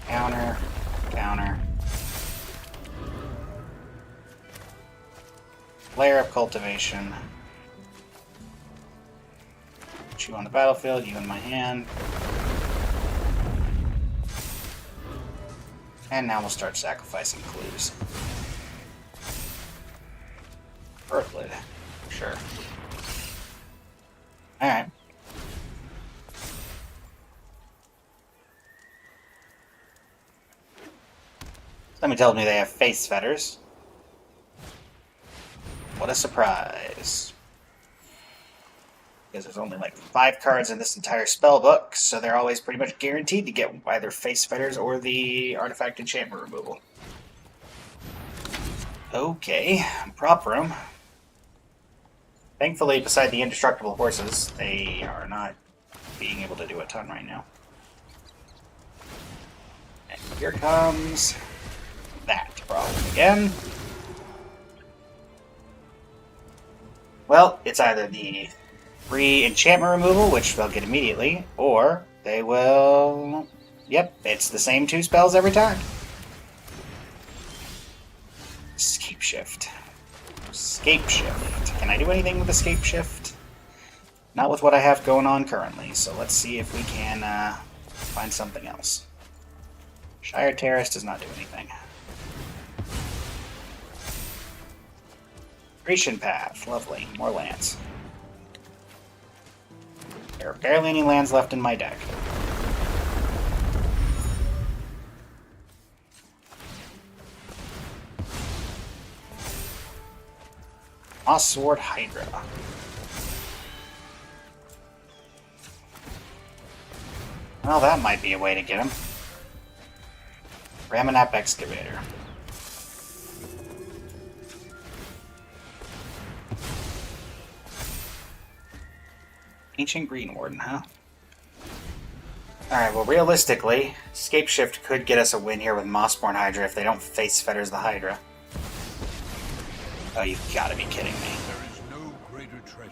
Counter. Counter. Flare of Cultivation. Put you on the battlefield, you in my hand. And now we'll start sacrificing clues. Earthlid. Sure. Alright. Somebody told me they have face fetters. What a surprise. Because there's only like 5 cards in this entire spell book, so they're always pretty much guaranteed to get either face fetters or the artifact enchantment removal. Okay, prop room. Thankfully, beside the indestructible horses, they are not being able to do a ton right now. And here comes that problem again. Well, it's either the free enchantment removal, which they'll get immediately, or they will... Yep, it's the same 2 spells every time. Escape Shift. Escape Shift. Can I do anything with Escape Shift? Not with what I have going on currently, so let's see if we can find something else. Shire Terrace does not do anything. Grecian Path. Lovely. More lands. There are barely any lands left in my deck. Moss-Sword Hydra. Well, that might be a way to get him. Ramunap Excavator. Ancient Green Warden, huh? Alright, well, realistically, Escape Shift could get us a win here with Mossborn Hydra if they don't face Fetters the Hydra. Oh, you've got to be kidding me. There is no greater treasure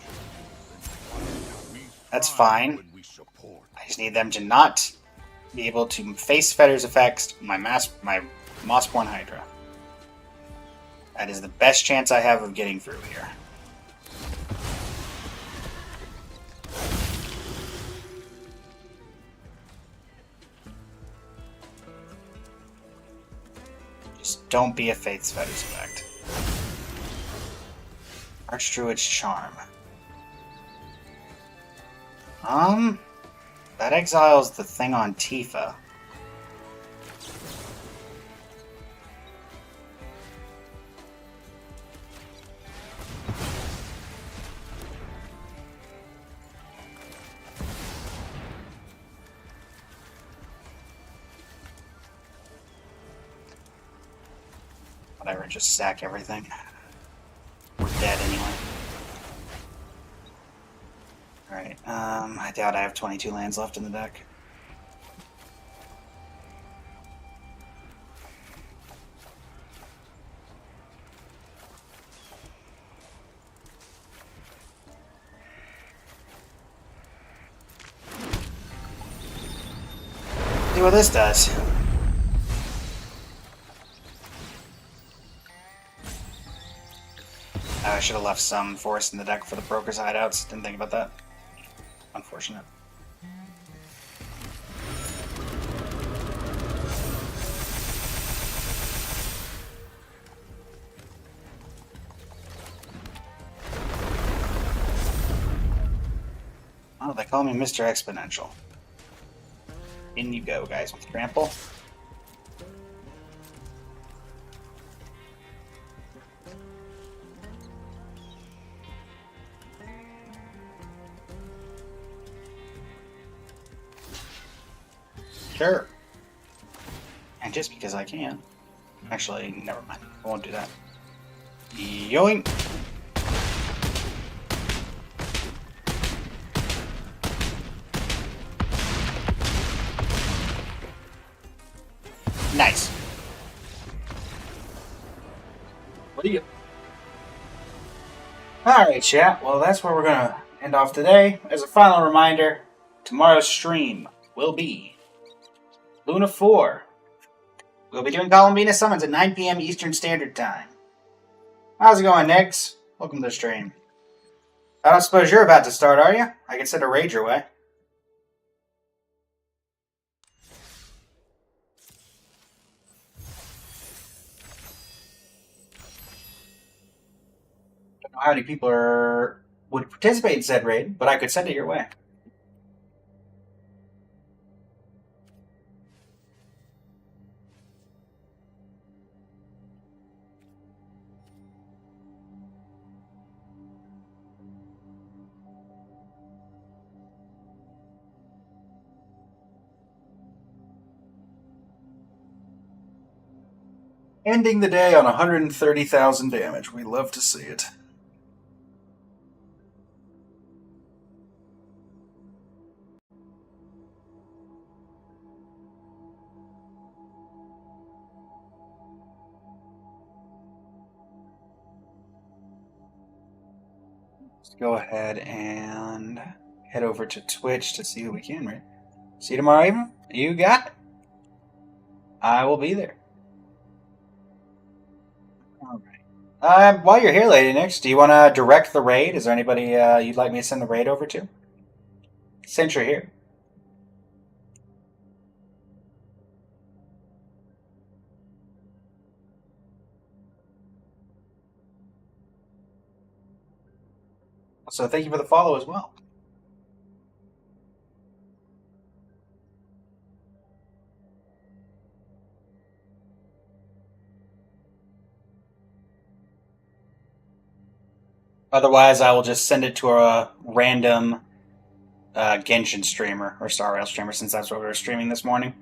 than we That's find fine. when we support. I just need them to not be able to face Fetters effects my Mossborn Hydra. That is the best chance I have of getting through here. Just don't be a Faith's Fetters effect. Archdruid's Charm. That exiles the thing on Tifa. Whatever, just sack everything. We're dead anyway. Alright, I doubt I have 22 lands left in the deck. See what this does. I should have left some forest in the deck for the Broker's Hideouts. Didn't think about that. Unfortunate. they call me Mr. Exponential. In you go, guys, with trample. Sure. And just because I can. Actually, never mind. I won't do that. Yoink! Nice. What do you? Alright, chat. Well, that's where we're going to end off today. As a final reminder, tomorrow's stream will be Luna 4. We'll be doing Columbina Summons at 9 p.m. Eastern Standard Time. How's it going, Nix? Welcome to the stream. I don't suppose you're about to start, are you? I can send a raid your way. Don't know how many people would participate in said raid, but I could send it your way. Ending the day on 130,000 damage. We love to see it. Let's go ahead and head over to Twitch to see who we can, right? See you tomorrow evening? You got it. I will be there. Alright. While you're here, Lady Nix, do you want to direct the raid? Is there anybody you'd like me to send the raid over to? Since you're here. So thank you for the follow as well. Otherwise, I will just send it to a random Genshin streamer or Star Rail streamer, since that's what we were streaming this morning.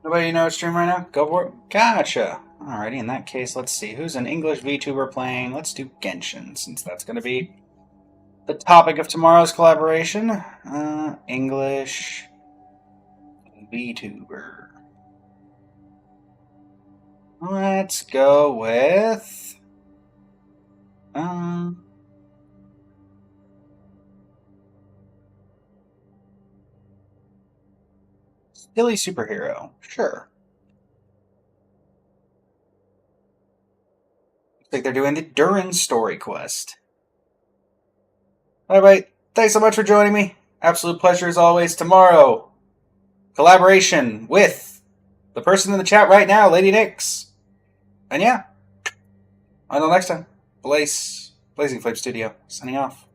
Nobody know stream right now? Go for it. Gotcha. Alrighty, in that case, let's see. Who's an English VTuber playing? Let's do Genshin, since that's going to be the topic of tomorrow's collaboration. English VTuber. Let's go with... Silly superhero. Sure. Looks like they're doing the Durin story quest. Alright, thanks so much for joining me. Absolute pleasure as always. Tomorrow, collaboration with the person in the chat right now, Lady Nix. And yeah, until next time, Blazing Flame Studio, signing off.